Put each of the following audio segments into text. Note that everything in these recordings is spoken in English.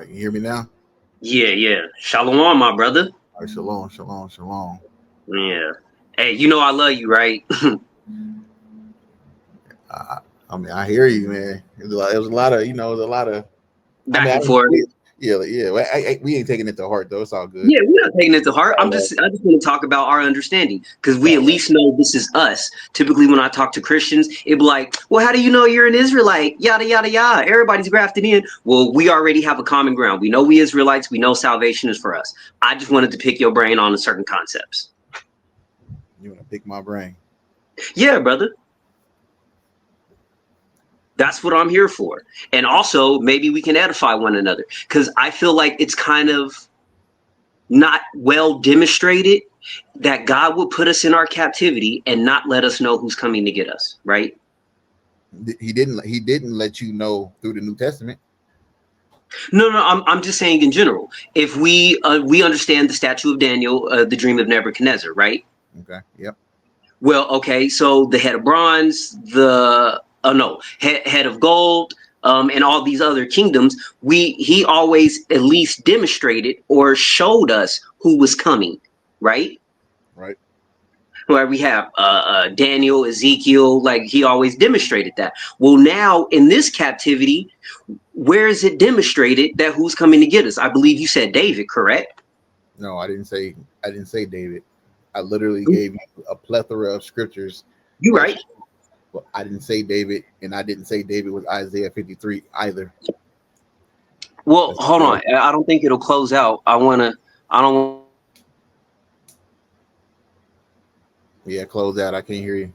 right, you hear me now? Yeah. Shalom, my brother. All right, shalom. Yeah. Hey, you know I love you, right? I mean, I hear you, man. It was a lot of, Back and forth. Yeah. We ain't taking it to heart though. It's all good. Yeah, we're not taking it to heart. I just want to talk about our understanding because we at least know this is us. Typically, when I talk to Christians, it'd be like, well, how do you know you're an Israelite? Yada, yada, yada. Everybody's grafted in. Well, we already have a common ground. We know we Israelites. We know salvation is for us. I just wanted to pick your brain on certain concepts. You want to pick my brain? Yeah, brother. That's what I'm here for. And also, maybe we can edify one another because I feel like it's kind of not well demonstrated that God will put us in our captivity and not let us know who's coming to get us, right? He didn't let you know through the New Testament. No, I'm just saying in general. If we understand the statue of Daniel, the dream of Nebuchadnezzar, right? Okay. Yep. Well, okay, so the head of bronze, head of gold, and all these other kingdoms, he always at least demonstrated or showed us who was coming, right? Right. Where we have Daniel, Ezekiel, like he always demonstrated that. Well, now in this captivity, where is it demonstrated that who's coming to get us? I believe you said David, correct? No, I didn't say David. I literally gave you a plethora of scriptures. You right. Well, I didn't say David, and I didn't say David was Isaiah 53 either. Well, hold on. I don't think it'll close out. I don't. Yeah, close out. I can't hear you.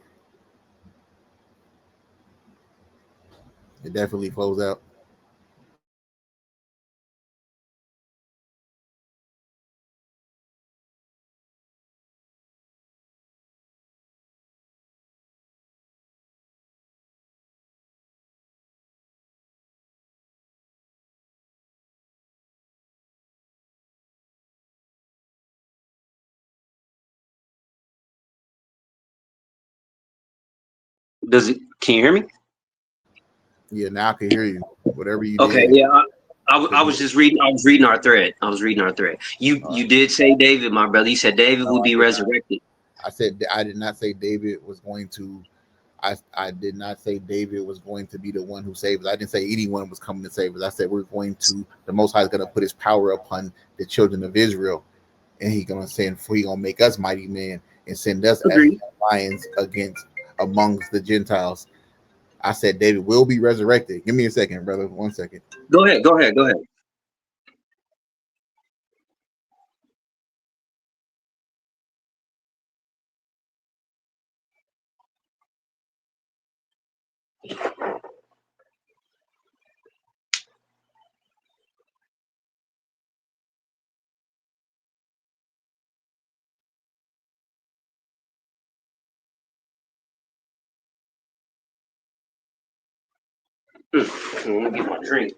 It definitely closed out. Can you hear me? Yeah, now I can hear you. Whatever you Okay, did. yeah. I was just reading. I was reading our thread. You did say David, my brother. You said David would be resurrected. I said I did not say David was going to. I did not say David was going to be the one who saves. I didn't say anyone was coming to save us. I said we're going to. The Most High is going to put His power upon the children of Israel, and He's going to send. He going to make us mighty men and send us as lions against amongst the Gentiles. I said David will be resurrected. Give me a second, brother. 1 second. Go ahead. Let me get my drink.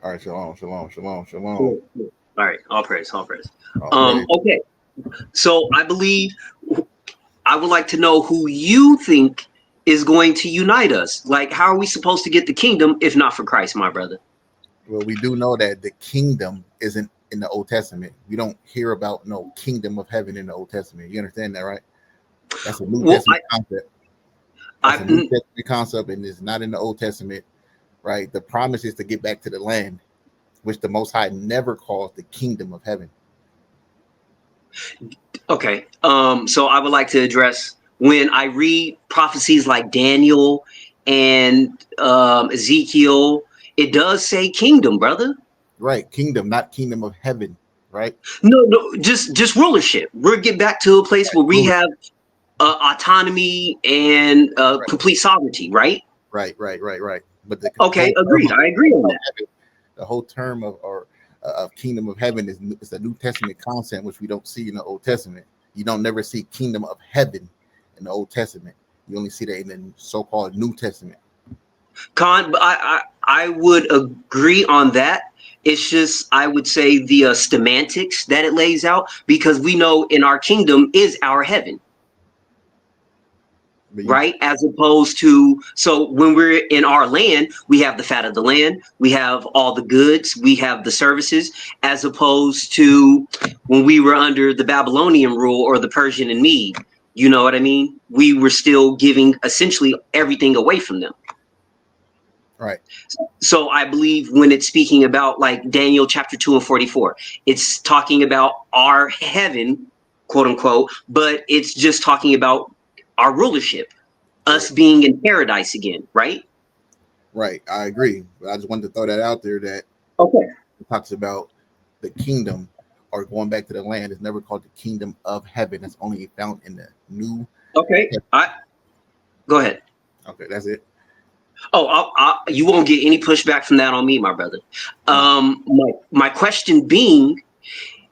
All right, shalom. Cool. All right, all praise. Okay, so I believe I would like to know who you think is going to unite us. Like, how are we supposed to get the kingdom if not for Christ, my brother? Well, we do know that the kingdom isn't in the Old Testament. We don't hear about no kingdom of heaven in the Old Testament. You understand that, right? That's a New Testament concept. That's a New Testament concept, and it's not in the Old Testament, right? The promise is to get back to the land, which the Most High never calls the kingdom of heaven. Okay. So I would like to address, when I read prophecies like Daniel and Ezekiel, it does say kingdom, brother. Right, kingdom, not kingdom of heaven, right? No, just rulership. We're getting back to a place where we have autonomy and complete sovereignty, right? Right. But okay, agreed. I agree on that. The whole term of kingdom of heaven is a New Testament concept, which we don't see in the Old Testament. You don't never see kingdom of heaven in the Old Testament. You only see that in the so-called New Testament. I would agree on that. It's just, I would say, the semantics that it lays out, because we know in our kingdom is our heaven. Right? As opposed to, so when we're in our land, we have the fat of the land, we have all the goods, we have the services, as opposed to when we were under the Babylonian rule or the Persian and Mede. You know what I mean? We were still giving essentially everything away from them. Right. So I believe when it's speaking about like Daniel chapter 2 and 44, it's talking about our heaven, quote unquote, but it's just talking about our rulership, us being in paradise again, right? Right, I agree. But I just wanted to throw that out there that it talks about the kingdom or going back to the land is never called the kingdom of heaven. It's only found in the new. Okay, go ahead. Okay, that's it. Oh, you won't get any pushback from that on me, my brother. My question being,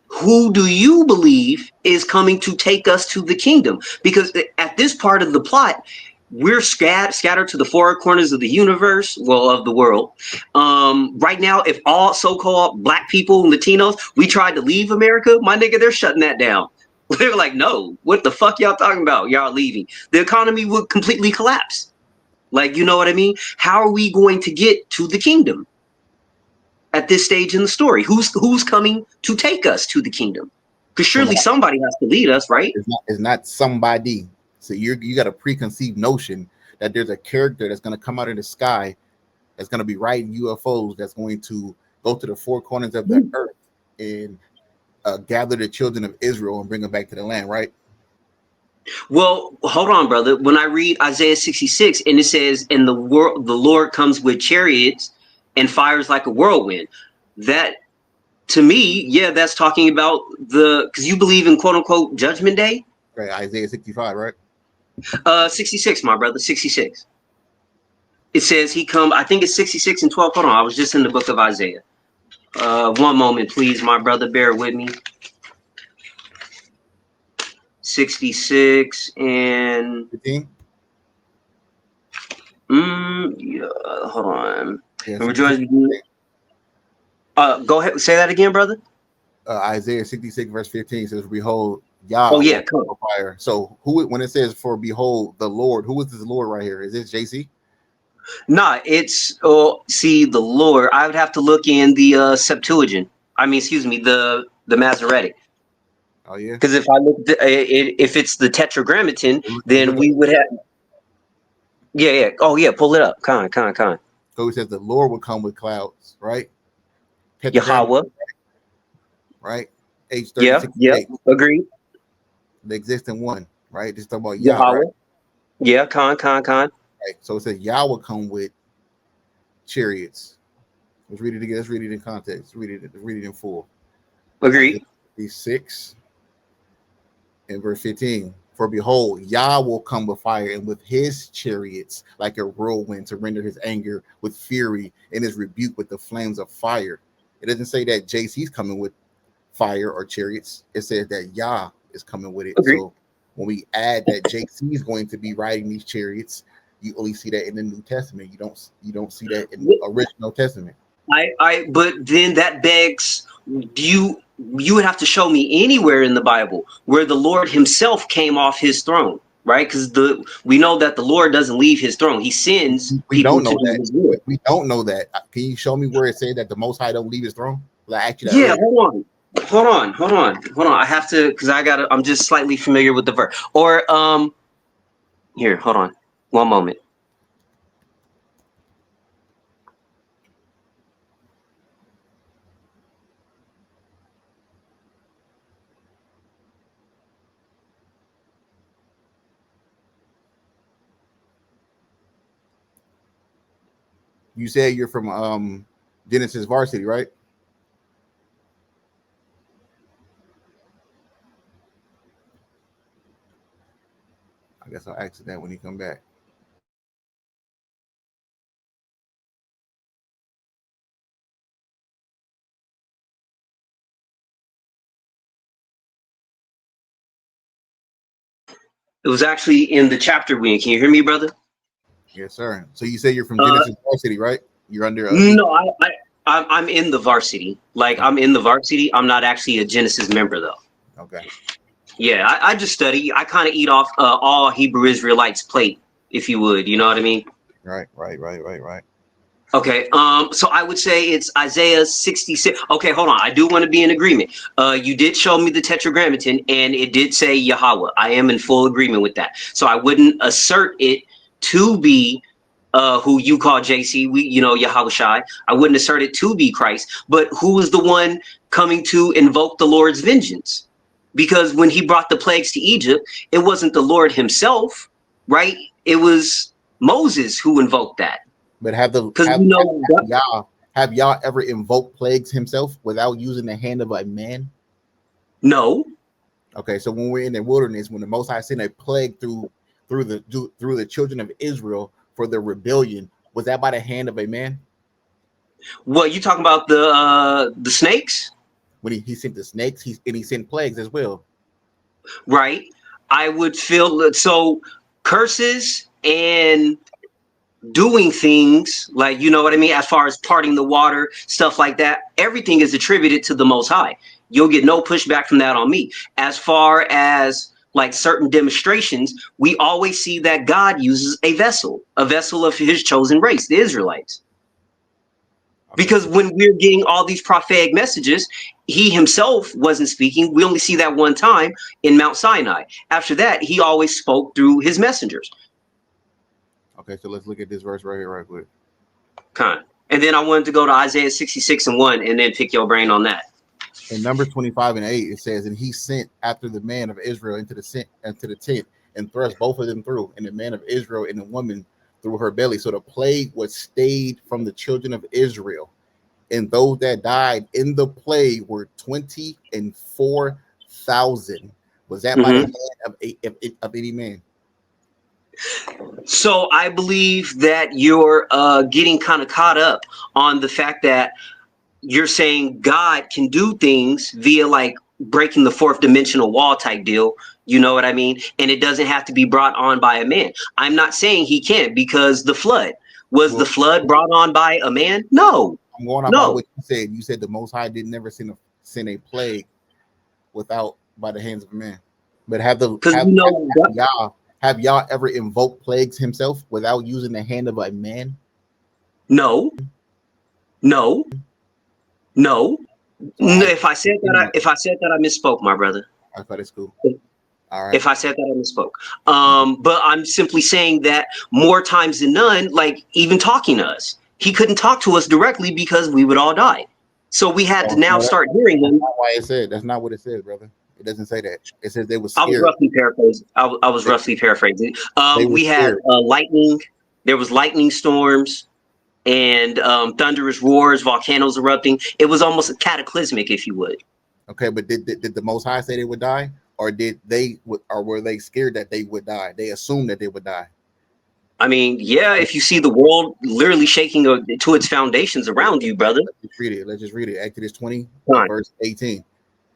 who do you believe is coming to take us to the kingdom? Because at this part of the plot, we're scattered to the four corners of the universe, well, of the world. Right now, if all so-called black people, Latinos, we tried to leave America, my nigga, they're shutting that down. They're like, no, what the fuck y'all talking about? Y'all leaving. The economy would completely collapse. Like, you know what I mean? How are we going to get to the kingdom at this stage in the story? Who's coming to take us to the kingdom? Because surely somebody has to lead us, right? It's not somebody. So you got a preconceived notion that there's a character that's going to come out of the sky, that's going to be riding UFOs, that's going to go to the four corners of the earth and gather the children of Israel and bring them back to the land, right? Well, hold on, brother. When I read Isaiah 66 and it says, "And the Lord comes with chariots and fires like a whirlwind," that to me, yeah, that's talking about because you believe in quote unquote Judgment Day. Right, Isaiah 65, right? 66, my brother, 66. It says he come. I think it's 66 and 12. Hold on, I was just in the book of Isaiah. One moment, please, my brother. Bear with me. 66 and 15. Yeah, hold on. Yeah, go ahead. Say that again, brother. Isaiah 66 verse 15 says, "Behold, Yah fire." So when it says for behold the Lord, who is this Lord right here? Is this JC? Nah, it's see the Lord. I would have to look in the Septuagint. I mean, excuse me, the Masoretic. Oh yeah. Because if I look, if it's the Tetragrammaton, then we would have. Yeah. Oh yeah, pull it up. Con. So it says the Lord will come with clouds, right? Yahweh. Right. H36. Yeah. Agreed. The existing one, right? Just talking about Yahweh. Right? Yeah. Con. Right. So it says Yah will come with chariots. Let's read it again. Let's read it in context. Read it in full. Agreed. 6 and verse 15. For behold, Yah will come with fire and with his chariots like a whirlwind to render his anger with fury and his rebuke with the flames of fire. It doesn't say that JC's coming with fire or chariots. It says that Yah is coming with it. Agreed. So when we add that JC is going to be riding these chariots, you only see that in the New Testament. You don't see that in the original Testament. But then that begs, you would have to show me anywhere in the Bible where the Lord himself came off his throne. right? Because we know that the Lord doesn't leave his throne. He sends We people don't to know do that. his will. We don't know that. Can you show me where it said that the Most High don't leave his throne? I asked you that Yeah, earlier. hold on. I have to, because I'm just slightly familiar with the verse. Or here, hold on, one moment. You said you're from Genesis Varsity, right? I guess I'll ask you that when you come back. It was actually in the chapter we in. Can you hear me, brother? Yes, sir. So you say you're from Genesis Varsity, right? You're under No, I'm in the varsity. Like, I'm in the varsity. I'm not actually a Genesis member though. Okay. Yeah, I just study. I kind of eat off all Hebrew Israelites' plate, if you would. You know what I mean? Right. Okay. So I would say it's Isaiah 66. Okay, hold on. I do want to be in agreement. You did show me the Tetragrammaton, and it did say Yahweh. I am in full agreement with that. So I wouldn't assert it to be who you call JC. Yahweh Shai. I wouldn't assert it to be Christ. But who is the one coming to invoke the Lord's vengeance? Because when he brought the plagues to Egypt, it wasn't the Lord himself, right? It was Moses who invoked that. But Because have y'all ever invoked plagues himself without using the hand of a man? no. Okay, so when we're in the wilderness, when the Most High sent a plague through the children of Israel for their rebellion, was that by the hand of a man? What you talking about, the snakes? When he sent the snakes, he sent plagues as well. Right. I would feel so curses and doing things like, you know what I mean, as far as parting the water, stuff like that, everything is attributed to the Most High. You'll get no pushback from that on me. As far as like certain demonstrations, we always see that God uses a vessel of his chosen race, the Israelites. Okay, Because when we're getting all these prophetic messages, he himself wasn't speaking. We only see that one time in Mount Sinai. After that, he always spoke through his messengers. okay, so let's look at this verse right here, right quick. And then I wanted to go to Isaiah 66:1 and then pick your brain on that. In Numbers 25:8, it says, "And he sent after the man of Israel into the tent and thrust both of them through, and the man of Israel and the woman through her belly. So the plague was stayed from the children of Israel, and those that died in the plague were 24,000. Was that by the hand of any man?" So I believe that you're getting kind of caught up on the fact that you're saying God can do things via like breaking the fourth dimensional wall type deal. You know what I mean? And it doesn't have to be brought on by a man. I'm not saying he can't, because the flood Well, the flood brought on by a man? No, I'm going on by no. what you said. You said the Most High did never send a plague without by the hands of a man. But Because have y'all ever invoked plagues himself without using the hand of a man? no, no, no. So I If I said that, I misspoke, my brother. thought it's cool. All right. If I said that, I misspoke. But I'm simply saying that more times than none, like even talking to us, he couldn't talk to us directly because we would all die. So we had to now No, start hearing that's him. not why it said. That's not what it said, brother. It doesn't say that. It says they were I was scared. roughly paraphrasing. I was roughly paraphrasing. They were We had scared. lightning. There was lightning storms and thunderous roars, volcanoes erupting. It was almost cataclysmic, if you would. Okay, but did the Most High say they would die, or were they scared that they would die? They assumed that they would die. I mean, yeah, if you see the world literally shaking to its foundations around you, brother. Let's just read it. Exodus 20, Come on, verse 18.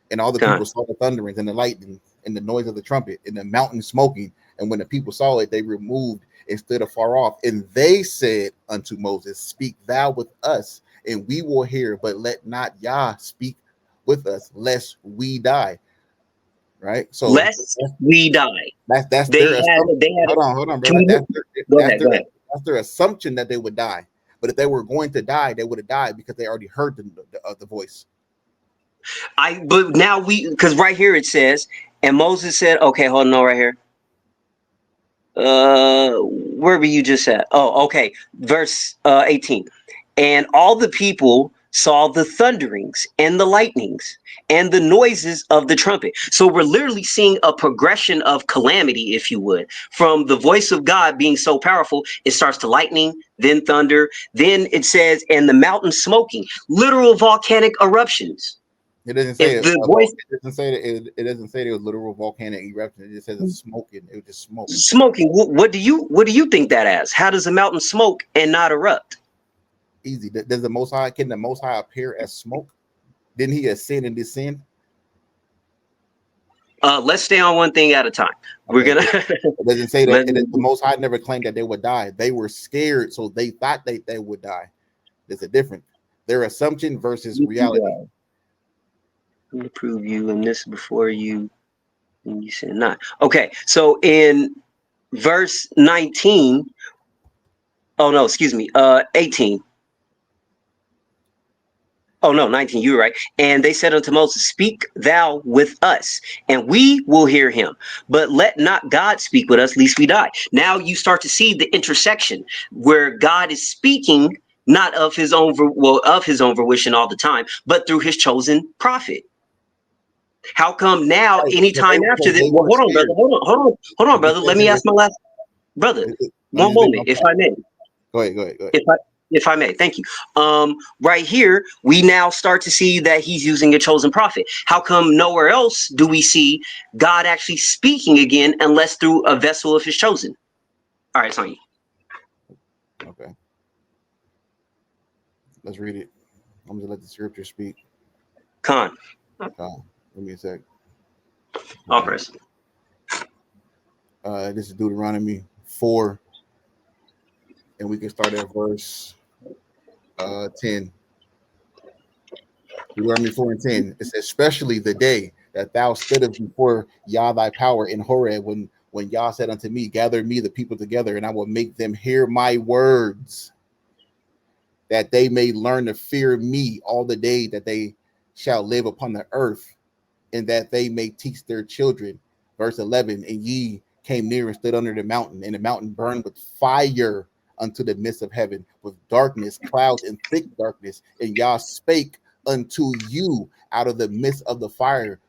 And all the come people on. saw the thunderings and the lightning and the noise of the trumpet and the mountain smoking. And when the people saw it, they removed and stood afar off. And they said unto Moses, "Speak thou with us, and we will hear, but let not Yah speak with us, lest we die." right? So Lest we die. that's They their had, assumption. they had, Hold on, can brother. we, go ahead, go ahead. That's their assumption that they would die. But if they were going to die, they would have died because they already heard the voice. But now because right here it says, and Moses said, okay, hold on, right here. Where were you just at? Oh, okay. Verse 18. And all the people saw the thunderings and the lightnings and the noises of the trumpet. So we're literally seeing a progression of calamity, if you would, from the voice of God being so powerful. It starts to lightning, then thunder, then it says, and the mountain smoking, literal volcanic eruptions. It doesn't say If the voice it doesn't say that it doesn't say there was literal volcanic eruption. It just says it's smoking. It was just smoke. smoking, what do you think that as? How does a mountain smoke and not erupt? Easy. Does the Most High, can the Most High appear as smoke? Didn't he ascend and descend? Let's stay on one thing at a time. We're Okay. gonna It doesn't say that the Most High never claimed that they would die. They were scared, so they thought they would die. There's a difference. Their assumption versus reality. I'm gonna prove you in this before you, and you said not. Okay, so in verse 19, oh no, excuse me, 18. Oh no, 19, you were right. And they said unto Moses, speak thou with us, and we will hear him. But let not God speak with us, lest we die. Now you start to see the intersection where God is speaking, not of his own, of his own fruition all the time, but through his chosen prophet. How come now, Right, anytime after this? they Well, were hold on, brother. scared. Hold on, brother. Let me ask my last brother. I'm One just making moment, my if point. I may. Go ahead. If I may, thank you. Right here, we now start to see that he's using a chosen prophet. How come nowhere else do we see God actually speaking again, unless through a vessel of his chosen? All right, it's on you. Okay. Let's read it. I'm gonna let the scripture speak. Con. Give me a sec. All press. This is Deuteronomy 4, and we can start at verse 10. Deuteronomy 4 and 10. It says, especially the day that thou stoodest before Yah thy power in Horeb, when Yah said unto me, gather me the people together, and I will make them hear my words, that they may learn to fear me all the day that they shall live upon the earth, and that they may teach their children. Verse 11, and ye came near and stood under the mountain, and the mountain burned with fire unto the midst of heaven, with darkness, clouds, and thick darkness. And Yah spake unto you out of the midst of the fire.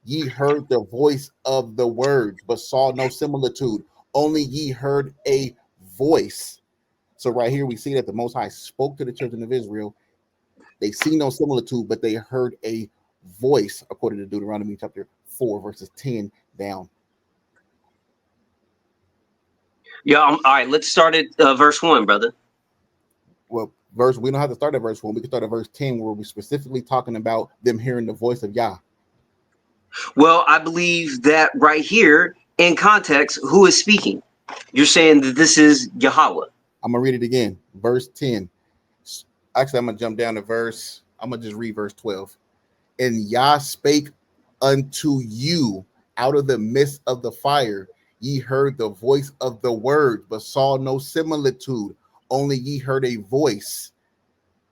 Ye heard the voice of the words, but saw no similitude. Only ye heard a voice. So right here we see that the Most High spoke to the children of Israel. They see no similitude, but they heard a voice, according to Deuteronomy chapter 4, verses 10 down. Yeah. All right. Let's start at verse 1, brother. Well, we don't have to start at verse 1. We can start at verse 10, where we're specifically talking about them hearing the voice of Yah. Well, I believe that right here in context, who is speaking? You're saying that this is Yahweh. I'm gonna read it again. Verse 10. Actually, I'm gonna jump down to I'm gonna just read verse 12. And Yah spake unto you out of the midst of the fire. Ye heard the voice of the word, but saw no similitude. Only ye heard a voice.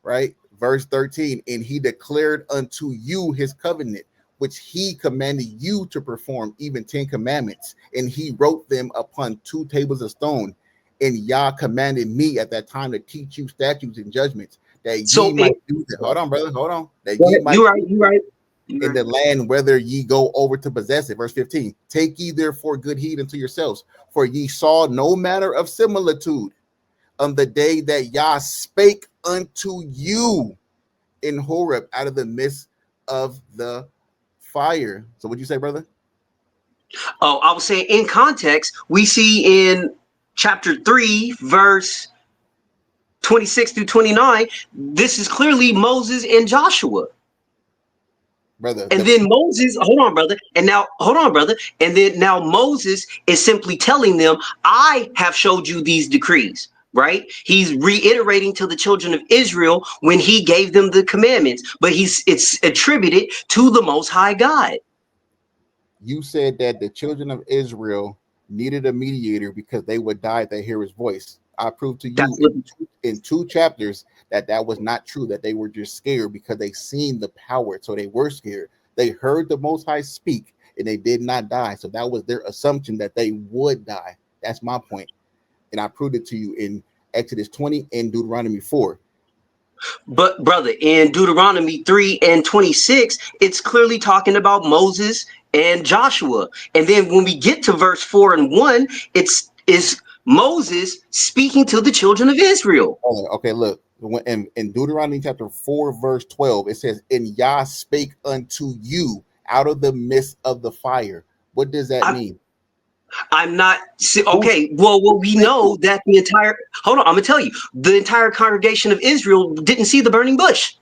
Right? Verse 13. And he declared unto you his covenant, which he commanded you to perform, even 10 commandments. And he wrote them upon 2 tables of stone. And Yah commanded me at that time to teach you statutes and judgments, that ye might do that. Hold on, brother. Hold on. That ye might You right. In the land, whether ye go over to possess it. Verse 15. Take ye therefore good heed unto yourselves, for ye saw no manner of similitude on the day that Yah spake unto you in Horeb out of the midst of the fire. So what'd you say, brother? Oh, I was saying in context, we see in chapter 3, verse 26 through 29, this is clearly Moses and Joshua. Brother. And then Moses, hold on, brother. And now, hold on, brother. And then now Moses is simply telling them, I have showed you these decrees, right? He's reiterating to the children of Israel when he gave them the commandments, but it's attributed to the Most High God. You said that the children of Israel needed a mediator because they would die if they hear his voice. I proved to you That's what. in two chapters that was not true, that they were just scared because they seen the power. So they were scared. They heard the Most High speak and they did not die. So that was their assumption that they would die. That's my point. And I proved it to you in Exodus 20 and Deuteronomy 4. But brother, in Deuteronomy 3 and 26, it's clearly talking about Moses and Joshua. And then when we get to verse 4 and 1, it's is Moses speaking to the children of Israel. Okay, look. In Deuteronomy chapter 4, verse 12, it says, "And Yah spake unto you out of the midst of the fire." What does that mean? I'm not okay. Well, we know that the entire hold on. I'm gonna tell you, the entire congregation of Israel didn't see the burning bush.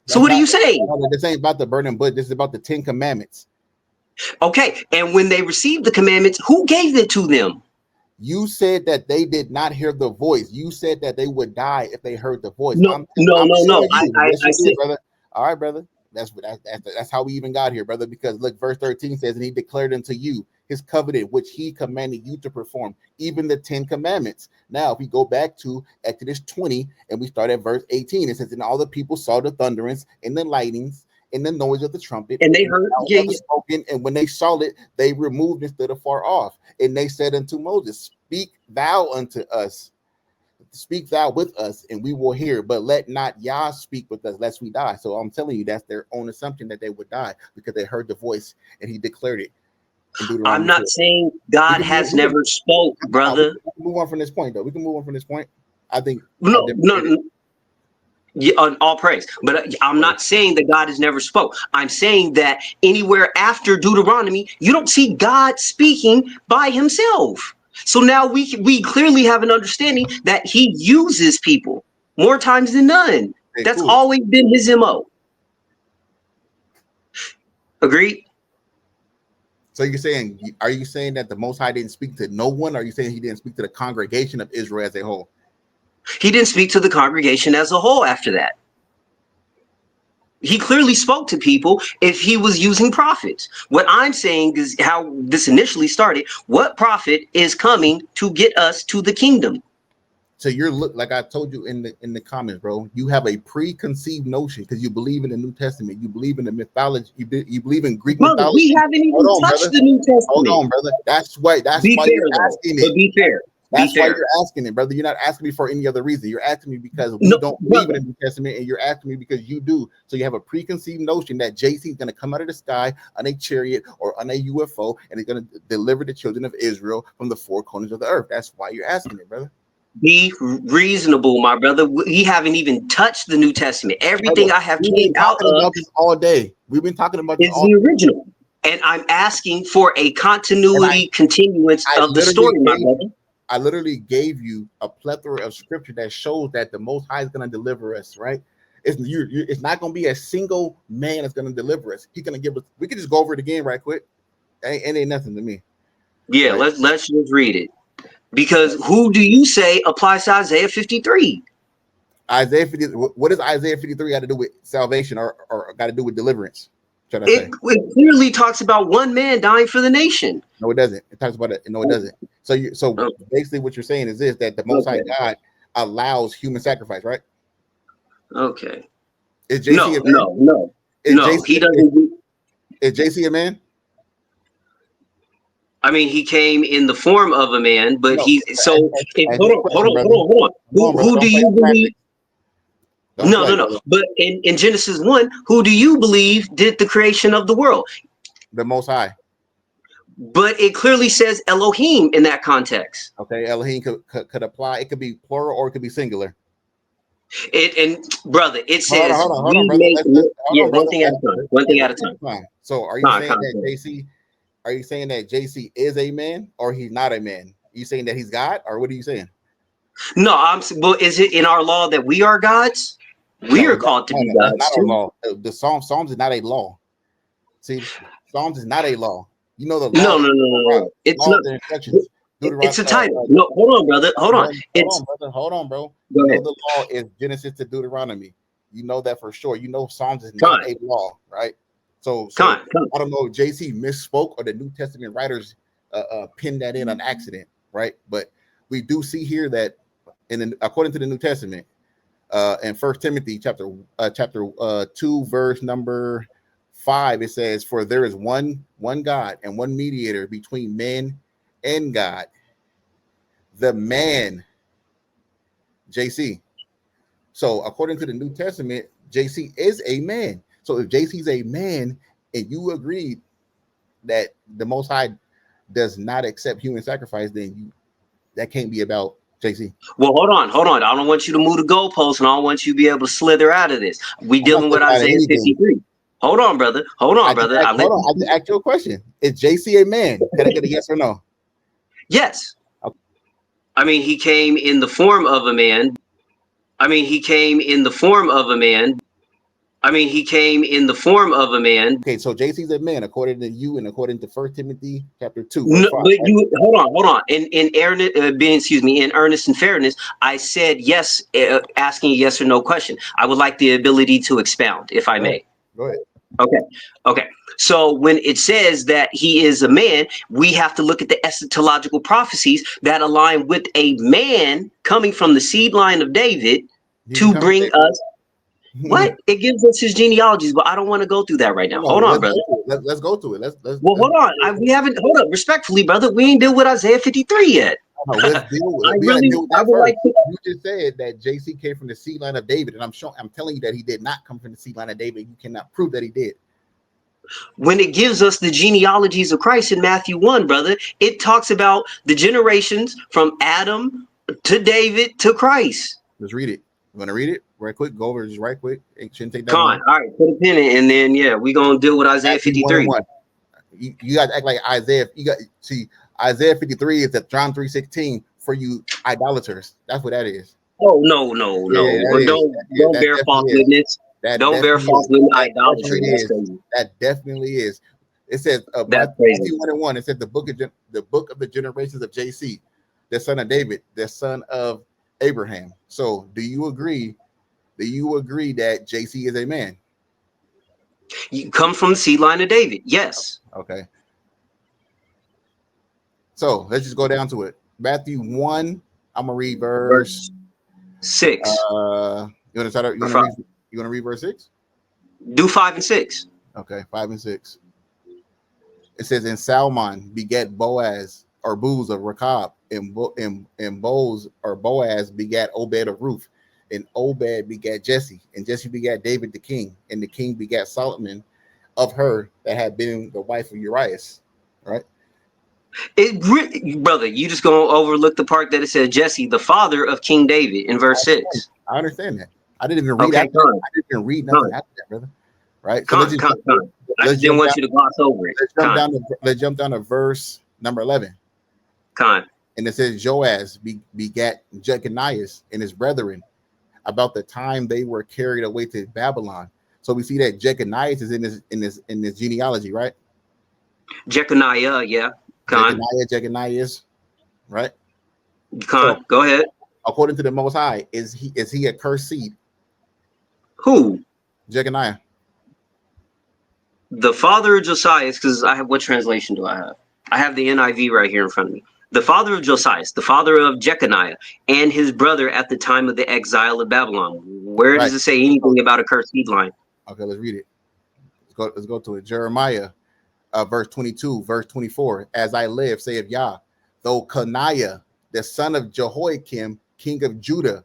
So what are you saying? This ain't about the burning bush. This is about the 10 Commandments. Okay, and when they received the commandments, who gave it to them? You said that they did not hear the voice. You said that they would die if they heard the voice. No. I said, brother. All right, brother. That's how we even got here, brother. Because look, verse 13 says, "And he declared unto you his covenant, which he commanded you to perform, even the 10 Commandments." Now, if we go back to Exodus 20 and we start at verse 18, it says, "And all the people saw the thunderings and the lightnings and the noise of the trumpet, and they heard spoken, and when they saw it, they removed and stood afar off. And they said unto Moses, Speak thou unto us, speak thou with us, and we will hear, but let not Yah speak with us, lest we die." So I'm telling you, that's their own assumption that they would die because they heard the voice and he declared it. I'm not saying God has never spoke, brother. We can move on from this point, though. We can move on from this point. I think no. Yeah, on all praise. But I'm not saying that God has never spoke. I'm saying that anywhere after Deuteronomy, you don't see God speaking by himself. So now we clearly have an understanding that he uses people more times than none. That's always been his MO. Agreed? So are you saying that the Most High didn't speak to no one? Or are you saying he didn't speak to the congregation of Israel as a whole? He didn't speak to the congregation as a whole after that. He clearly spoke to people if he was using prophets. What I'm saying is how this initially started. What prophet is coming to get us to the kingdom? So like I told you in the comments, bro, you have a preconceived notion because you believe in the New Testament. You believe in the mythology. You believe in Greek mythology. We haven't even touched the New Testament. Hold on, brother. That's why you're asking it. Be fair. That's why you're asking it, brother. You're not asking me for any other reason. You're asking me because we don't believe in the New Testament, and you're asking me because you do. So you have a preconceived notion that JC is going to come out of the sky on a chariot or on a UFO, and he's going to deliver the children of Israel from the four corners of the earth. That's why you're asking it, brother. Be reasonable, my brother. We haven't even touched the New Testament. Everything I have came out of this all day. We've been talking about this is the original, and I'm asking for a continuity, continuance of the story, my brother. I literally gave you a plethora of scripture that shows that the Most High is going to deliver us, right? It's not going to be a single man that's going to deliver us. He's going to give us. We can just go over it again right quick. It ain't nothing to me. Yeah, right? Let's just read it. Because who do you say applies to Isaiah 53? Isaiah 50. What does Isaiah 53 got to do with salvation or got to do with deliverance? It clearly talks about one man dying for the nation. No, it doesn't. It talks about it. No, it doesn't. So basically what you're saying is this, that the Most High God allows human sacrifice, right? Okay. Is JC a man? No. He doesn't. Is JC a man? I mean, he came in the form of a man, but hold on. Who do you believe? No. But in Genesis 1, who do you believe did the creation of the world? The Most High. But it clearly says Elohim in that context. Okay, Elohim could apply. It could be plural or it could be singular. Brother, it says hold on, brother. One thing at a time. So are you saying that JC? Are you saying that JC is a man or he's not a man? Are you saying that he's God, or what are you saying? No, well, is it in our law that we are gods? We are called to be gods. Not our law. The Psalms is not a law. See, Psalms is not a law. You know the law. No. It's not. It's a title. No, hold on, brother. Hold on, bro. You know the law is Genesis to Deuteronomy. You know that for sure. You know Psalms is not a law, right? So Come on. I don't know if JC misspoke or the New Testament writers pinned that in on accident, right? But we do see here that according to the New Testament, in 1 Timothy chapter 2, verse number 5, it says, "For there is one God and one mediator between men and God, the man," JC. So according to the New Testament, JC is a man. So if JC's a man and you agree that the Most High does not accept human sacrifice, then that can't be about JC. Well, hold on. I don't want you to move the goalposts, and I don't want you to be able to slither out of this. We I'm not dealing with talking about Isaiah anything. 53. Hold on, brother. I just asked you a question. Is JC a man? Can I get a yes or no? Yes. Okay. I mean, he came in the form of a man. Okay, so JC's a man according to you and according to 1 Timothy chapter 2, verse No, 5. but you hold on. In earnest and fairness, I said yes, asking a yes or no question. I would like the ability to expound, if I may. Go ahead. Okay. So when it says that he is a man, we have to look at the eschatological prophecies that align with a man coming from the seed line of David to bring us what? It gives us his genealogies, but I don't want to go through that right now. Hold on, brother. Let's go to it. Hold on. We haven't. Hold up, respectfully, brother. We ain't deal with Isaiah 53 yet. No, let's deal with that first. You just said that JC came from the seed line of David, and I'm telling you that he did not come from the seed line of David. You cannot prove that he did. When it gives us the genealogies of Christ in Matthew 1, brother, it talks about the generations from Adam to David to Christ. Let's read it. I'm gonna read it right quick. Go over just right quick. It shouldn't take that long. All right, put a pin in, and then we're gonna deal with Isaiah 53. You guys act like Isaiah. Isaiah 53 is the John 3:16 for you idolaters. That's what that is. Oh no. Don't bear false witness. Don't bear false witness. Idolatry. That definitely is. It says Matthew 1:1. It says the book of the generations of JC, the son of David, the son of Abraham. So do you agree that JC is a man? You come from the seed line of David. Yes. Okay. So let's just go down to it. Matthew 1. I'm gonna read verse 6. You want to read verse 6? Do 5 and 6. Okay, 5 and 6. It says, "And Salmon begat Boaz or Booz of Rechab, and Boaz or Boaz begat Obed of Ruth, and Obed begat Jesse, and Jesse begat David the king, and the king begat Solomon of her that had been the wife of Urias." Right? Brother, you just gonna overlook the part that it said Jesse, the father of King David, in verse 6. I understand that. I didn't even read that. I didn't even read nothing after that, brother. Right? So I just didn't want you to gloss over it. Let's jump down to verse number 11. And it says, "Joaz begat Jeconias and his brethren about the time they were carried away to Babylon." So we see that Jeconias is in this genealogy, right? Jeconiah, yeah. Jeconias, right? Go ahead. According to the Most High, is he a cursed seed? Who? Jeconiah. The father of Josiah, because what translation do I have? I have the NIV right here in front of me. The father of Josiah, the father of Jeconiah, and his brother at the time of the exile of Babylon. Where does it say anything about a cursed seed line? Okay, let's read it. Let's go to it. Jeremiah, verse 22, verse 24. "As I live, saith Yah, though Coniah, the son of Jehoiakim, king of Judah,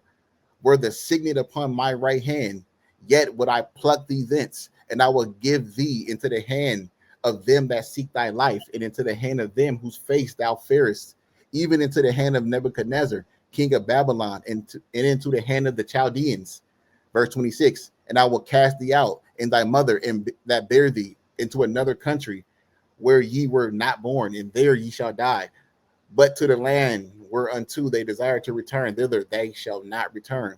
were the signet upon my right hand, yet would I pluck thee thence, and I will give thee into the hand of them that seek thy life, and into the hand of them whose face thou fearest, even into the hand of Nebuchadnezzar, king of Babylon, and into the hand of the Chaldeans." Verse 26, "And I will cast thee out, and thy mother and that bare thee, into another country where ye were not born, and there ye shall die. But to the land whereunto they desire to return, thither they shall not return."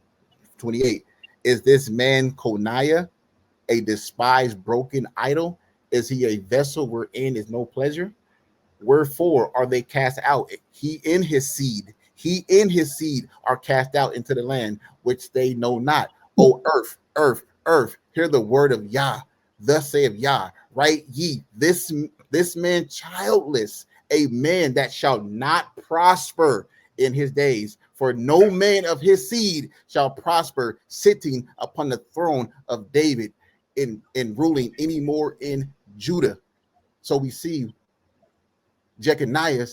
28, "Is this man Coniah a despised, broken idol? Is he a vessel wherein is no pleasure? Wherefore are they cast out? He in his seed are cast out into the land which they know not. O earth, hear the word of Yah. Thus saith Yah, write ye, this man childless, a man that shall not prosper in his days, for no man of his seed shall prosper, sitting upon the throne of David in ruling anymore in Judah. So we see Jeconiah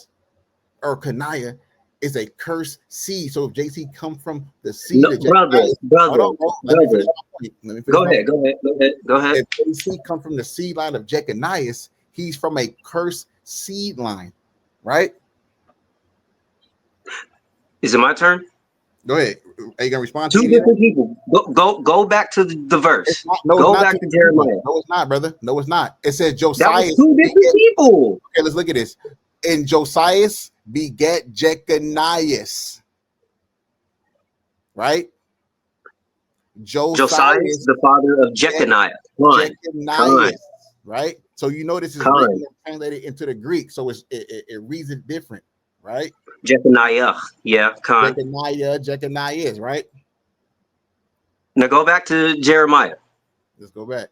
or Coniah is a cursed seed. So if JC come from the seed of brother, Jeconiah, let me finish my point. Go ahead. If JC come from the seed line of Jeconiah, he's from a cursed seed line, right? Is it my turn? Go ahead. Are you gonna respond Two to different people. Go back to the verse. Go back to Jeremiah. No, it's not, brother. No, it's not. It says Josiah. That was two different people. Okay, let's look at this. And Josiah begat Jeconiah, right? Josiah is the father of Jeconiah. Jeconiah, right? So you know this is written and translated into the Greek, so it reads it different, right? Jeconiah, yeah, Jeconiah, right? Now go back to Jeremiah. Let's go back.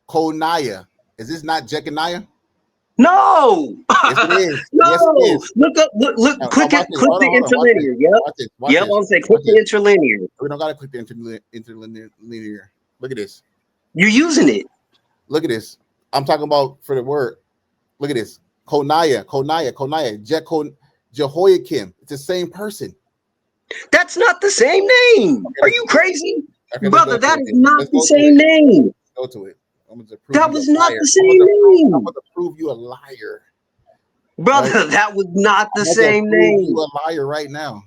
Coniah. Is this not Jeconiah? No. Yes, it is. No. Yes, it is. Look. Click the interlinear. Yep. I'm saying click the interlinear. We don't gotta click the interlinear. Look at this. You're using it. Look at this. I'm talking about for the word. Look at this. Coniah. Jehoiakim. It's the same person. That's not the same name. Are you crazy? Okay, brother, that is not the same name. Go to it. I'm gonna prove that was not the same name. I'm gonna prove you a liar. Brother, right? That was not the same name. You a liar right now.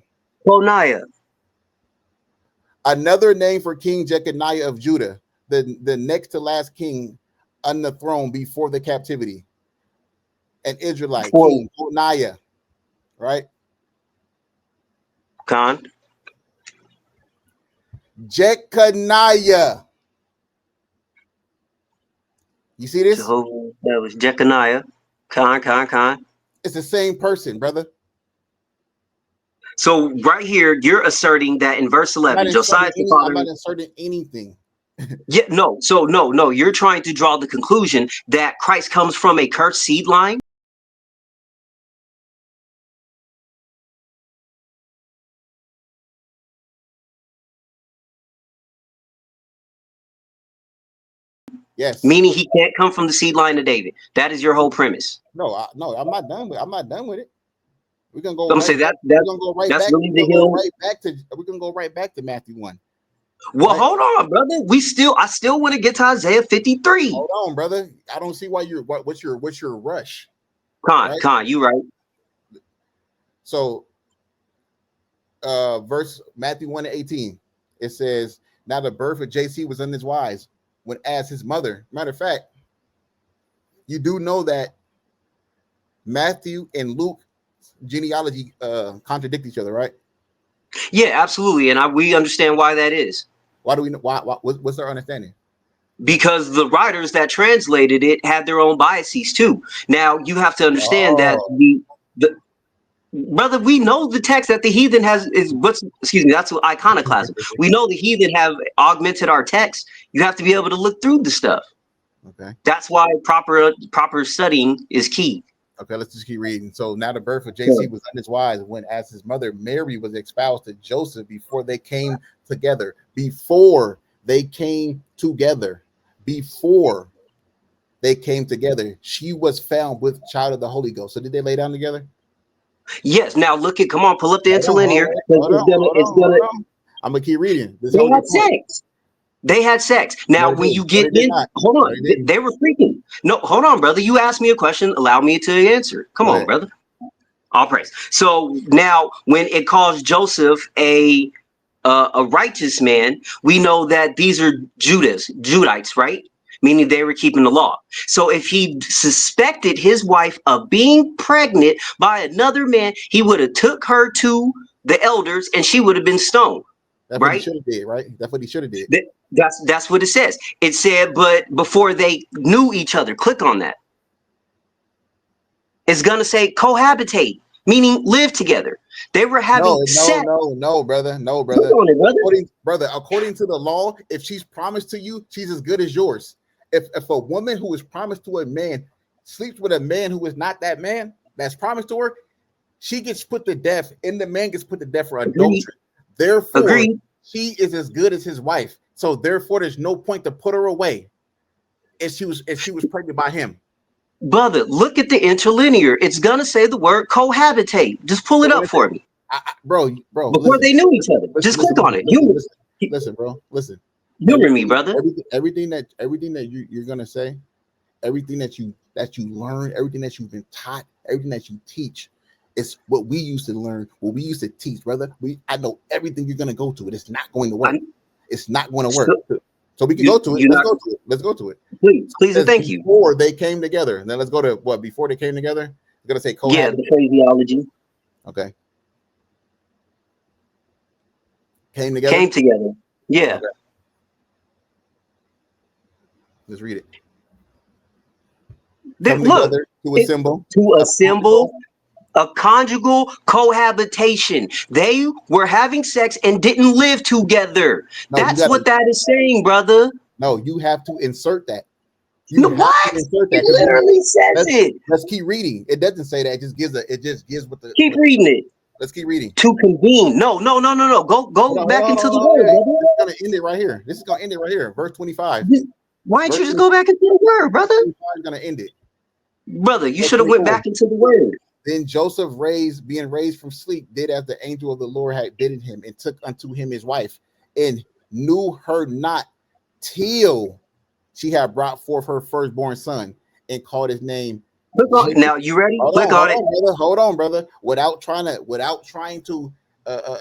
Coniah. Another name for King Jeconiah of Judah, the next to last king on the throne before the captivity. An Israelite, King Coniah, right? Khan. Jeconiah. You see this? That was Jeconiah. Khan. It's the same person, brother. So right here, you're asserting that in verse 11, Josiah the father. I'm not asserting anything. Yeah, no. So no. You're trying to draw the conclusion that Christ comes from a cursed seed line. Yes. Meaning he can't come from the seed line of David. That is your whole premise. No, I'm not done with it. We're gonna go. I'm saying that we're gonna go right back. We're gonna go right back to Matthew 1. Well, right? Hold on, brother. I still want to get to Isaiah 53. Hold on, brother. I don't see why what's your rush. Khan, you right. So verse Matthew 1:18, it says, now the birth of JC was in his wise, when as his mother. Matter of fact, you do know that Matthew and Luke genealogy contradict each other, right? Yeah, absolutely. And we understand why that is. Why do we know? Why what's their understanding? Because the writers that translated it had their own biases too. Now you have to understand that the brother, we know the text that the heathen that's what iconoclasm. We know the heathen have augmented our text. You have to be able to look through the stuff. Okay. That's why proper studying is key. Okay, let's just keep reading. So now the birth of JC was in his wise, when as his mother Mary was espoused to Joseph before they came together. Before they came together, she was found with child of the Holy Ghost. So did they lay down together? Yes. Now look at, come on, pull up the interlinear. I'm gonna keep reading. They had sex. Now, when you get in, hold on, they were freaking. No, hold on, brother. You asked me a question. Allow me to answer. Come on, brother. All praise. So now, when it calls Joseph a righteous man, we know that these are Judites, right? Meaning they were keeping the law. So if he suspected his wife of being pregnant by another man, he would have took her to the elders and she would have been stoned. That's what he should have did, right? That's what he should have did. That's what it says. It said, but before they knew each other, click on that. It's gonna say cohabitate, meaning live together. They were having sex. No, brother. Click on it, brother. According to the law, if she's promised to you, she's as good as yours. If a woman who is promised to a man sleeps with a man who is not that man that's promised to her, she gets put to death, and the man gets put to death for adultery. Therefore, she is as good as his wife. So therefore, there's no point to put her away if she was pregnant by him. Brother, look at the interlinear. It's gonna say the word cohabitate. Just pull it up for me. Bro. Before listen, they knew each other. Just click on it. Listen, bro. Listen. Humor me, brother. Everything that you're gonna say, everything that you learn, everything that you've been taught, everything that you teach, it's what we used to learn, what we used to teach, brother. I know everything you're gonna go to it. It's not going to work. It's not going to work. So we can go to it. Let's go to it. Please and thank you. Before they came together, and then let's go to what before they came together. We're gonna say yeah, the phraseology. Okay. Came together. Yeah. Okay. Let's read it. Look, to assemble a conjugal cohabitation. They were having sex and didn't live together. That's what that is saying, brother. No, you have to insert that. What? It literally says it. Let's keep reading. It doesn't say that. It just gives what the. Keep reading it. Let's keep reading. To convene. No. Go back into the word. This is gonna end it right here. This is gonna end it right here. Verse 25. Why don't you just go back into the word, brother? I'm gonna end it. Brother, you should have went back into the word. Then Joseph, being raised from sleep, did as the angel of the Lord had bidden him, and took unto him his wife, and knew her not till she had brought forth her firstborn son, and called his name. Now you ready? Click on it. Hold on, brother. Without trying to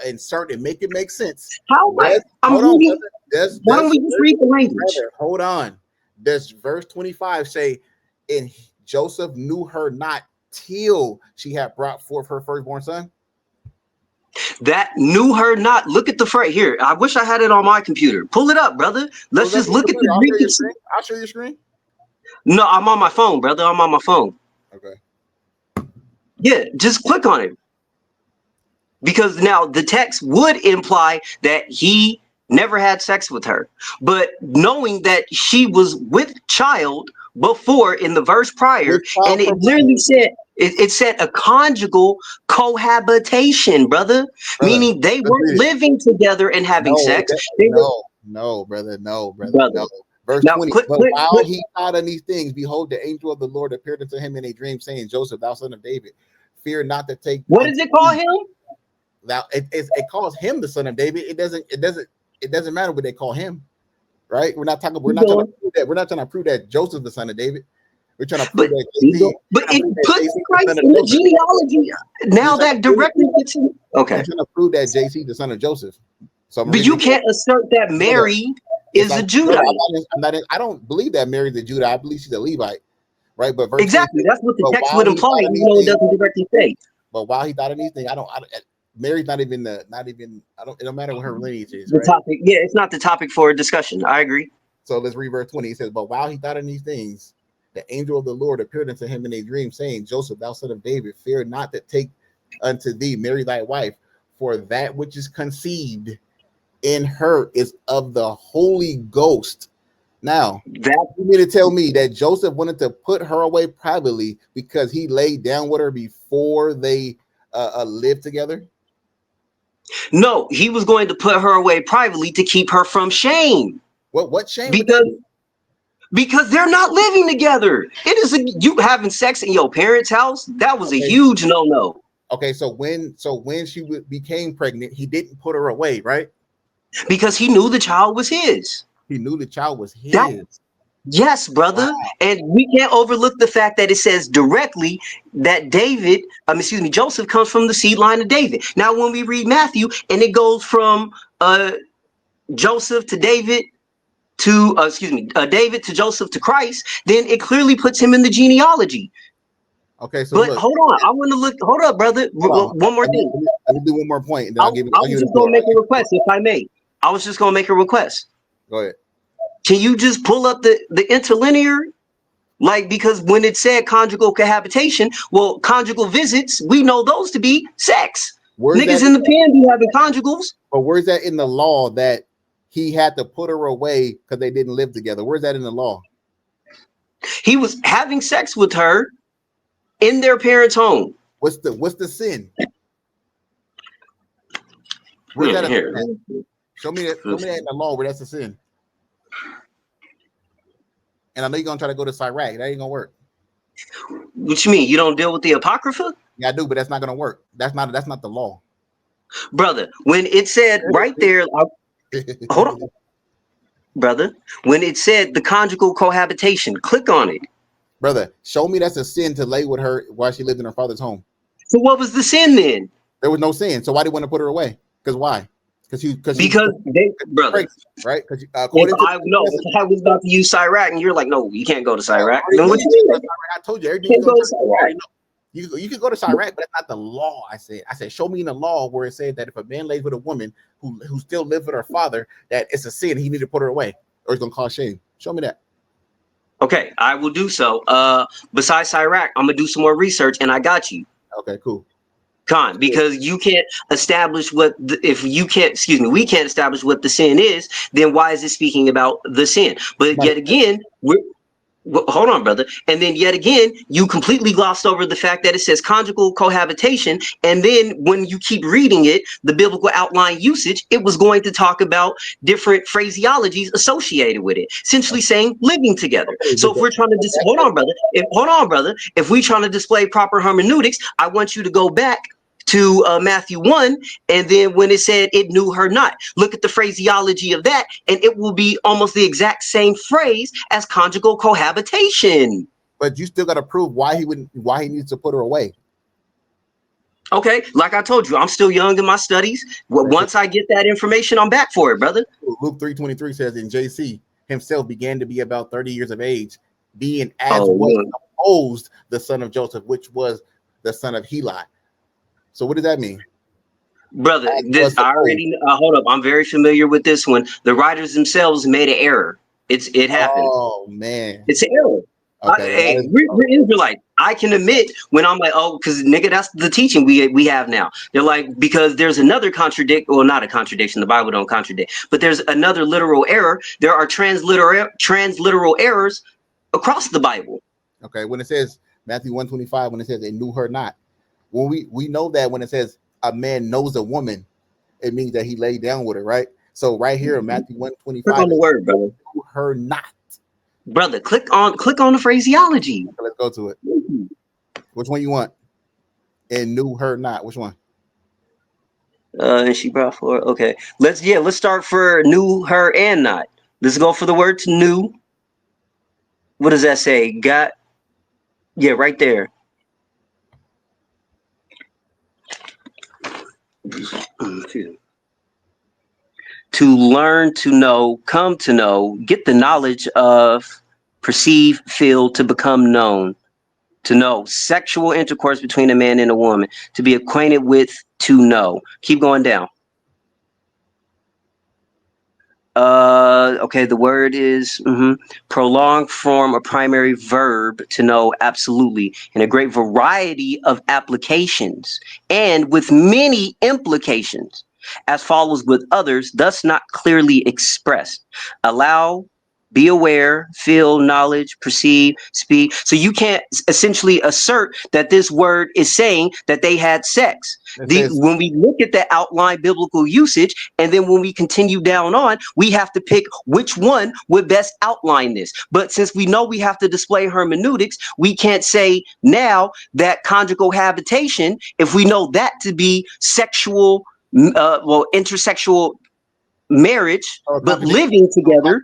insert and make it make sense. How much? Why don't we just read the language? Brother, hold on. Does verse 25 say, and Joseph knew her not till she had brought forth her firstborn son? That knew her not. Look at the phrase here. I wish I had it on my computer. Pull it up, brother. Let's just look at the Greek. I'll show you your screen. No, I'm on my phone, brother. I'm on my phone. Okay. Yeah, just click on it. Because now the text would imply that he never had sex with her. But knowing that she was with child before in the verse prior, and it literally said, it said a conjugal cohabitation, brother, meaning they weren't living together and having sex. No, brother. Verse 20. While he thought on these things, behold, the angel of the Lord appeared unto him in a dream, saying, Joseph, thou son of David, fear not to take. What does it call him? Now it calls him the son of David. It doesn't matter what they call him, right? We're not trying to prove that Joseph the son of David. We're trying to prove that. But it puts Christ in the genealogy. Now that directly gets in. Okay. I'm trying to prove that JC the son of Joseph. So, but you can't assert that Mary is a Judite. I don't believe that Mary's a Judite. I believe she's a Levite, right? But exactly, that's what the text would imply. Even though it doesn't directly say. But while he thought of these things, Mary's not even. It don't matter what her lineage is. The topic, yeah, it's not the topic for a discussion. I agree. So let's read verse 20. It says, "But while he thought on these things, the angel of the Lord appeared unto him in a dream, saying, Joseph, thou son of David, fear not to take unto thee Mary thy wife, for that which is conceived in her is of the Holy Ghost." Now, you mean to tell me that Joseph wanted to put her away privately because he laid down with her before they lived together? No, he was going to put her away privately to keep her from shame. What shame? Because they're not living together. It is you having sex in your parents' house. That was a huge no. Okay, so when she became pregnant, he didn't put her away, right? Because he knew the child was his. He knew the child was his. Yes, brother. Wow. And we can't overlook the fact that it says directly that Joseph comes from the seed line of David. Now, when we read Matthew and it goes from Joseph to David to David to Joseph to Christ, then it clearly puts him in the genealogy. Okay, so but hold on, I want to look. Hold up, brother. One more thing. Let me do one more point. And then I was just going to make a request, if I may. I was just going to make a request. Go ahead. Can you just pull up the interlinear Like, because when it said conjugal cohabitation, well, conjugal visits, we know those to be sex. Where's Niggas that? in the pen be having conjugals. But where's that in the law that he had to put her away because they didn't live together? Where's that in the law? He was having sex with her in their parents' home. What's the sin? Where's that? Here. Show me that in the law where that's a sin. And I know you're gonna try to go to Sirach. That ain't gonna work. What you mean? You don't deal with the Apocrypha? Yeah, I do, but that's not gonna work. That's not the law. Brother, when it said right there, hold on. Brother, when it said the conjugal cohabitation, click on it. Brother, show me that's a sin to lay with her while she lived in her father's home. So what was the sin then? There was no sin. So why do you want to put her away? Because why? Because they, brother, right? Because I was about to use Sirach, and you're like, no, you can't go to Sirach. Then what you mean? I told you everything. You can go to Sirach, but that's not the law. I said, show me in the law where it said that if a man lays with a woman who still lives with her father, that it's a sin. He need to put her away, or it's gonna cause shame. Show me that. Okay, I will do so. Besides Sirach, I'm gonna do some more research, and I got you. Okay, cool. Con, because you can't establish we can't establish what the sin is, then why is it speaking about the sin? But yet again, hold on, brother. And then yet again, you completely glossed over the fact that it says conjugal cohabitation. And then when you keep reading it, the biblical outline usage, it was going to talk about different phraseologies associated with it, essentially saying living together. So if we're trying to hold on, brother. If we're trying to display proper hermeneutics, I want you to go back to Matthew 1, and then when it said it knew her not, look at the phraseology of that, and it will be almost the exact same phrase as conjugal cohabitation. But you still got to prove why he needs to put her away. Okay, like I told you, I'm still young in my studies. Well, once I get that information, I'm back for it, brother. Luke 3:23 says, "In JC himself began to be about 30 years of age, being as was opposed the son of Joseph, which was the son of Heli." So what does that mean? Brother, I already hold up. I'm very familiar with this one. The writers themselves made an error. It happened. Oh man, it's an error. Okay, we're Israelite. I can admit when I'm like, oh, because nigga, that's the teaching we have now. They're like, because there's another not a contradiction. The Bible don't contradict, but there's another literal error. There are transliteral errors across the Bible. Okay, when it says Matthew 1:25, when it says they knew her not, when we know that when it says a man knows a woman, it means that he laid down with her, right? So right here in Matthew 1:25, click on the word, brother. Knew her not. Brother, click on the phraseology. Okay, let's go to it. Which one you want? And knew her not. Which one? And she brought forth. Okay, let's start for knew her and not. Let's go for the word to knew. What does that say? Got? Yeah, right there. To learn, to know, come to know, get the knowledge of, perceive, feel, to become known, to know, sexual intercourse between a man and a woman, to be acquainted with, to know. Keep going down. Okay, the word is prolonged form or primary verb, to know absolutely, in a great variety of applications and with many implications, as follows with others, thus not clearly expressed. Allow, be aware, feel, knowledge, perceive, speak. So you can't essentially assert that this word is saying that they had sex. When we look at the outline biblical usage, and then when we continue down on, we have to pick which one would best outline this. But since we know we have to display hermeneutics, we can't say now that conjugal habitation, if we know that to be sexual, intersexual marriage, but living together.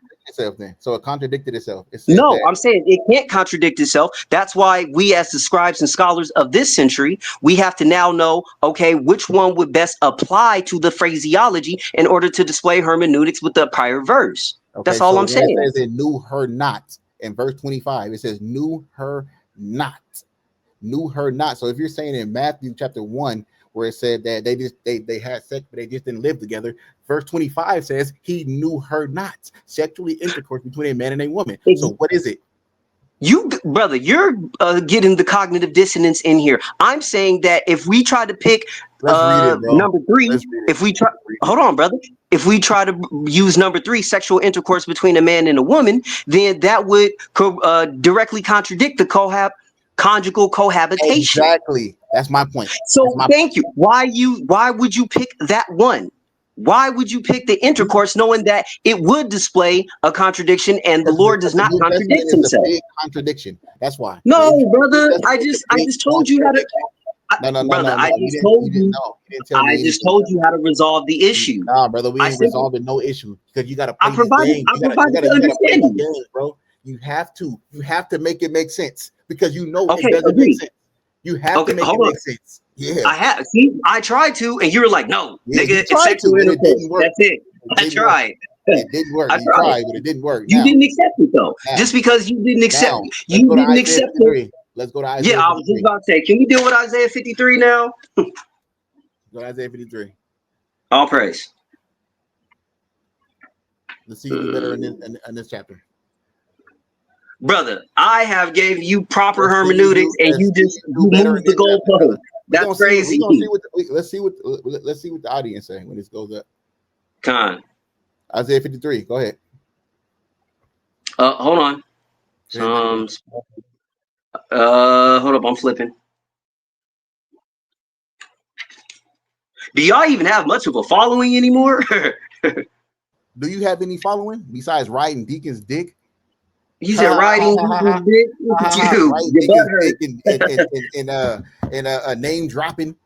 So it contradicted itself. No, I'm saying it can't contradict itself. That's why we, as the scribes and scholars of this century, we have to now know, okay, which one would best apply to the phraseology in order to display hermeneutics with the prior verse. Okay, that's all I'm saying. It says it knew her not. In verse 25, it says knew her not. Knew her not. So if you're saying in Matthew chapter 1, where it said that they had sex, but they just didn't live together. Verse 25 says he knew her not. Sexually intercourse between a man and a woman. So what is it? You, brother, you're getting the cognitive dissonance in here. I'm saying that if we try to pick Let's read it, bro. number 3, Let's read it. if we try, Let's read it. hold on, brother. If we try to use number 3, sexual intercourse between a man and a woman, then that would directly contradict the conjugal cohabitation. Exactly. That's my point. So thank you. Why would you pick that one? Why would you pick the intercourse knowing that it would display a contradiction and the Lord does not contradict himself? A big contradiction. That's why. No, brother. I just told you how to. Brother, I just told you. I just told you how to resolve the issue. Nah, brother, we ain't resolving no issue because you got to play the game. You got to play the game, bro. You have to make it make sense because you know it doesn't make sense. You have to make it make sense. Yeah, I have. See, I tried to, and you were like, "No, nigga, it's sexual intercourse. That's it." I tried. It didn't work. You tried, but it didn't work. You didn't accept it though. Just because you didn't accept it, you didn't accept it. Let's go to Isaiah. Yeah, I was just about to say, can we deal with Isaiah 53 now? Go to Isaiah 53. All praise. Let's see you do better in this chapter. Brother, I have gave you proper hermeneutics, and you just moved the goalpost. That's crazy. Let's see what the audience say when this goes up. Con. Isaiah 53. Go ahead. Hold on. Hold up, I'm flipping. Do y'all even have much of a following anymore? Do you have any following besides riding Deacon's dick? You said riding Deacon's dick? Look at you. And a name dropping.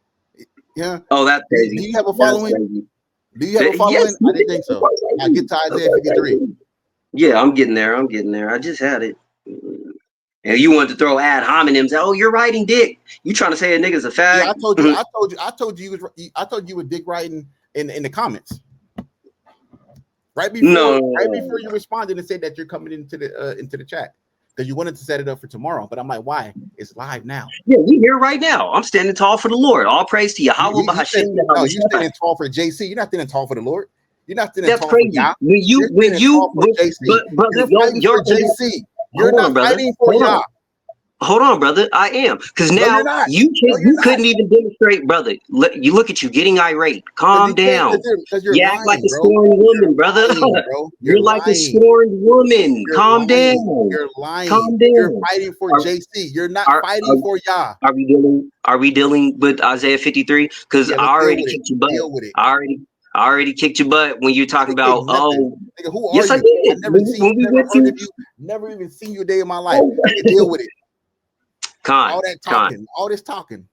Yeah. Oh, that's crazy. Do you have a following? Do you have a following? Yes, I didn't think so. Now get to Isaiah 53. Yeah, I'm getting there. I just had it. And you wanted to throw ad hominems. Oh, you're riding dick. You trying to say a nigga's a fag? Yeah, I told you you were dick riding in the comments. Right before you responded and said that you're coming into the chat because you wanted to set it up for tomorrow. But I'm like, why? It's live now. Yeah, we here right now. I'm standing tall for the Lord. All praise to Yahweh. No, you're standing tall for JC. You're not standing tall for the Lord. You're not standing That's tall crazy. for Yah. When you JC. You're fighting for JC. You're not fighting for Yah. Hold on, brother. I am, because now you couldn't even demonstrate, brother. You look at you getting irate. Calm down. You act like a scorned woman, brother. You're like a scorned woman. Calm down. You're lying. Calm down. You're fighting for JC. You're not fighting for Yah. Are we dealing with Isaiah 53? Because I already kicked your butt. I already kicked your butt when you're talking about nigga, who are you? I did. Never even seen you a day in my life. Deal with it. All this talking.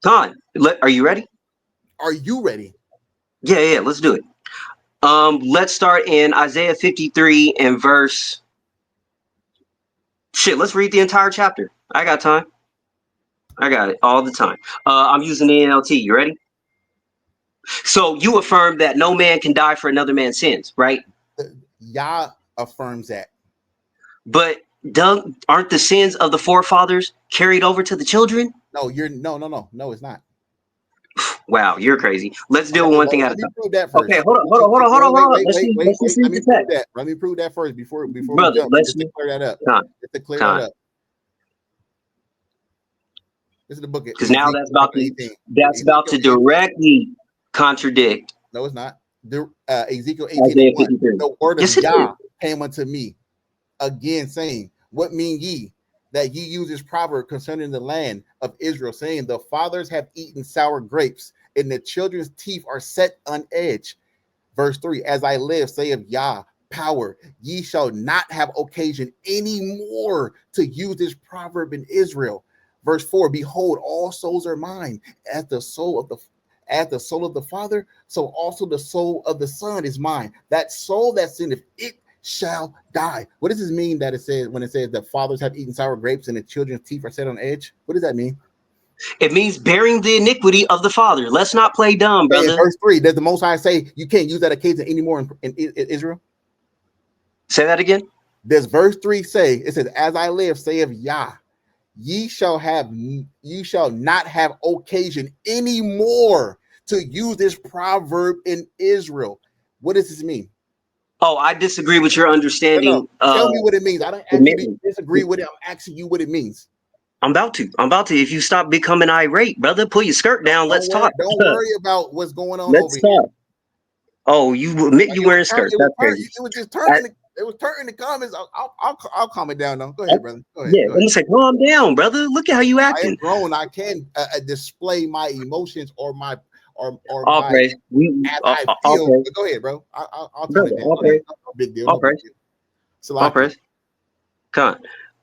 Con, are you ready? Are you ready? Yeah, let's do it. Let's start in Isaiah 53 and verse. Shit, let's read the entire chapter. I got time. I got it all the time. I'm using the NLT. You ready? So you affirm that no man can die for another man's sins, right? Yah affirms that. But aren't the sins of the forefathers carried over to the children? No, it's not. Wow, you're crazy. Let's deal with one thing at a time. Prove that first. Okay, hold on. Let me prove that first before brother, we jump. Just to clear that up. This is the book. Because now that's about to directly contradict. No, it's not. Ezekiel 18:1. The word of Yah came unto me again, saying, "What mean ye that ye use this proverb concerning the land of Israel, saying, the fathers have eaten sour grapes, and the children's teeth are set on edge." Verse 3, "As I live, saith Yah, power, ye shall not have occasion any more to use this proverb in Israel." Verse 4, "Behold, all souls are mine, as the soul of the Father, so also the soul of the Son is mine. That soul that sinneth, it shall die." What does this mean that it says when it says that fathers have eaten sour grapes and the children's teeth are set on edge? What does that mean? It means bearing the iniquity of the father. Let's not play dumb, brother. In verse 3, does the Most High say you can't use that occasion anymore in Israel? Say that again. Does verse 3 say, it says, "As I live, saith Yah, ye shall not have occasion anymore to use this proverb in Israel." What does this mean? Oh, I disagree with your No, understanding. tell me what it means. I don't actually disagree with it. I'm asking you what it means. I'm about to. If you stop becoming irate, brother, pull your skirt down. Let's talk. Don't worry about what's going on over Let's here. talk. Oh, you admit you wearing skirts? That's crazy. It was just turning. It was turning the comments. I'll calm it down now. Go ahead, brother. Go ahead. Yeah, I'm say calm down, brother. Look at how you I acting. am grown. I can display my emotions or my All my praise. I feel. But go ahead, bro. I'll tone it down. No big deal. No big deal. All praise. Come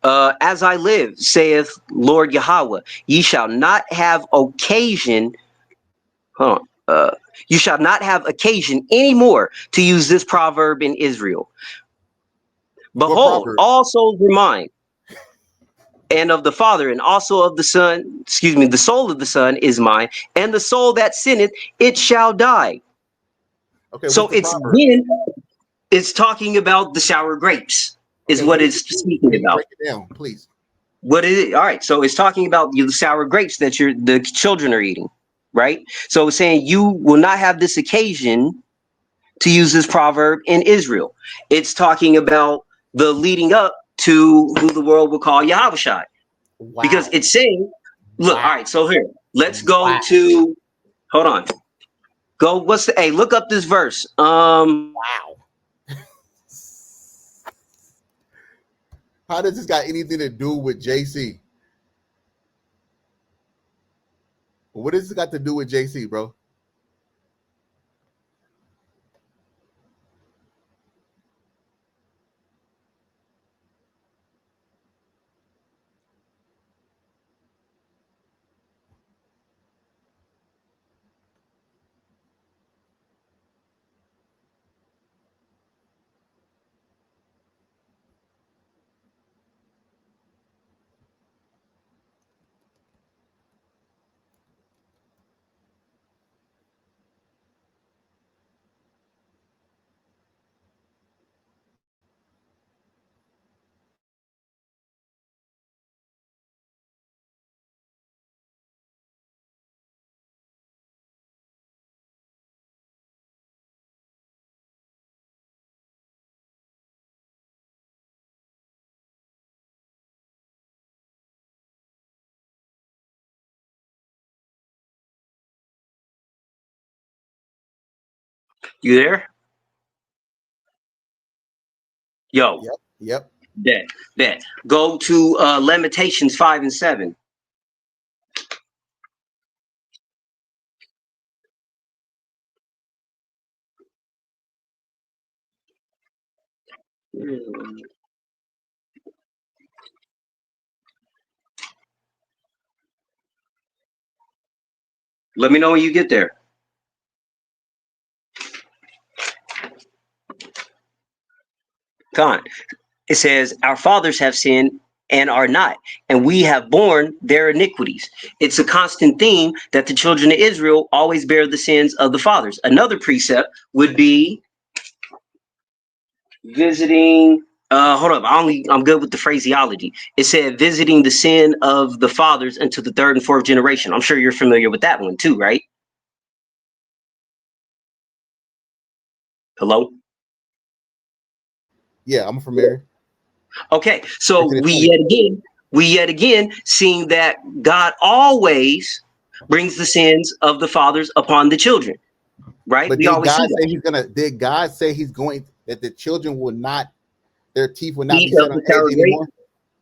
on. As I live, saith Lord Yahweh, ye shall not have occasion. Hold on. You shall not have occasion anymore to use this proverb in Israel. Behold, all souls are mine, and of the Father, and also of the Son. Excuse me, the soul of the Son is mine, and the soul that sinneth, it shall die. Okay. So it's talking about the sour grapes, is what it's speaking about. Break it down, please. What is it? All right. So it's talking about the sour grapes that the children are eating, right? So it's saying you will not have this occasion to use this proverb in Israel. It's talking about the leading up to who the world will call Yahushua. Wow. Because it's saying, look, all right, so here, let's go to, hold on. Look up this verse. Wow. How does this got anything to do with JC? What does this got to do with JC, bro? You there? Yo. Yep. Bet. Go to Lamentations 5 and 7. Let me know when you get there. Come on. It says, our fathers have sinned and are not, and we have borne their iniquities. It's a constant theme that the children of Israel always bear the sins of the fathers. Another precept would be visiting. Hold up. I'm good with the phraseology. It said visiting the sin of the fathers into the third and fourth generation. I'm sure you're familiar with that one too, right? Hello? Yeah, I'm familiar. Okay, so we yet again seeing that God always brings the sins of the fathers upon the children, right? But did God say he's going that the children will not, their teeth will not be set on edge anymore?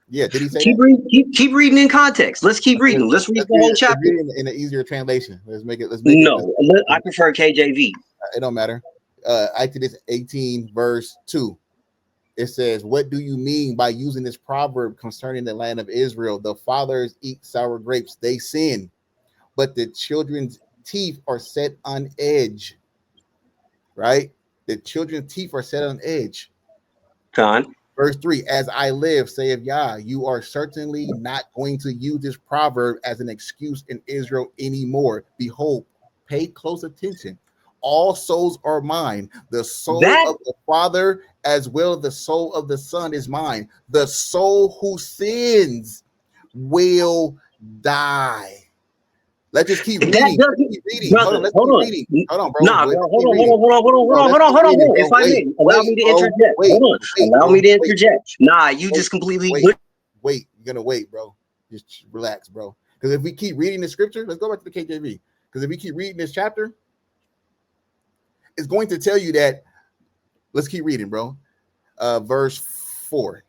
Yeah, did he say that? Keep reading in context. Let's keep reading. Let's read the whole chapter. Let's read in an easier translation. Let's make it. I prefer KJV. It don't matter. Exodus 18 verse 2. It says, what do you mean by using this proverb concerning the land of Israel? The fathers eat sour grapes, they sin, but the children's teeth are set on edge. Right? The children's teeth are set on edge. Verse 3, as I live, saith Yah, you are certainly not going to use this proverb as an excuse in Israel anymore. Behold, pay close attention. All souls are mine. The soul of the Father as well as the soul of the Son is mine. The soul who sins will die. Let's just keep That reading. doesn't, Keep reading. brother. Hold on. Let's Hold keep on. reading. Hold on, bro. Nah, Let's bro. keep Hold on. reading. Bro, let's keep Hold on. reading, If bro. I may, allow me to interject. Hold on. Allow me to interject. Nah, you just completely. Wait. You're gonna wait, bro. Just relax, bro. Because if we keep reading the scripture, let's go back to the KJV. Because if we keep reading this chapter, it's going to tell you that. Let's keep reading, bro. Verse 4.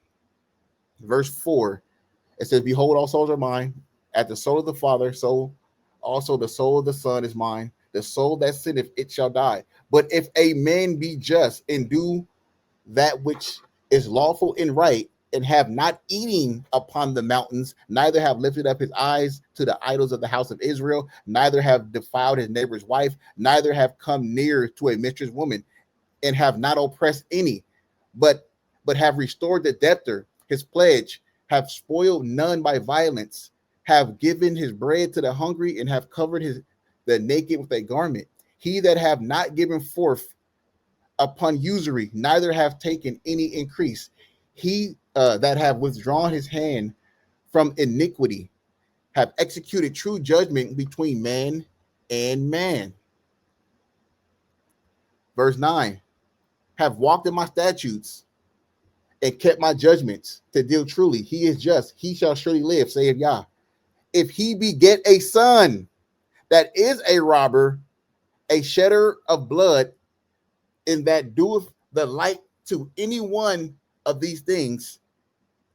Verse 4. It says, "Behold, all souls are mine. At the soul of the Father, so also the soul of the Son is mine. The soul that sinneth, it shall die. But if a man be just and do that which is lawful and right, and have not eating upon the mountains, neither have lifted up his eyes to the idols of the house of Israel, neither have defiled his neighbor's wife, neither have come near to a mistress woman, and have not oppressed any, but have restored the debtor his pledge, have spoiled none by violence, have given his bread to the hungry, and have covered the naked with a garment. He that have not given forth upon usury, neither have taken any increase. He that have withdrawn his hand from iniquity, have executed true judgment between man and man." Verse 9, "Have walked in my statutes and kept my judgments to deal truly. He is just. He shall surely live, saith Yah. If he beget a son that is a robber, a shedder of blood, and that doeth the like to any one of these things,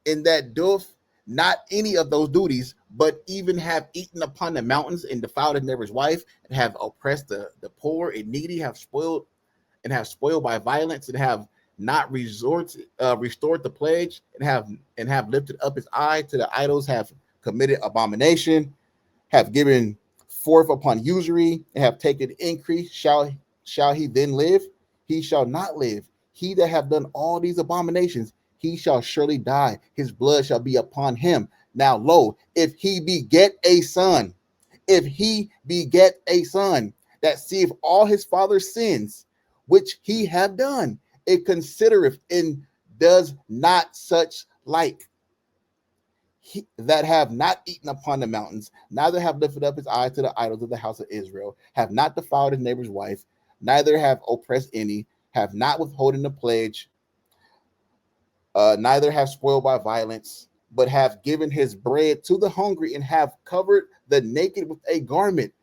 and that doeth not any of those duties, but even have eaten upon the mountains and defiled his neighbor's wife, and have oppressed the poor and needy, have spoiled by violence, and have not restored the pledge, and have lifted up his eye to the idols, have committed abomination, have given forth upon usury, and have taken increase, shall he then live? He shall not live. He that have done all these abominations, he shall surely die. His blood shall be upon him. Now, lo, if he beget a son that seeth all his father's sins, which he have done, it considereth and does not such like. That have not eaten upon the mountains, neither have lifted up his eye to the idols of the house of Israel, have not defiled his neighbor's wife, neither have oppressed any, have not withholden the pledge, neither have spoiled by violence, but have given his bread to the hungry, and have covered the naked with a garment,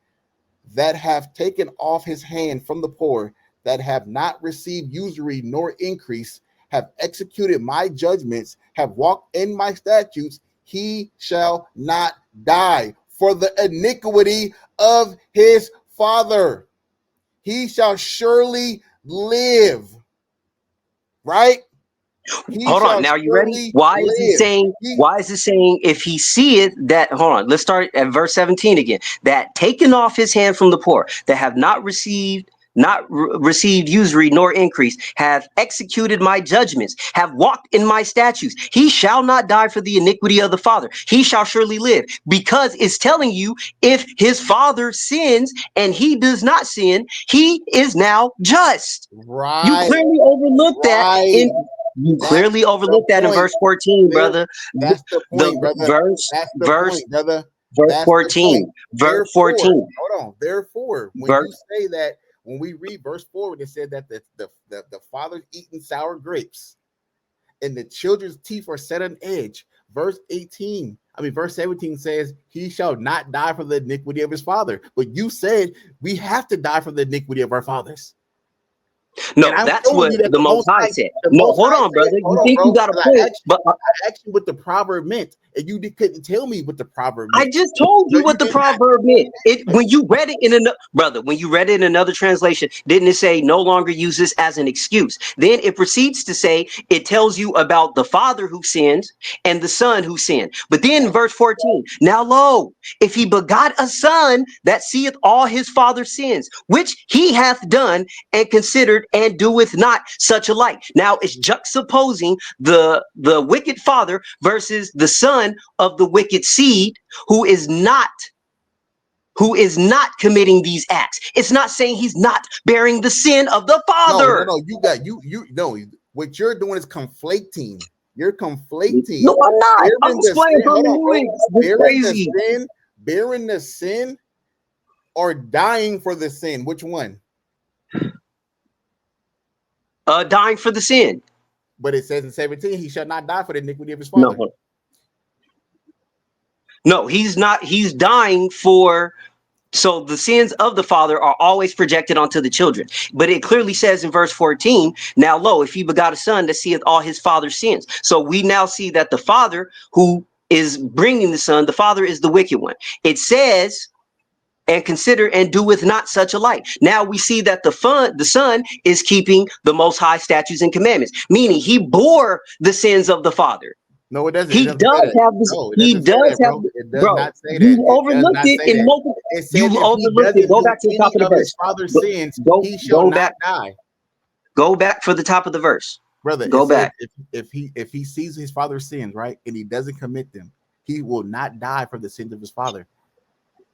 that have taken off his hand from the poor, that have not received usury nor increase, have executed my judgments, have walked in my statutes, he shall not die for the iniquity of his father. He shall surely live." Right? Hold on. Now you ready? Why is it saying? Why is it saying if he seeth that? Hold on. Let's start at verse 17 again. That taken off his hand from the poor, that have not received usury nor increase, have executed my judgments, have walked in my statutes. He shall not die for the iniquity of the father. He shall surely live, because it's telling you if his father sins and he does not sin, he is now just. Right. You clearly overlooked that in. You clearly overlooked that in verse 14, brother. That's the point, brother. Verse 14. Verse 14. Hold on. Therefore, when you say that, when we read verse 4, it said that the father's eating sour grapes and the children's teeth are set on edge. Verse 17 says, he shall not die for the iniquity of his father. But you said we have to die for the iniquity of our fathers. No, that's what the Most High said. No, hold on, brother. You think you got a point, but I asked you what the proverb meant, and you couldn't tell me what the proverb meant. I just told you what the proverb meant. When you read it in another translation, didn't it say no longer use this as an excuse? Then it proceeds to say it tells you about the father who sins and the son who sinned. But then verse 14, now lo, if he begot a son that seeth all his father's sins, which he hath done and considered, and doeth not such alike. Now it's juxtaposing the wicked father versus the son of the wicked seed who is not committing these acts. It's not saying he's not bearing the sin of the father. No, what you're doing is conflating. You're conflating. No, I'm not. I'm explaining from the New English. Bearing the sin or dying for the sin? Which one? Dying for the sin. But it says in 17, he shall not die for the iniquity of his father. No, no, he's not. He's dying for. So the sins of the father are always projected onto the children. But it clearly says in verse 14, now lo, if he begot a son that seeth all his father's sins. So we now see that the father who is bringing the son, the father is the wicked one. It says, and consider and doeth not such a like. Now we see that the son is keeping the most high statutes and commandments, meaning he bore the sins of the father. No, it doesn't. He It doesn't does say that. have this. No, it He doesn't say does that, have, bro. It does bro. not say that. You It does overlooked not it say in that. multiple. It says You if he overlooked it. doesn't Go do back to the top any of the of his verse. father's sins, he shall Go not back. die. Go back for the top of the verse. Brother, Go it says back. if he sees his father's sins, right, and he doesn't commit them, he will not die for the sins of his father.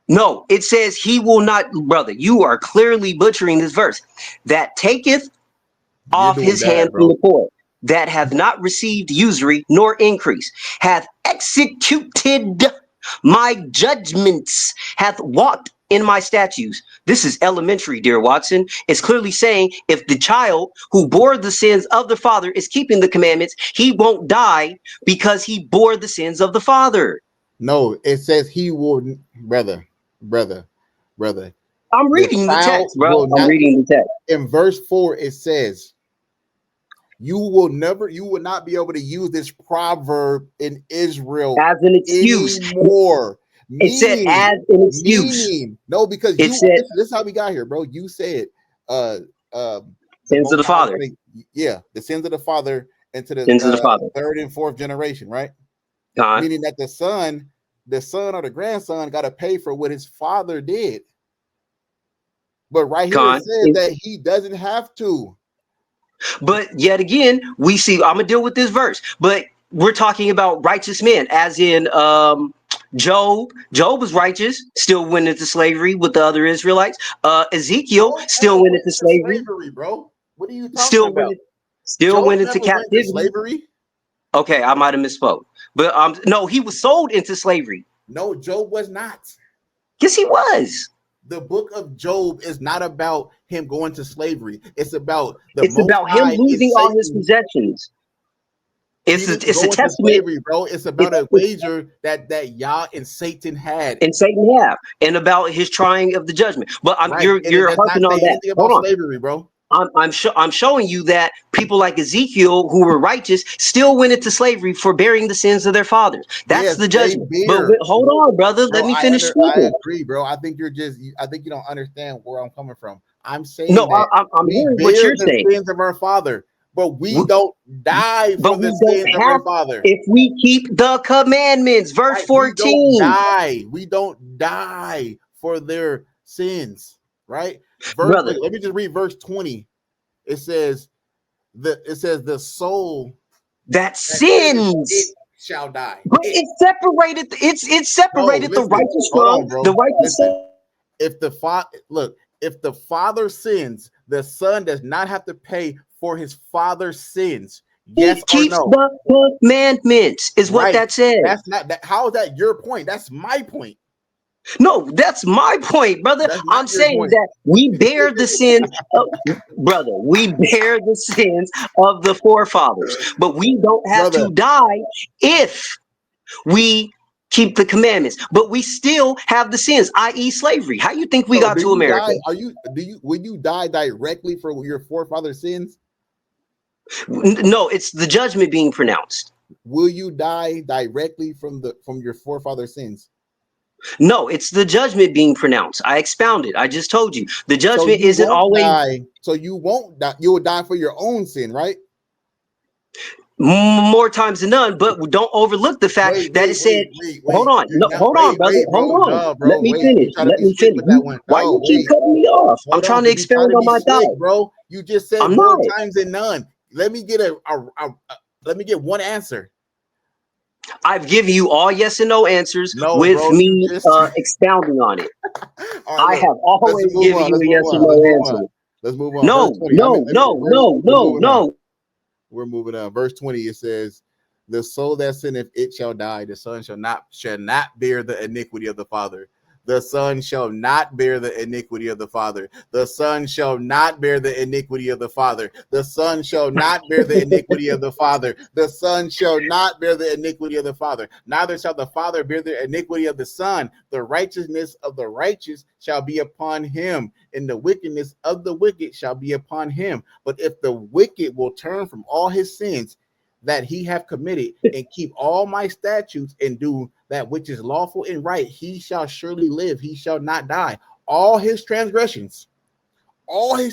No, it says he will not, brother. You are clearly butchering this verse. That taketh You're off doing his hand bad, from bro. the poor, that hath not received usury nor increase, hath executed my judgments, hath walked in my statutes. This is elementary, dear Watson. It's clearly saying if the child who bore the sins of the father is keeping the commandments, he won't die because he bore the sins of the father. No, it says he will, brother. I'm The reading the child text, bro. will I'm not. reading the text. In verse 4, it says, you will not be able to use this proverb in Israel As an excuse. anymore. It said as an excuse. No, because It said this is how we got here, bro. You said uh the sins of most the high is father. the sins of the father into the Sins of the father. third and fourth generation, right? God. Meaning that the son or the grandson got to pay for what his father did. But right here it says that he doesn't have to. But yet again, we see, I'm gonna deal with this verse, but we're talking about righteous men, as in Job. Job was righteous, still went into slavery with the other Israelites. Ezekiel Job still never went went into to slavery, slavery, bro. What are you talking still about? went Job into never went to captivity. slavery. Okay, I might have misspoke, but no, he was sold into slavery. No, Job was not. Yes, he was. The book of Job is not about him going to slavery. It's about the It's Most about him High and losing all his Satan. possessions. He didn't It's a go into testament. slavery, bro. It's about a wager that Yah and Satan had. And Satan have, and about his trying of the judgment. But Right. And it you're does not harping on say that. anything Hold about on. slavery, bro. I'm showing you that people like Ezekiel who were righteous still went into slavery for bearing the sins of their fathers. That's Yes, the they judgment. But bear. hold on, brother. Let Bro, me finish I speaking. agree, bro. I think I think you don't understand where I'm coming from. I'm No, saying that I'm we hearing what bear you're the saying. sins of our father, but we We- don't die for But the we don't sins of our have, father. if we keep the commandments. Verse Right? We don't 14. die. We don't die for their sins. Right? Brother, Let me just read verse 20. It says the soul that that sinneth it sins. shall die. But it's separated. It's No, separated the listen. righteous Hold from on, the bro. righteous Listen. son. If the father sins, the son does not have to pay for his father's sins. Yes He or keeps no? the commandments, is what Right. that says. That's not that. How is that your point? That's my point. No, that's my point, brother. That's I'm not your saying point. that we bear the sins of, brother, we bear the sins of the forefathers, but we don't have Brother, to die if we keep the commandments, but we still have the sins, i.e. slavery. How you think we so got do to you America? die? Will you die directly for your forefathers' sins? No, it's the judgment being pronounced. Will you die directly from your forefathers' sins? No, it's the judgment being pronounced. I expounded. I just told you. The So judgment you isn't won't always die. So you won't die. You will die for your own sin, right? more times than none, but don't overlook the fact that it said, hold on, You're no, not. hold on, brother, Bro. hold on. No, Let bro. me Wait. finish. You try to Let be me slick finish. with that one. Why No, you keep wait. cutting me off? I'm Hold trying on, to because you try expound to on be my slick, thought. bro. You just said I'm more not. times than none. Let me get let me get one answer. I've given you all yes and no answers No, with bro. You me just expounding on it. all right. I Look, have let's always move given on. you Let's a move yes or on. Let's no move on. answer. Let's move on. Verse No, 20. no, no, no, We're no, moving on. no. We're moving on. Verse 20. It says, "The soul that sinneth, it shall die. The son shall not bear the iniquity of the father." The son shall not bear the iniquity of the father. The son shall not bear the iniquity of the father. The son shall not bear the iniquity of the father. The son shall not bear the iniquity of the father. Neither shall the father bear the iniquity of the son. The righteousness of the righteous shall be upon him, and the wickedness of the wicked shall be upon him. But if the wicked will turn from all his sins that he have committed, and keep all my statutes, and do that which is lawful and right, he shall surely live, he shall not die. All his transgressions that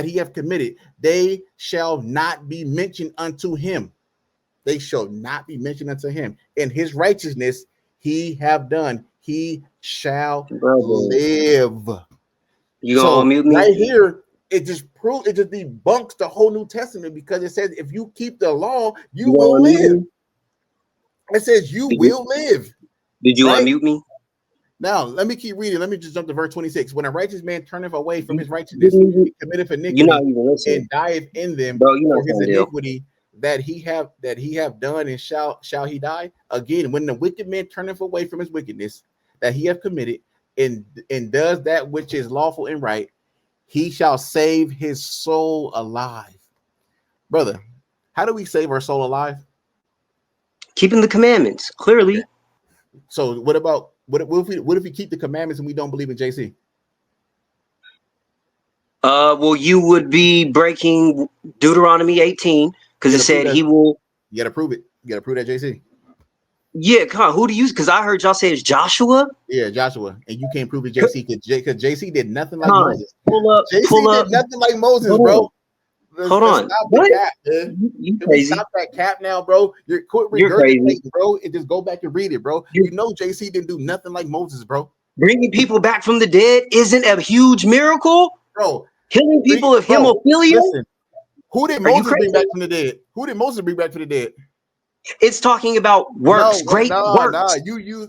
he have committed, they shall not be mentioned unto him. They shall not be mentioned unto him. In his righteousness he have done, he shall live. You gonna unmute me? Right here, it just debunks the whole New Testament, because it says if you keep the law, you will live. It says you will live. Did you unmute me? Now let me keep reading. Let me just jump to verse 26. When a righteous man turneth away from his righteousness, he committeth iniquity and dieth in them, for his iniquity that he have done, and shall he die? Again, when the wicked man turneth away from his wickedness that he have committed, and does that which is lawful and right, he shall save his soul alive. Brother, how do we save our soul alive? Keeping the commandments, clearly. Okay. So what if we keep the commandments and we don't believe in JC? Well, you would be breaking Deuteronomy 18, because it said he will. You gotta prove it. You gotta prove that JC. Yeah, come on. Who do you? Because I heard y'all say it's Joshua. Yeah, Joshua, and you can't prove it JC because JC did nothing like Moses. Pull up. JC did nothing like Moses, bro. Hold on. Stop the cap, man. You crazy. Stop that cap now, bro. You're crazy, bro. And just go back and read it, bro. You know JC didn't do nothing like Moses, bro. Bringing people back from the dead isn't a huge miracle, bro. Healing people of hemophilia. Listen, who did Moses bring back from the dead? Who did Moses bring back from the dead? It's talking about works, works. No, you.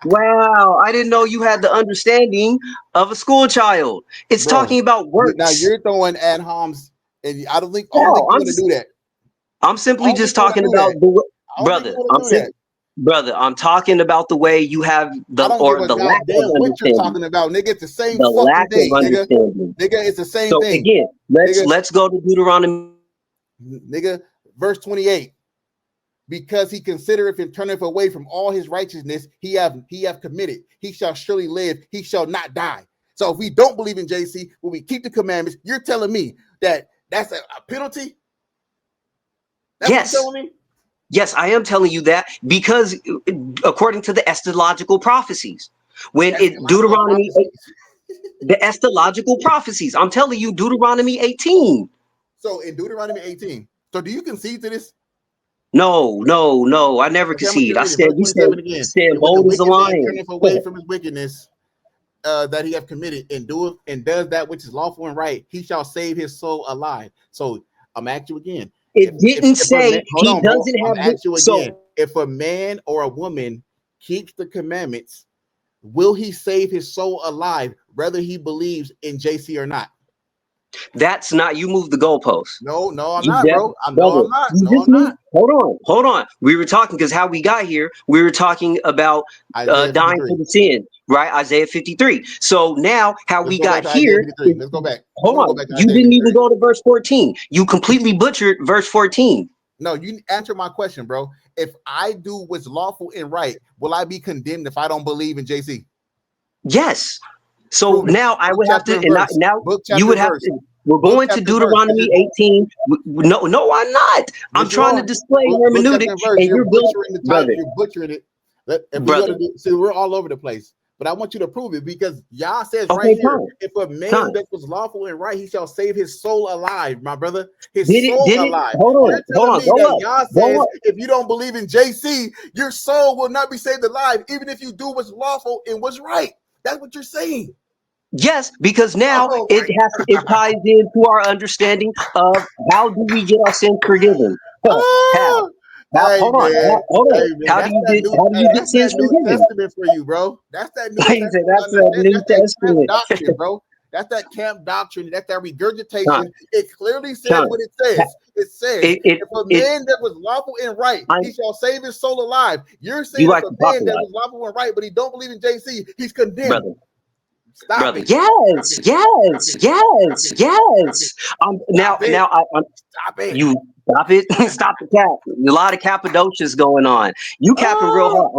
Wow, I didn't know you had the understanding of a school child. It's talking about works. Now you're throwing ad homs, and I don't think you're going to do that. I'm simply just talking about brother. I'm talking about the way you have the lack of understanding. What you're talking about, nigga? It's the same fucking thing, nigga. Nigga, it's the same thing. Again, let's go to Deuteronomy, nigga, verse 28. Because he considereth and turneth away from all his righteousness he have committed, he shall surely live, he shall not die. So if we don't believe in JC, when we keep the commandments, you're telling me that that's a penalty? That's yes. What you're telling me? Yes, I am telling you that, because according to the eschatological prophecies, Deuteronomy, the eschatological prophecies, I'm telling you, Deuteronomy 18. So in Deuteronomy 18, so do you concede to this? No, I never concede. I said you said bold as a lion. Turneth away from his wickedness that he have committed, and does that which is lawful and right, he shall save his soul alive. So I'm asking you again. It didn't say he doesn't have. If a man or a woman keeps the commandments, will he save his soul alive, whether he believes in JC or not? That's not, you move the goalpost. No, I'm not, bro. I'm not. Hold on. We were talking, because how we got here, we were talking about dying for the sin, right? Isaiah 53. So now how we got here. Let's go back. Hold on. You didn't even go to verse 14. You completely butchered verse 14. No, you answer my question, bro. If I do what's lawful and right, will I be condemned if I don't believe in JC? Yes. So now I would have to, now you would have to. We're going to Deuteronomy 18. No, I'm not. I'm trying to display hermeneutic, and you're butchering the title. You're butchering it. See, we're all over the place. But I want you to prove it, because Yah says right here, if a man that was lawful and right, he shall save his soul alive, my brother. His soul alive. Hold on. Yah says, if you don't believe in JC, your soul will not be saved alive, even if you do what's lawful and what's right. That's what you're saying. Yes, because now it ties into our understanding of how do we get our sins forgiven. How? Hold on. How do you get sins forgiven? Testament for you, bro. That's that New Testament. That's a New Testament doctrine, bro. That's that camp doctrine. That's that regurgitation. Con, It clearly says Con, what it says. It says, if a man that was lawful and right, he shall save his soul alive. You're saying you if like a to talk man a that lot, was lawful and right, but he don't believe in JC, he's condemned. brother. Stop Brother, it. yes, Stop it. yes, Stop it. yes, Stop it. yes. Now, Stop it. now, Stop it. you stop it. Stop the cap. A lot of Cappadocias going on. You capping real hard.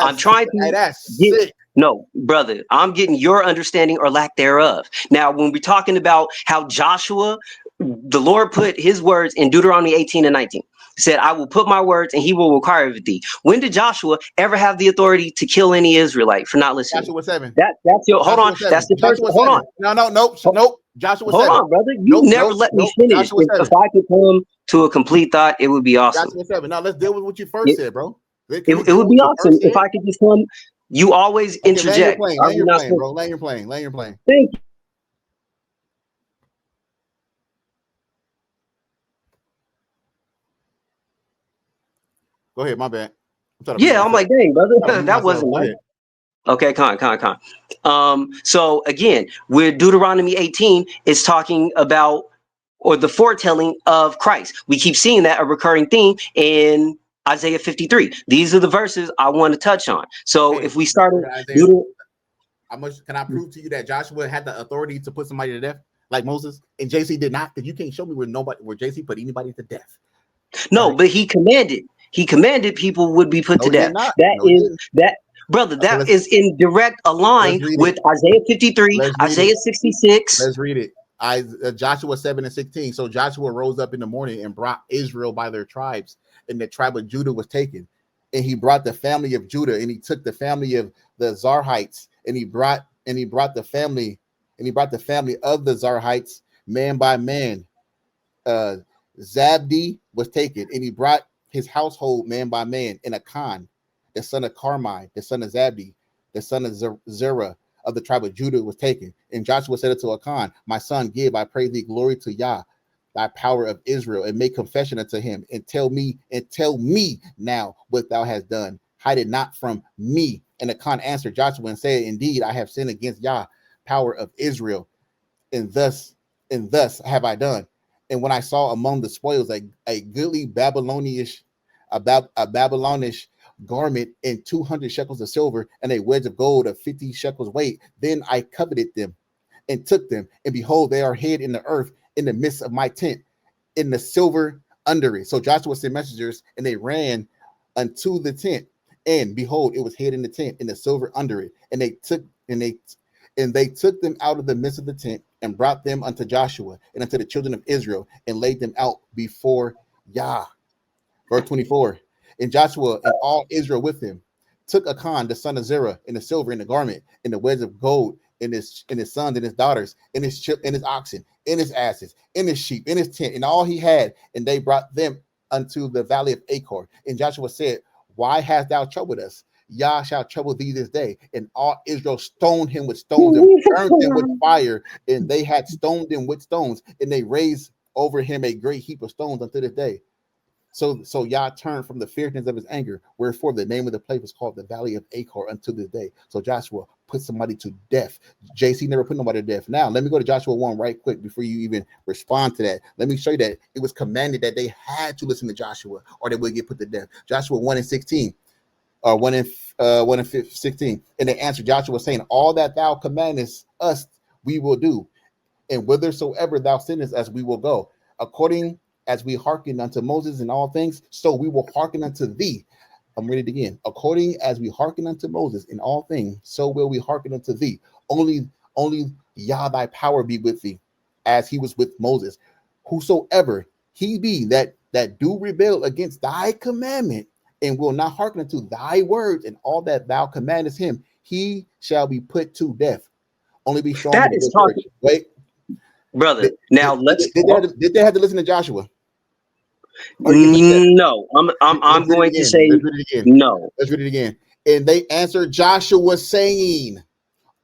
I'm trying to That's get. sick. No, brother, I'm getting your understanding or lack thereof. Now, when we're talking about how Joshua, the Lord put his words in Deuteronomy 18 and 19. He said, I will put my words and he will require of thee. When did Joshua ever have the authority to kill any Israelite for not listening? Joshua 7. That's your hold Joshua on. 7. That's the first. Joshua Hold 7. on. Nope. Joshua Hold 7. on, brother. You Nope. never let me finish. Joshua 7. If I could come to a complete thought, it would be awesome. Joshua 7. Now let's deal with what you first It, said, bro. Can it, we it deal would with be what you awesome first if said? I could just come. You always Okay, land your interject. plane. Are Land you your not plane, supposed bro. Land your plane. Land your plane. to? Thank you. Go ahead. My bad. I'm trying to mute Yeah, I'm myself. like, dang, brother, I'm trying to mute that myself. wasn't Go nice. ahead. Okay, con. So again, with Deuteronomy 18, it's talking about or the foretelling of Christ. We keep seeing that a recurring theme in Isaiah 53. These are the verses I want to touch on. So Okay. if we started, Okay, Isaiah. How much can I prove to you that Joshua had the authority to put somebody to death like Moses, and JC did not? Because you can't show me where JC put anybody to death. no, Right? but he commanded people would be put No, to he did death. not. That No, he is didn't. that. Brother, Okay, that is in direct align let's read with it. Isaiah 53, Let's read Isaiah it. 66. Let's read it. Joshua 7 and 16. So Joshua rose up in the morning and brought Israel by their tribes, and the tribe of Judah was taken. And he brought the family of Judah, and he took the family of the Zarhites, and he brought the family of the Zarhites man by man. Zabdi was taken, and he brought his household man by man, and Achan, the son of Carmi, the son of Zabdi, the son of Zerah of the tribe of Judah was taken. And Joshua said unto Achan, my son, give, I pray thee, glory to Yah, thy power of Israel, and make confession unto him, and tell me now what thou hast done. Hide it not from me. And Achan answered Joshua and said, indeed, I have sinned against Yah, power of Israel, and thus have I done. And when I saw among the spoils a goodly Babylonish garment and 200 shekels of silver and a wedge of gold of 50 shekels weight, then I coveted them and took them. And behold, they are hid in the earth in the midst of my tent, in the silver under it. So Joshua sent messengers, and they ran unto the tent, and behold, it was hid in the tent, in the silver under it. And they took them out of the midst of the tent, and brought them unto Joshua and unto the children of Israel, and laid them out before Yah. Verse 24. And Joshua and all Israel with him took Achan, the son of Zerah, and the silver in the garment, and the wedge of gold, and his sons and his daughters, and his oxen, and his asses, and his sheep, and his tent, and all he had, and they brought them unto the valley of Achor. And Joshua said, why hast thou troubled us? Yah shall trouble thee this day. And all Israel stoned him with stones and burned them with fire. And they had stoned them with stones, and they raised over him a great heap of stones unto this day. So Yah turned from the fierceness of his anger, wherefore the name of the place was called the Valley of Achor unto this day. So Joshua put somebody to death. JC never put nobody to death. Now, let me go to Joshua 1 right quick before you even respond to that. Let me show you that it was commanded that they had to listen to Joshua or they would get put to death. Joshua 1 and 16, or 1 and 16. And they answered Joshua, saying, all that thou commandest us, we will do, and whithersoever thou sendest us, we will go. According as we hearken unto Moses in all things, so we will hearken unto thee. I'm reading it again. According as we hearken unto Moses in all things, so will we hearken unto thee. Only Yah thy power be with thee, as he was with Moses. Whosoever he be that do rebel against thy commandment, and will not hearken unto thy words and all that thou commandest him, he shall be put to death. Only be strong That in the is good talking, church. Wait. brother. Now let's. Did they have to listen to Joshua? Or you get put to death? No, I'm Let's read it going to again. say Let's read it again. no. Let's read it again. And they answered Joshua, saying,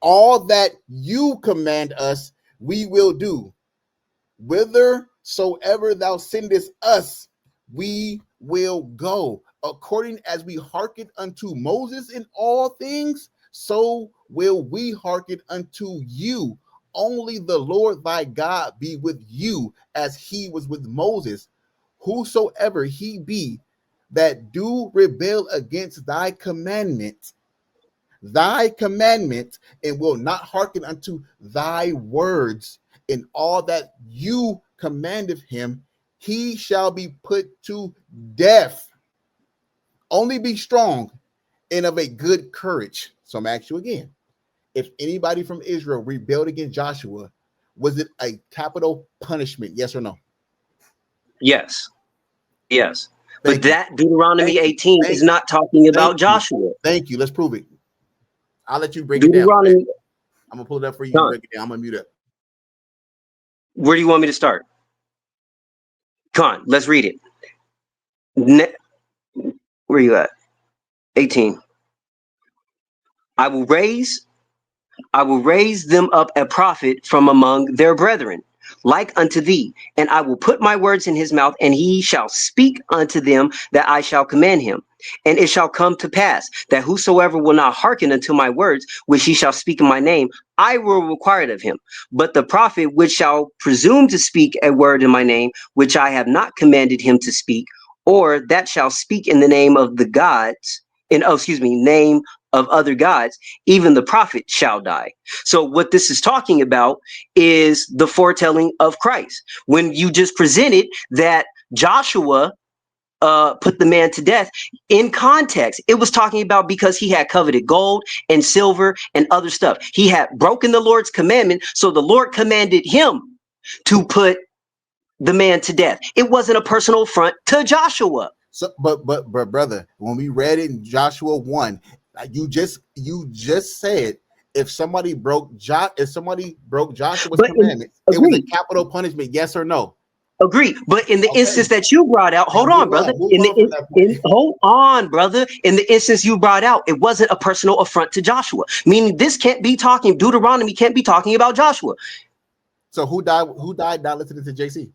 all that you command us, we will do. Whithersoever thou sendest us, we will go. According as we hearken unto Moses in all things, so will we hearken unto you. only the Lord thy God be with you as he was with Moses. Whosoever he be that do rebel against thy commandment, and will not hearken unto thy words in all that you commanded him, he shall be put to death. Only be strong and of a good courage. So I'm asking you again, if anybody from Israel rebelled against Joshua, was it a capital punishment? Yes or no? Yes. Yes. But Thank you. that Deuteronomy 18 is not talking about Joshua. Thank you. Let's prove it. I'll let you break it down. Deuteronomy. I'm gonna pull it up for you. You break it down. I'm gonna mute up. Where do you want me to start? Come on, let's read it. Where you at? 18. I will raise them up a prophet from among their brethren, like unto thee, and I will put my words in his mouth, and he shall speak unto them that I shall command him. And it shall come to pass that whosoever will not hearken unto my words, which he shall speak in my name, I will require it of him. But the prophet which shall presume to speak a word in my name, which I have not commanded him to speak, or that shall speak in the name of the gods, name of other gods, even the prophet shall die. So what this is talking about is the foretelling of Christ. When you just presented that Joshua put the man to death, in context, it was talking about because he had coveted gold and silver and other stuff. He had broken the Lord's commandment, so the Lord commanded him to put the man to death. It wasn't a personal affront to Joshua. So, but brother, when we read it in Joshua 1, you just said if somebody broke Joshua's commandment, it was a capital punishment. Yes or no? Agree. But in the instance that you brought out, hold on, brother. Hold on, brother. In the instance you brought out, it wasn't a personal affront to Joshua. Meaning this can't be talking, Deuteronomy can't be talking about Joshua. So who died not listening to JC?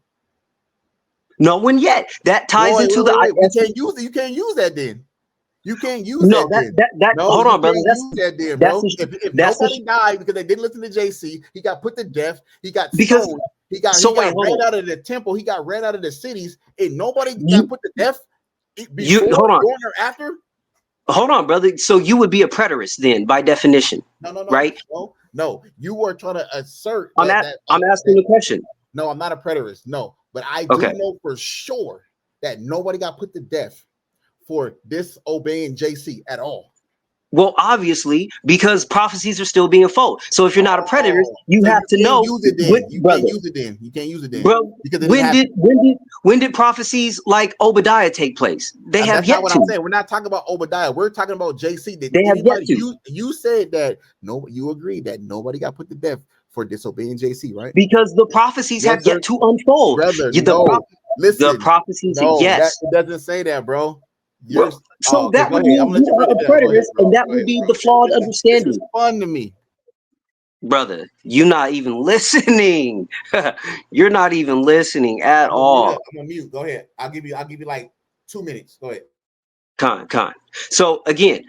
No one yet. That ties into the you can't use it. You can't use that then. You can't use hold on, brother. Bro. If nobody died because they didn't listen to JC, he got put to death, he got stoned, he got ran out of the temple, he got ran out of the cities, and nobody got put to death before, during, or after. Hold on, brother. So you would be a preterist then, by definition. No, right? No. You were trying to assert I'm asking the question. No, I'm not a preterist. No, but I do know for sure that nobody got put to death for disobeying JC at all. Well, obviously, because prophecies are still being fulfilled. So if you're not a preterist, you have to know. You can't use it then. Bro, because when did prophecies like Obadiah take place? They have yet to. That's not what I'm saying. We're not talking about Obadiah. We're talking about JC. They have yet to. You said that you agreed that nobody got put to death for disobeying JC, right? Because the prophecies have yet to unfold. Brother, the prophecies, yes. It doesn't say that, bro. That would mean you are a preterist, and that would be the flawed understanding. This is fun to me, brother. You're not even listening. You're not even listening at all. I'm gonna mute. Go ahead. I'll give you like 2 minutes. Go ahead. Con. So again,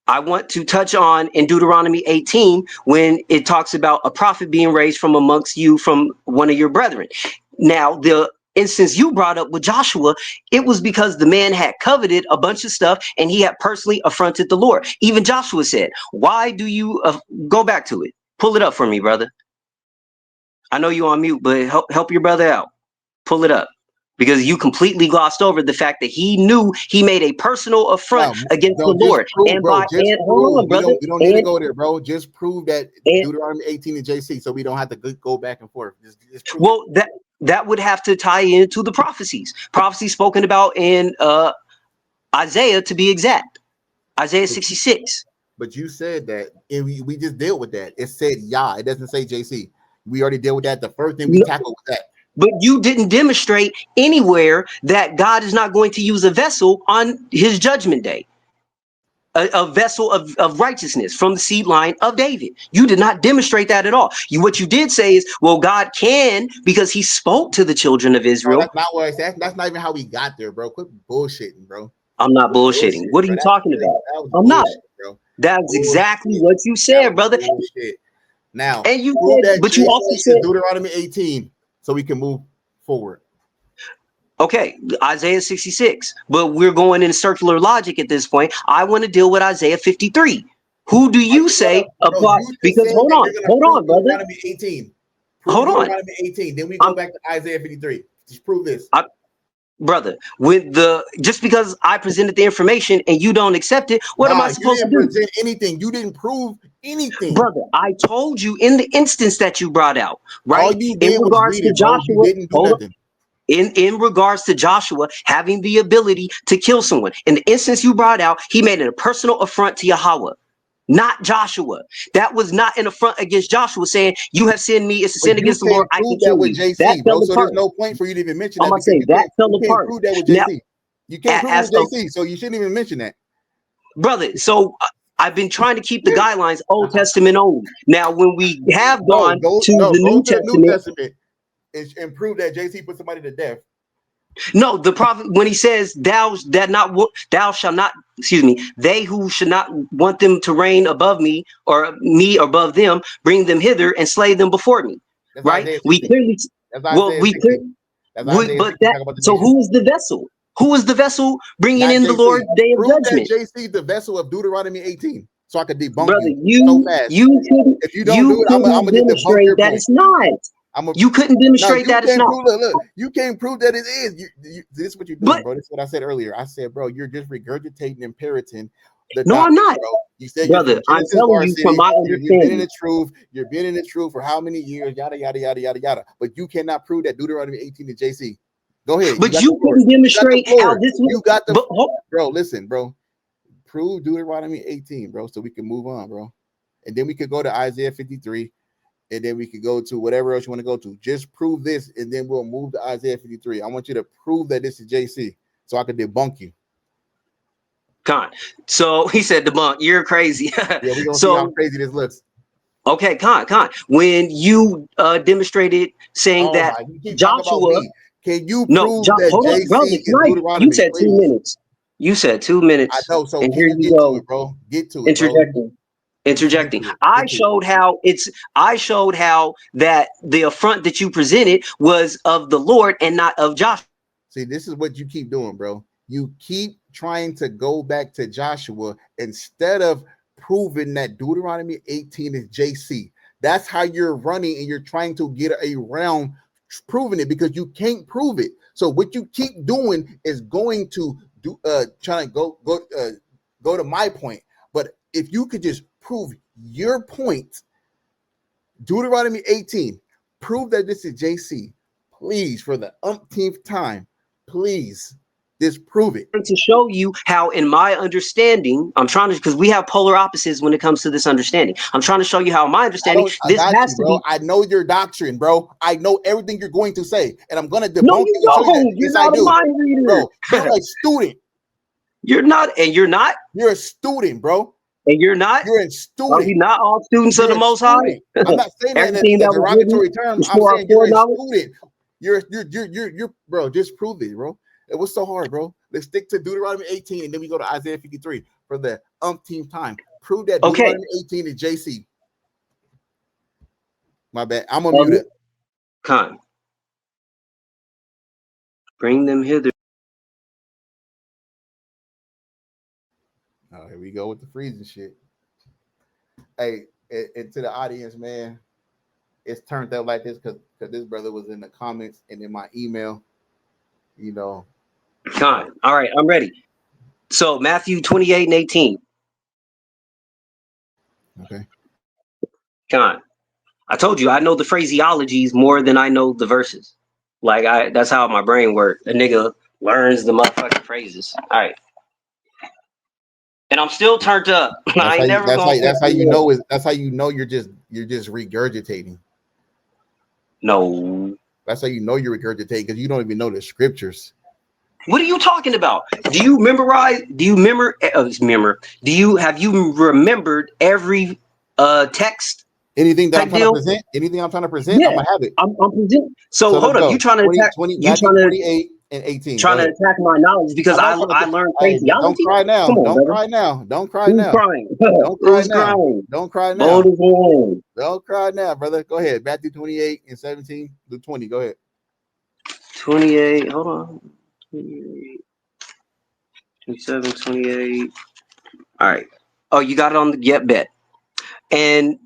I want to touch on in Deuteronomy 18 when it talks about a prophet being raised from amongst you from one of your brethren. Now the instance you brought up with Joshua, it was because the man had coveted a bunch of stuff and he had personally affronted the Lord. Even Joshua said, why do you go back to it? Pull it up for me, brother. I know you're on mute, but help your brother out. Pull it up. Because you completely glossed over the fact that he knew he made a personal affront against the Lord. We don't need to go there, bro. Just prove that Deuteronomy 18 and JC, so we don't have to go back and forth. Just well, that would have to tie into the prophecies spoken about in Isaiah, to be exact. Isaiah 66. But you said that, and we just dealt with that. It said Yah. It doesn't say JC. We already dealt with that. The first thing we tackled was that. But you didn't demonstrate anywhere that God is not going to use a vessel on his judgment day. A vessel of righteousness from the seed line of David. You did not demonstrate that at all. What you did say is, well, God can, because he spoke to the children of Israel. No, that's not what I said. That's not even how we got there, bro. Quit bullshitting, bro. I'm not bullshitting. What are you talking about? I'm not. Bro. That's exactly what you said, brother. Bullshit. Now, And you prove said, that but you also JC is said, Deuteronomy 18 so we can move forward. okay, Isaiah 66, but we're going in circular logic at this point. I want to deal with Isaiah 53. Who do you say Bro, apply? you just Because said that you're going to prove brother. Deuteronomy 18. Prove Hold on. Deuteronomy 18. Then we go back to Isaiah 53. Just prove this. Brother, with just because I presented the information and you don't accept it, what am I supposed to do? You didn't present anything. You didn't prove anything. Brother, I told you in the instance that you brought out, right? All you did in was regards read to it, bro. Joshua, You didn't do nothing. In regards to Joshua having the ability to kill someone, in the instance you brought out, he made it a personal affront to Yahweh, not Joshua. That was not an affront against Joshua, saying, you have sinned me, it's a sin against the Lord, I can prove that kill with you. JC, That bro. fell So apart. there's no point for you to even mention I'm that gonna say that fell you can't apart. prove that with Now, JC. You can't prove it with JC, so you shouldn't even mention that. Brother, so I've been trying to keep the guidelines Old Testament only. Now, when we have gone to the New Testament and prove that JC put somebody to death. No, the prophet, when he says thou shall not, excuse me, they who should not want them to reign above me or me above them, bring them hither and slay them before me. That's right? Isaiah We 60. clearly, That's well, Isaiah we 60. clearly, That's Isaiah 60. so who is the vessel? Who is the vessel bringing Not in the JC. Lord's day of Prove judgment? that JC is the vessel of Deuteronomy 18, so I could debunk Brother, you so fast. if you don't do it, I'm gonna just debunk your that point. it's not. You couldn't demonstrate that it's not. Look, you can't prove that it is. This is what you're doing, bro. This is what I said earlier. I said, bro, you're just regurgitating and parroting the doctrine, I'm not. bro. You said Brother, you're from I'm Genesis telling you from my You've been in understanding. the truth. You've been in the truth for how many years? Yada yada yada yada yada. But you cannot prove that Deuteronomy 18 to JC. Go ahead. But you couldn't demonstrate how this was. You got the bro. Listen, bro. Prove Deuteronomy 18, bro, so we can move on, bro. And then we could go to Isaiah 53. And then we could go to whatever else you want to go to. Just prove this, and then we'll move to Isaiah 53. I want you to prove that this is JC, so I can debunk you. Con. So he said debunk. You're crazy. Yeah, we're gonna see how crazy this looks. Okay, Con. When you demonstrated saying that Joshua, can you prove that JC is Deuteronomy? You said 2 minutes. You said 2 minutes. I know. So and here you go, to it, bro. Get to it, interjecting. I showed how that the affront that you presented was of the Lord and not of Joshua. See, this is what you keep doing, bro. You keep trying to go back to Joshua instead of proving that Deuteronomy 18 is JC. That's how you're running, and you're trying to get around proving it because you can't prove it. So what you keep doing is going to do trying to go to my point. But if you could just prove your point, Deuteronomy 18, prove that this is JC, please, for the umpteenth time, please disprove it. To show you how, in my understanding, I'm trying to, because we have polar opposites when it comes to this understanding. I'm trying to show you how my understanding this has to be. I know your doctrine, bro. I know everything you're going to say, and I'm going to debunk it and show you that. You're not a mind reader, bro. You're a student. You're not, and you're not. You're a student, bro. And you're not. You're a student. Are we not all students of the Most High? I'm not saying that in a derogatory term. I'm saying you're a student. You're bro. Just prove it, bro. It was so hard, bro. Let's stick to Deuteronomy 18, and then we go to Isaiah 53 for the umpteenth time. Prove that Deuteronomy 18 is JC. My bad. I'm gonna mute it. Con. Bring them hither. Oh, here we go with the freezing shit. Hey, and to the audience, man, it's turned out like this because this brother was in the comments and in my email. You know. Con. All right, I'm ready. So Matthew 28 and 18. Okay. Con. I told you I know the phraseologies more than I know the verses. Like that's how my brain works. A nigga learns the motherfucking phrases. All right. And I'm still turned up. That's how you know you're just regurgitating. No. That's how you know you're regurgitating because you don't even know the scriptures. What are you talking about? Do you memorize? Do you have you remembered every text? Anything that I'm trying to present? Anything I'm trying to present? Yeah, I'm gonna have it. I'm presenting. So hold up. You trying to attack? 28. and 18. Go Trying to ahead. attack my knowledge because I'm not I trying to. learned Hey, don't phraseology. cry now. Come on, Don't brother. cry now. Don't cry Who's now. crying? Don't cry Who's now. crying? Don't cry Bold now. as one. Don't cry now, brother. Go ahead. Matthew 28 and 17 to 20. Go ahead. 28. Hold on. 28, 27, 28. All right. Oh, you got it on the bet. And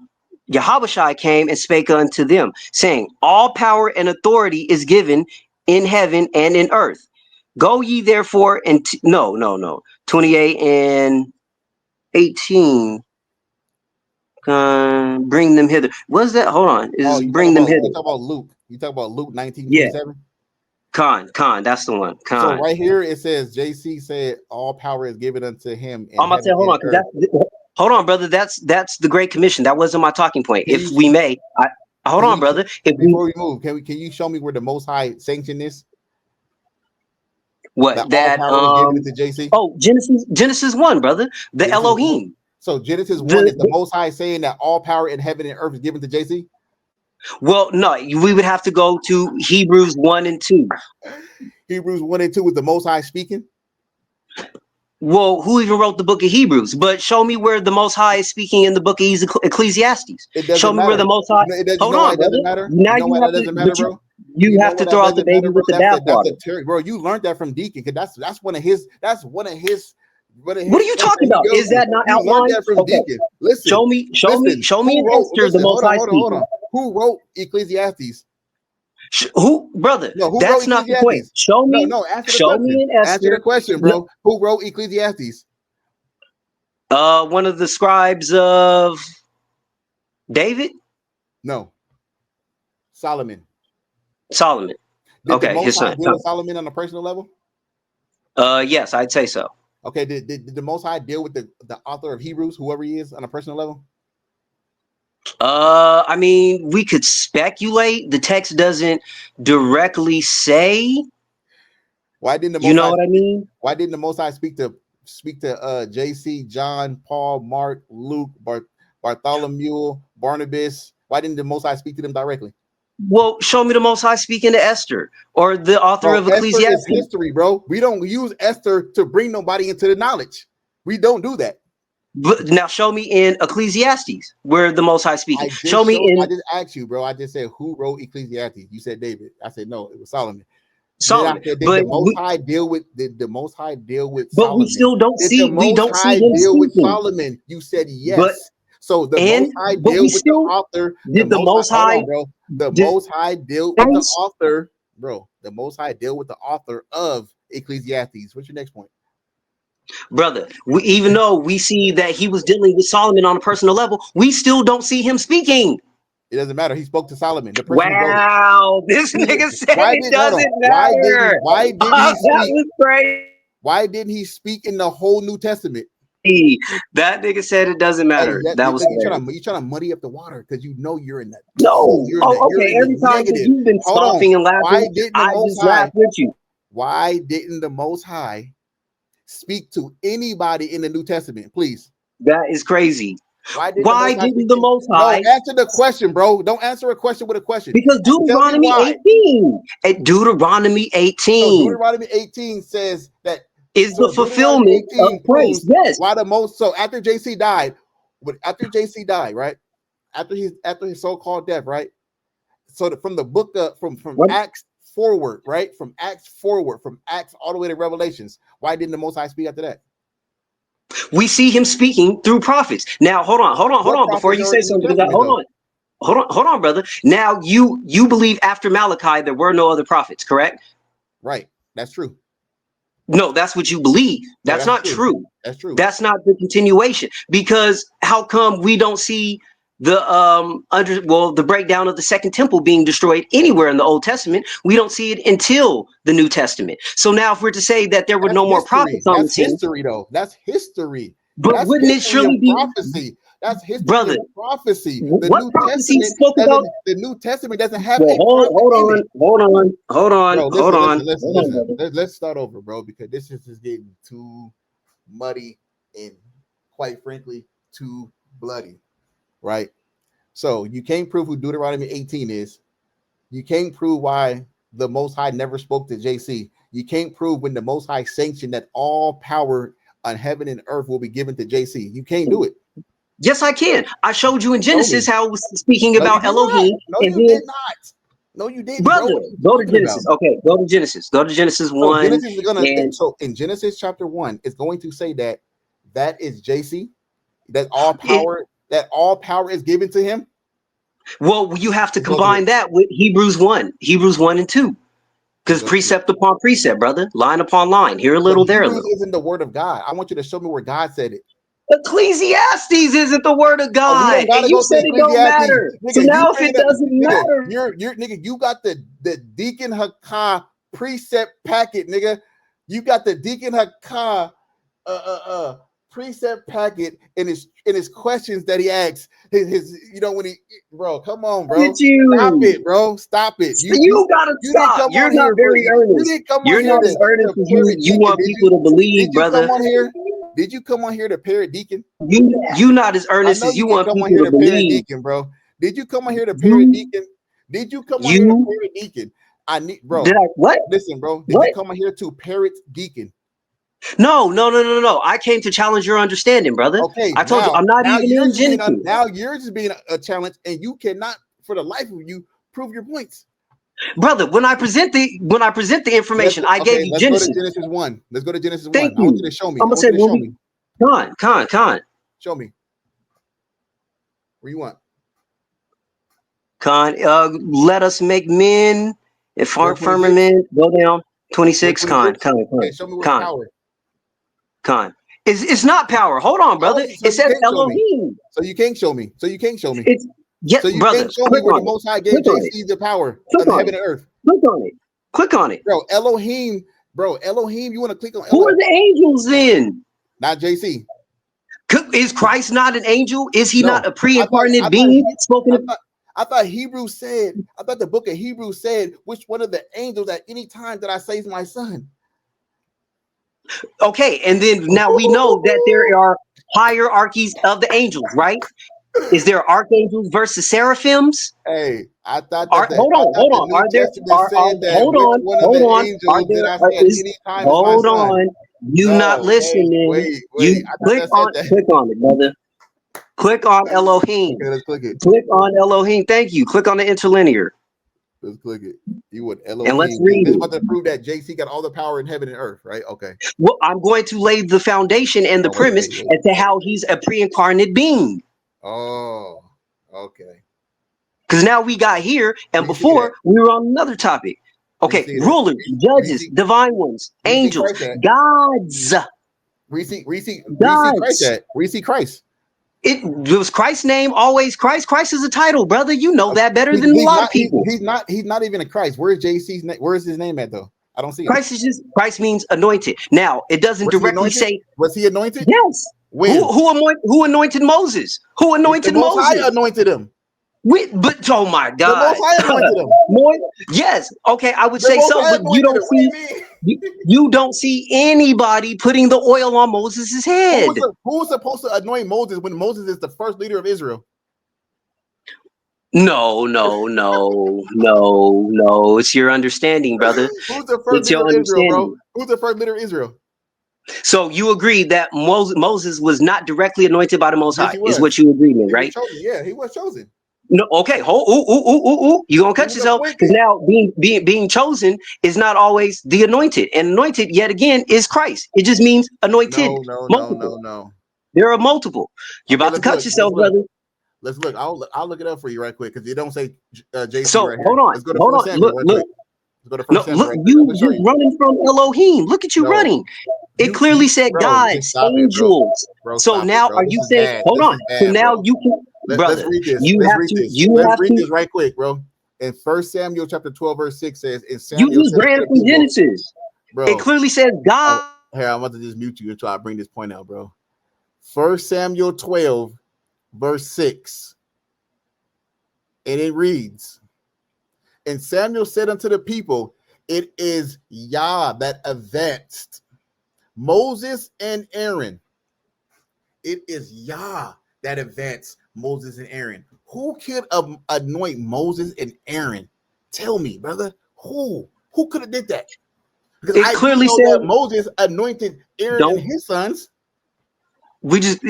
Yahushua came and spake unto them, saying, all power and authority is given in heaven and in earth. Go ye therefore and no. 28 and 18. Bring them hither. What's that? Hold on. Oh, Is bring them hither. You talk about Luke. You talk about Luke 19, Yeah. 27. Khan, that's the one. Khan. So right here it says JC said all power is given unto him. I'm about to say, hold on, hold on, brother. That's the Great Commission. That wasn't my talking point. If we may, hold on, brother. Before we move, can you show me where the Most High sanctioned this? What that all power is given to JC? Oh, Genesis 1, brother. The Genesis Elohim. 1. So Genesis 1 is the Most High saying that all power in heaven and earth is given to JC? Well, no, we would have to go to Hebrews 1 and 2. Hebrews 1 and 2 is the Most High speaking? Well, who even wrote the book of Hebrews? But show me where the Most High is speaking in the book of Ecclesiastes. Show me where the Most High. Hold on, brother. Now you have to, bro. You have to throw out the baby with the bathwater. Bro, you learned that from Deacon, because that's one of his. What are you talking about? Is that not outlined? That from Deacon. Listen, show me in Esther the Most High speaking. Hold on. Who wrote Ecclesiastes? Who, brother? No, who that's not the point. Show me. No, answer the show question. Me in Esther. Answer the question, bro. No. Who wrote Ecclesiastes? One of the scribes of David. No, Solomon. Did okay, his son. Deal with Solomon on a personal level? Yes, I'd say so. Okay, did the Most High deal with the author of Hebrews, whoever he is, on a personal level? I mean, we could speculate. The text doesn't directly say. Why didn't the Most High, what I mean? Why didn't the Most High speak to JC, John, Paul, Mark, Luke, Bartholomew, Barnabas? Why didn't the Most High speak to them directly? Well, show me the Most High speaking to Esther or the author of Ecclesiastes. Esther is history, bro. We don't use Esther to bring nobody into the knowledge. We don't do that. But now show me in Ecclesiastes where the Most High speaking. I just asked you, bro. I just said who wrote Ecclesiastes. You said David. I said no, it was Solomon. Did the Most High deal with Solomon? But we still don't see. We don't see him deal speaking. with Solomon. You said yes. So the Most High deal with the author. Did the Most High, bro? The Most High deal with the author, bro. The Most High deal with the author of Ecclesiastes. What's your next point? Brother, even though we see that he was dealing with Solomon on a personal level, we still don't see him speaking. It doesn't matter. He spoke to Solomon. The person wow, this nigga said it doesn't matter. Why didn't he speak? That was crazy. Why didn't he speak in the whole New Testament? That nigga said it doesn't matter. Hey, you trying to muddy up the water because you know you're in that. No. Okay. Every time you've been scoffing and laughing, I just laugh with you. Why didn't the Most High speak to anybody in the New Testament, please? That is crazy. Why didn't the Most High? No, answer the question, bro. Don't answer a question with a question. Because Deuteronomy 18. At Deuteronomy 18. So Deuteronomy 18 says that is the fulfillment of praise. Yes. Why the most? So after JC died, right? After his so-called death, right? So from the book from Acts forward, right? From Acts all the way to Revelations. Why didn't the Most High speak after that? We see him speaking through prophets. Now, hold on. Before you say something, hold on, brother. Now, you believe after Malachi there were no other prophets, correct? Right. That's true. No, that's what you believe. That's not true. That's true. That's not the continuation. Because how come we don't see the the breakdown of the second temple being destroyed anywhere in the Old Testament? We don't see it until the New Testament. So now if we're to say that there were no more prophets on the scene, history though. That's history. But wouldn't it surely be prophecy? That's history, brother. Prophecy. What prophecy spoke about? The New Testament doesn't have. Hold on. Let's start over, bro, because this is just getting too muddy and, quite frankly, too bloody. Right? So you can't prove who Deuteronomy 18 is. You can't prove why the Most High never spoke to JC. You can't prove when the Most High sanctioned that all power on heaven and earth will be given to JC. You can't do it. Yes, I can. I showed you in Genesis how it was speaking No, about Elohim. No, and you then, did not. No, you didn't, brother. bro. What are you Go to talking Genesis. about? Okay, go to Genesis. Go to Genesis 1. Genesis is gonna. And So in Genesis chapter 1, it's going to say that is JC. That all power is given to him. Well, you have to Let's go to combine it. that with Hebrews 1 and 2. Because precept upon precept, brother, line upon line, here a little, there a little. Hebrews isn't the word of God. I want you to show me where God said it. Ecclesiastes isn't the word of God, and you said it don't matter. Nigga, so now, if it doesn't matter, you're nigga, you got the Deacon Hakah precept packet, nigga. You got the Deacon Hakah precept packet in his questions that he asks. His when he bro, come on, bro. Stop it, bro. Stop it. You gotta stop. You're not very earnest. You're not as earnest as you want people to believe, brother. Did you come on here to parrot Deacon? You not as earnest as you want people to believe, Deacon, bro. Did you come on here to parrot Deacon? Did you come on here to parrot Deacon? I need, bro. Did I what? Listen, bro. Did you come on here to parrot Deacon? No. I came to challenge your understanding, brother. Okay, I told you I'm not even in Genesis. Now you're just being a challenge, and you cannot, for the life of you, prove your points, brother. When I present the information, I gave you Genesis. Let's go to Genesis 1. Let's go to Genesis 1. Thank I want you to show me. I'm gonna say, Con. Show me. Where you want? Con. Let us make men and firmament. Go down. 26. Con. Okay, show me where power. Con. It's not power. Hold on, brother. It says Elohim. So you can't show me. It's so you can't show me brother. where the Most High gave JC the power of heaven and earth. Click on it. Bro, Elohim. You want to click on Elohim? Who are the angels then? Not JC. Is Christ not an angel? Is he not a pre-incarnate being? I thought the book of Hebrews said which one of the angels at any time that I save my son. Okay, and then now we know that there are hierarchies of the angels, right? Is there archangels versus seraphims? Hey, I thought that. Hold on. Are there? Hold on. You not listening? Wait. Click on it, brother. Click on Elohim. Okay, let's click it. Click on Elohim. Thank you. Click on the interlinear. Let's click it. You would Elohim. And let's read it. About to prove that JC got all the power in heaven and earth, right? Okay. Well, I'm going to lay the foundation and the premise as to how he's a pre-incarnate being. Oh, okay. Because now we got here, and before we were on another topic. Okay, rulers, judges, divine ones, angels, gods. Where you see Christ? It was Christ's name always Christ. Christ is a title, brother. You know that better than a lot of people. He's not even a Christ. Where's JC's name? Where's his name at though? I don't see it. Christ means anointed. Now it doesn't directly say. Was he anointed? Yes. When? Who anointed Moses? Who anointed Moses? The Most High anointed him. But oh my God! The Most High anointed him. Yes. Okay, I would say so, but you don't see. You don't see anybody putting the oil on Moses' head. Who was supposed to anoint Moses when Moses is the first leader of Israel? No. It's your understanding, brother. Who's the first leader of Israel, bro? Who's the first leader of Israel? So you agree that Moses was not directly anointed by the Most High, is what you agree with, right? Yeah, he was chosen. No, okay. You gonna cut yourself because now being chosen is not always the anointed, and anointed yet again is Christ. It just means anointed. No. There are multiple. You're about to cut yourself, brother. Let's look. I'll look it up for you right quick because you don't say JC. So right hold here. on. Let's go to Hold on. Look. Let's go to Look, you running from Elohim. Look at you running. It clearly said gods, angels. So now are you saying? Hold on. So now you can, brother. Let's read this. Let's read this right quick, bro. In 1 Samuel chapter 12, verse 6 says, "In Samuel you just ran from Genesis, bro. It clearly says God." Here, I'm about to just mute you until I bring this point out, bro. 1 Samuel 12, verse 6, and it reads, "And Samuel said unto the people, it is Yah that advanced Moses and Aaron." It is Yah that advanced Moses and Aaron. Who could anoint Moses and Aaron? Tell me, brother. Who could have did that? Because It I do clearly know said, that Moses anointed Aaron and don't. his sons.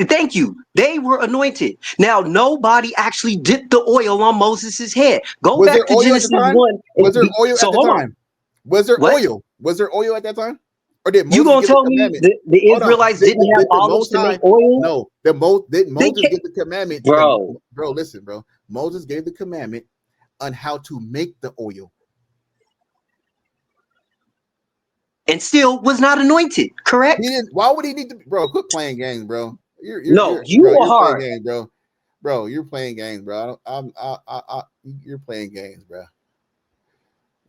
Thank you. They were anointed. Now, nobody actually dipped the oil on Moses' head. Go Was there back to oil at the Genesis time? 1. Was there oil So at the hold on. time? Was there What? oil? Was there oil at that time? Or did You Moses gonna give the tell me commandment? the Hold on. Israelites didn't have Did the olives Most to make High? oil? No. Did They Moses can't, give the commandment to the bro. bro? Listen, bro. Moses gave the commandment on how to make the oil. And still was not anointed, He correct? didn't. Why would he need to? Bro, quit playing games, bro. No, Bro. you are You're playing hard. games, bro. Bro, you're playing games, bro. You're playing games, bro.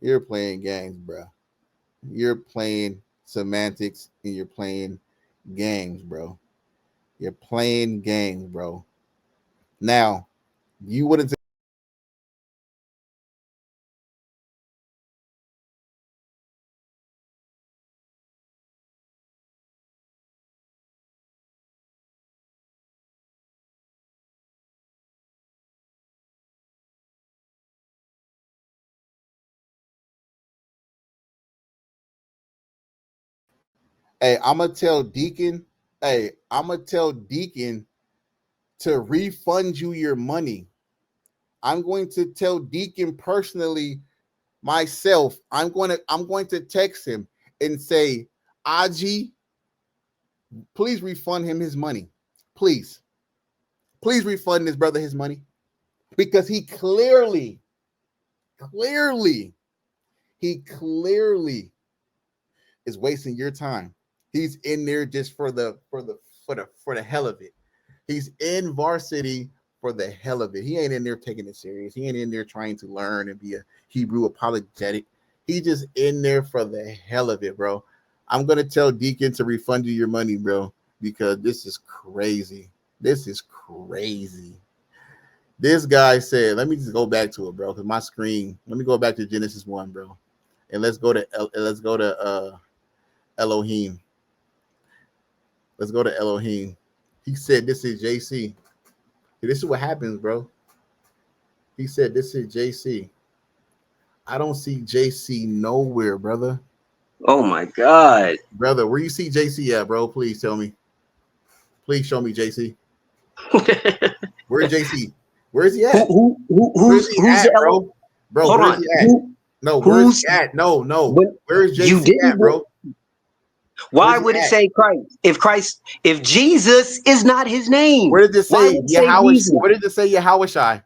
You're playing games, bro. You're playing semantics and you're playing games, bro. You're playing games, bro. Now, you wouldn't say, hey, I'm gonna tell Deacon, to refund you your money. I'm going to tell Deacon personally myself. I'm going to text him and say, Aji, please refund him his money. Please refund this brother his money. Because he clearly he clearly is wasting your time. He's in there just for the hell of it. He's in varsity for the hell of it. He ain't in there taking it serious. He ain't in there trying to learn and be a Hebrew apologetic. He just in there for the hell of it, bro. I'm gonna tell Deacon to refund you your money, bro, because this is crazy. This is crazy. This guy said, let me just go back to it, bro, because my screen. Let me go back to Genesis 1, bro, and let's go to Elohim. Let's go to Elohim. He said, "This is JC. This is what happens, bro." He said, "This is JC." I don't see JC nowhere, brother. Oh my God. Brother, where you see JC at, bro? Please tell me. Please show me JC. Where's JC? Where's he at? Where's he who's the at, bro? Bro, hold where's on. he at? No, where's Who's he at? No. but Where's you JC didn't at, bro? why Where's he would it at? say Christ? If Jesus is not his name, Where did it why say would it say Yahweh? Jesus? Where did it say Yahweh?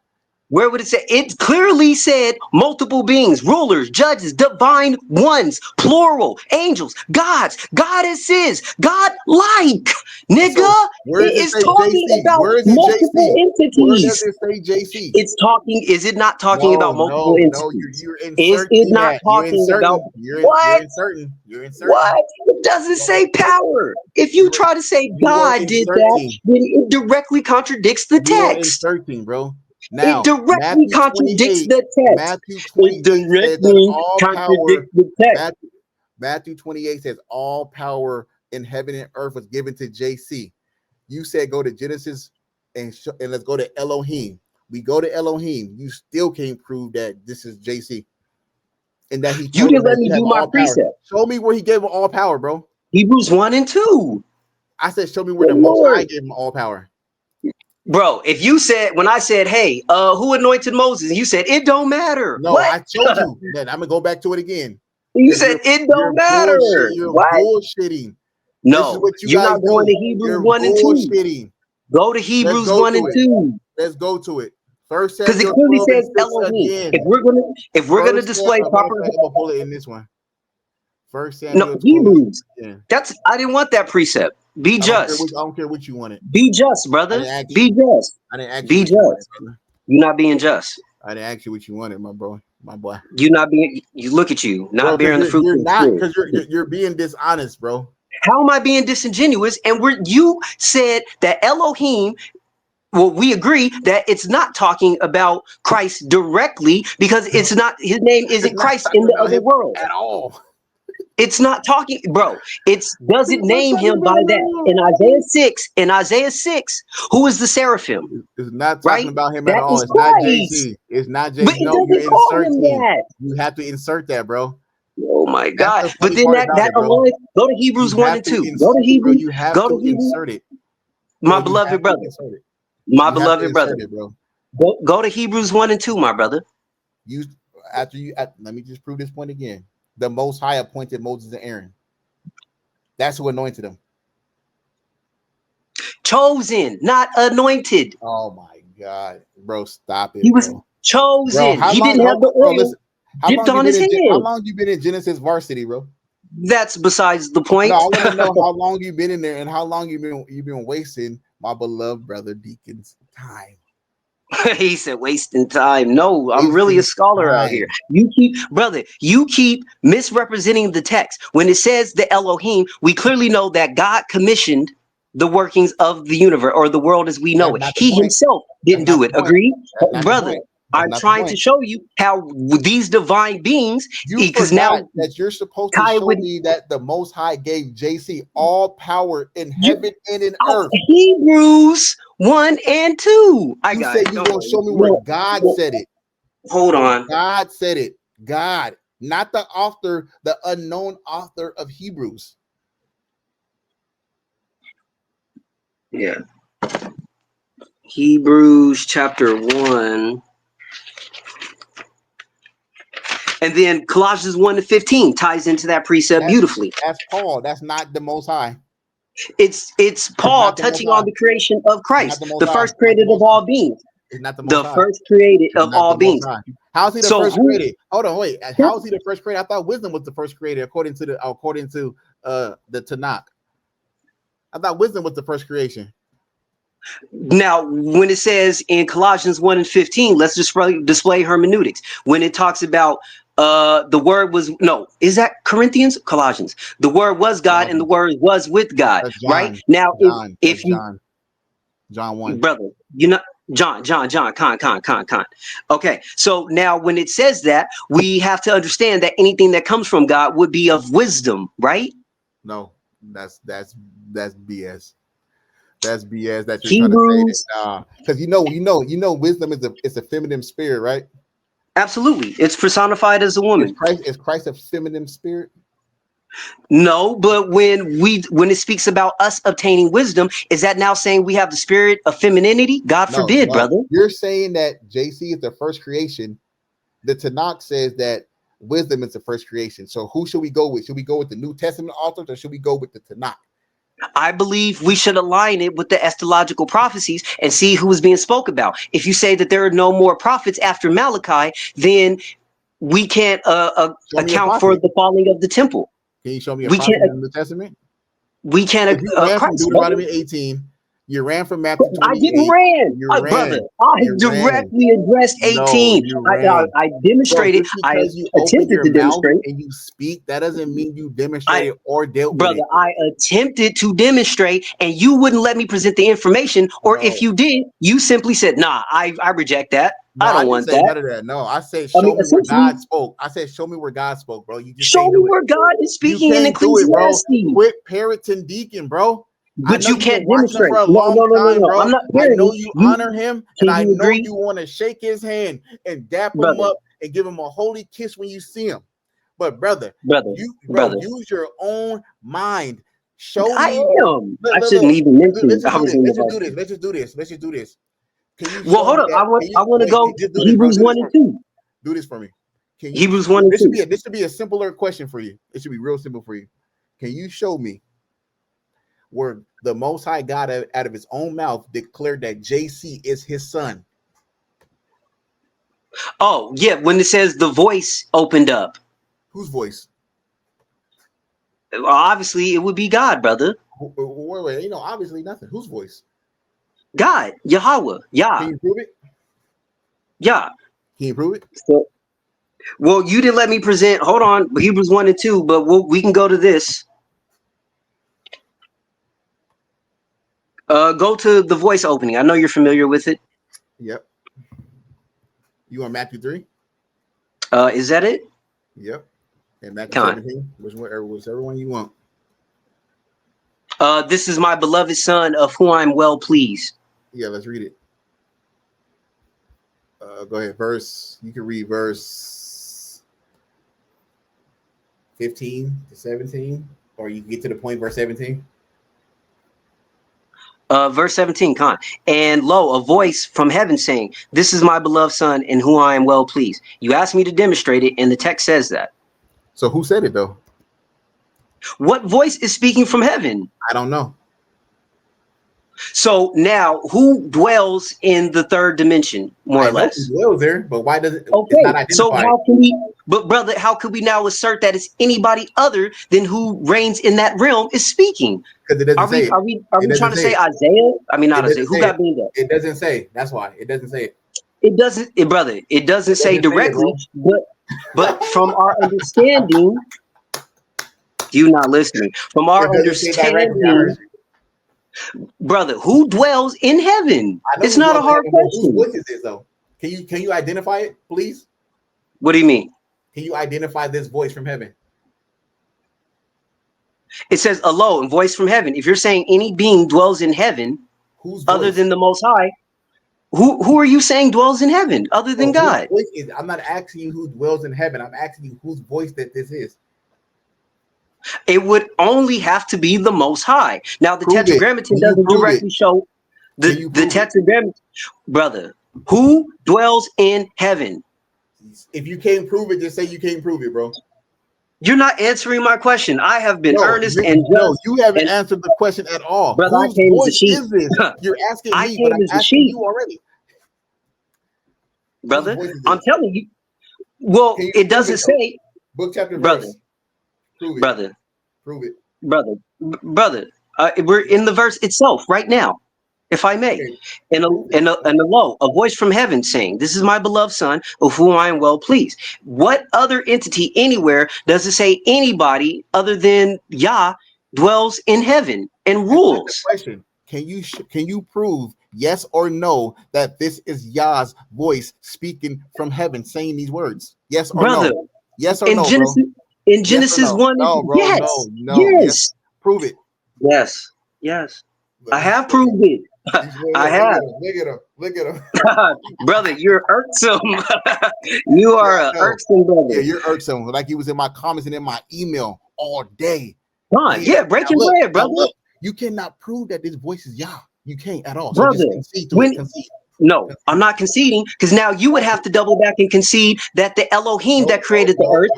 Where would it say? It clearly said multiple beings, rulers, judges, divine ones, plural, angels, gods, goddesses, God-like. So Nigga, where it does it is say talking JC? about Where is it multiple JC? Where does entities. it say JC? It's talking, is it not talking about multiple No. entities? You're Is it inserting not that. You're talking about inserting. You're what? inserting. You're inserting. What? It doesn't say power. If you try to say You are God did that, inserting. then it directly contradicts the You are text. inserting, bro. It Now, directly contradicts the text. Matthew It 28 says that directly all power, contradicts the text. Matthew 28 says all power in heaven and earth was given to JC. You said go to Genesis and let's go to Elohim. We go to Elohim. You still can't prove that this is JC and that he You told him didn't let that me you have do my all power. precept. Show me where he gave him all power, bro. Hebrews 1 and 2. I said, show me where Good the Most High Lord. gave him all power. Bro, if you said, when I said, hey, who anointed Moses? And you said, it don't matter. No, What? I told you that I'm gonna go back to it again You because said, it you're don't matter. you're What? bullshitting. This is No, what you you're guys not going do. to Hebrews You're 1 and 2. bullshitting. Go to Let's Hebrews go 1 and to it. 2. Let's go to it. First Because it Samuel clearly 12 and says 6 Elohim. again. If we're gonna First display Samuel, matter of proper, fact, I'm gonna pull it in this one. First no, Samuel 12 and 6 Hebrews. again. That's, I didn't want that precept. Be just. I don't care what you wanted. Be just, I brother. didn't ask Be you. just. I didn't ask you Be what you wanted, just. brother. You're not being just. I didn't ask you what you wanted, my bro, my boy. You're not being. You look at you, Bro, not because bearing the fruit you're of the not spirit. because you're being dishonest, bro. How am I being disingenuous? And you said that Elohim. Well, we agree that it's not talking about Christ directly because it's not, his name It's isn't not Christ in talking the about other him world. at all. It's not talking, bro. It's doesn't It's not name talking him about by him at that. all. In Isaiah 6, who is the seraphim? It's not talking Right? about him at That all. is It's not Christ. JC. It's not But JC. it No, you're doesn't call him inserting. that. You have to insert that, bro. Oh my That's God. the But funny then part about that it, bro. aligns. Go to You Hebrews 1 have and to 2. Go to insert, bro. Hebrews. You have Go to to Hebrews. insert it, bro. My You beloved have to brother. insert it. My You have to beloved brother. insert it, bro. Go to Hebrews 1 and 2, my brother. You after you. Let me just prove this point again. The Most High appointed Moses and Aaron. That's who anointed them. Chosen, not anointed. Oh my God, bro, stop He it, was bro. Bro, chosen. how He long? didn't have the Bro, oil listen. How dipped long you on been his in? How head. long you been in Genesis varsity, bro? That's besides the No, point. I want to know how long you been in there and how long you been wasting my beloved brother Deacon's time. He said, wasting time. No, I'm really a Wasting scholar out here. time. You keep misrepresenting the text. When it says the Elohim, we clearly know that God commissioned the workings of the universe or the world as we know That's it. not the He point. himself That's didn't not do the it. point. Agree? That's not the Brother, point. That's I'm not the trying to point. show you how these divine beings, You because now forgot that you're supposed to Kai show would me that the Most High gave JC all power in heaven and in earth. Hebrews 1 and 2. I You got said it. you Don't gonna worry. show me where No, God no, said it. hold Where on. God said it. God, not the author, the unknown author of Hebrews. Yeah. Hebrews chapter 1. And then Colossians 1 to 15 ties into that precept beautifully. That's Paul. That's not the Most High. It's It's Paul not the Most touching on High. the creation of It's not Christ, the Most the High. first It's not the created of Most High. all beings. It's not the Most The High. first created It's of not all the Most beings. High. How is he the So first who? created? Hold on, wait. How is he the first created? I thought wisdom was the first created according to the Tanakh. I thought wisdom was the first creation. Now, when it says in Colossians 1 and 15, let's display hermeneutics. When it talks about the word was is that Corinthians? Colossians. The word was God and the word was with God. That's Right? John. Now, John. if That's you John. John 1. brother, you know John, con. Okay, so now when it says that, we have to understand that anything that comes from God would be of wisdom, right? No, that's BS. That's BS that you're trying to say Hebrews, that because wisdom is a feminine spirit, right? absolutely, it's personified as a woman. Is Christ a feminine spirit? No, but when it speaks about us obtaining wisdom, is that now saying we have the spirit of femininity? God No, forbid, no. brother. You're saying that JC is the first creation. The Tanakh says that wisdom is the first creation. So who should we go with? Should we go with the New Testament authors or should we go with the Tanakh? I believe we should align it with the eschatological prophecies and see who is being spoke about. If you say that there are no more prophets after Malachi, then we can't Show me a account for prophet. the falling of the temple. Can you show me a We prophet can't. in the New Testament? We can't. Because you ran from Christ, brother. Deuteronomy 18, you ran from Matthew I didn't 28, ran, you brother. ran, I you ran. directly addressed No, 18. you I, ran. I Bro, demonstrated. just I because you open attempted your to mouth demonstrate. and you speak, that doesn't mean you I, demonstrated or dealt with brother, it. I attempted to demonstrate, and you wouldn't let me present the information. Or if No, you did, you simply said, "Nah, I reject that. no, I I don't didn't want say that." none of that. No, I said I mean, show me where essentially, God spoke. I said show me where God spoke, bro. You just show can't me do it. where God is You speaking in can't do it, bro. Ecclesiastes. Quit parroting Deacon, bro. I But know you you've been can't watching him for demonstrate. a No, long no, no, no, time, no. I'm bro. not I know parroting. you You honor him, and can I you know agree, you want to shake his hand and dap him brother, up and give him a holy kiss when you see him. But brother, brother, bro, brother? use your own mind. Show I me. am. Look, I look, shouldn't look. even mention Let's just I do was this. in the Let's just boat. do this. Let's just do this. Let's just do this. Can you Well, show hold me up. that? Can I you want to wait? go Just do this, bro. Hebrews Do this 1 for and me. 2. Do this for me. Can you? Hebrews 1 and 2. This should be a simpler question for you. It should be real simple for you. Can you show me where the Most High God out of his own mouth declared that JC is his son? Oh, yeah, when it says the voice opened up, Whose voice? obviously it would be God, brother. Wait, obviously nothing. Whose voice? God, Yahweh, Can Yah, you prove it? Yah. Can you prove it? So, well, you didn't let me present. Hold on, Hebrews 1 and 2, but we can go to this. Go to the voice opening. I know you're familiar with it. Yep. You on Matthew 3? Is that it? Yep. And Matthew Con. 17? Whichever one you want. This is my beloved son of whom I'm well pleased. Yeah, let's read it. Go ahead. You can read verse 15 to 17, or you can get to the point verse 17. Verse 17, Con. And lo, a voice from heaven saying, "This is my beloved son in whom I am well pleased." You asked me to demonstrate it, and the text says that. So who said it though? What voice is speaking from heaven? I don't know. So now, who dwells in the third dimension, more or less? Dwells there, but why does it? It's Okay, not identified. so how can we? But brother, how could we now assert that it's anybody other than who reigns in that realm is speaking? Because it doesn't say it. Are we trying to say Isaiah? I mean, not Isaiah. Who got being there? It doesn't say. That's why it doesn't say it. It doesn't, brother. It doesn't say directly, but from our understanding, you not listening. From our understanding, brother, who dwells in heaven? It's not a hard question. Whose voice is this though? Can you identify it, please? What do you mean? Can you identify this voice from heaven? It says a low voice from heaven. If you're saying any being dwells in heaven, whose other than the Most High, who are you saying dwells in heaven other than God? I'm not asking you who dwells in heaven. I'm asking you whose voice that this is. It would only have to be the Most High. Now the Tetragrammaton doesn't directly show the Tetragrammaton, brother. Who dwells in heaven? If you can't prove it, just say you can't prove it, bro. You're not answering my question. I have been earnest and no, you haven't answered the question at all. Brother, I came as a sheep. You're asking me, but I'm asking you already. Brother, I'm telling you. Well, it doesn't say book, chapter, brother. verse. Prove it. Brother. Prove it. Brother. We're in the verse itself right now, if I may. Okay. And a low, a voice from heaven saying, "This is my beloved son, of whom I am well pleased." What other entity anywhere does it say anybody other than Yah dwells in heaven and rules? Question: Can you prove yes or no that this is Yah's voice speaking from heaven, saying these words? Yes or no? Yes or no, Genesis, bro? In Genesis 1, no, bro, yes, no. Yes. Prove it. Yes. I have proved it. I have. Look at him. Brother, you're irksome. You are irksome, brother. Yeah, you're irksome. Like you was in my comments and in my email all day. Yeah, breaking bread, brother. Look, you cannot prove that this voice is Yah. You can't at all. Brother, so just concede. No, I'm not conceding, because now you would have to double back and concede that the Elohim that created the earth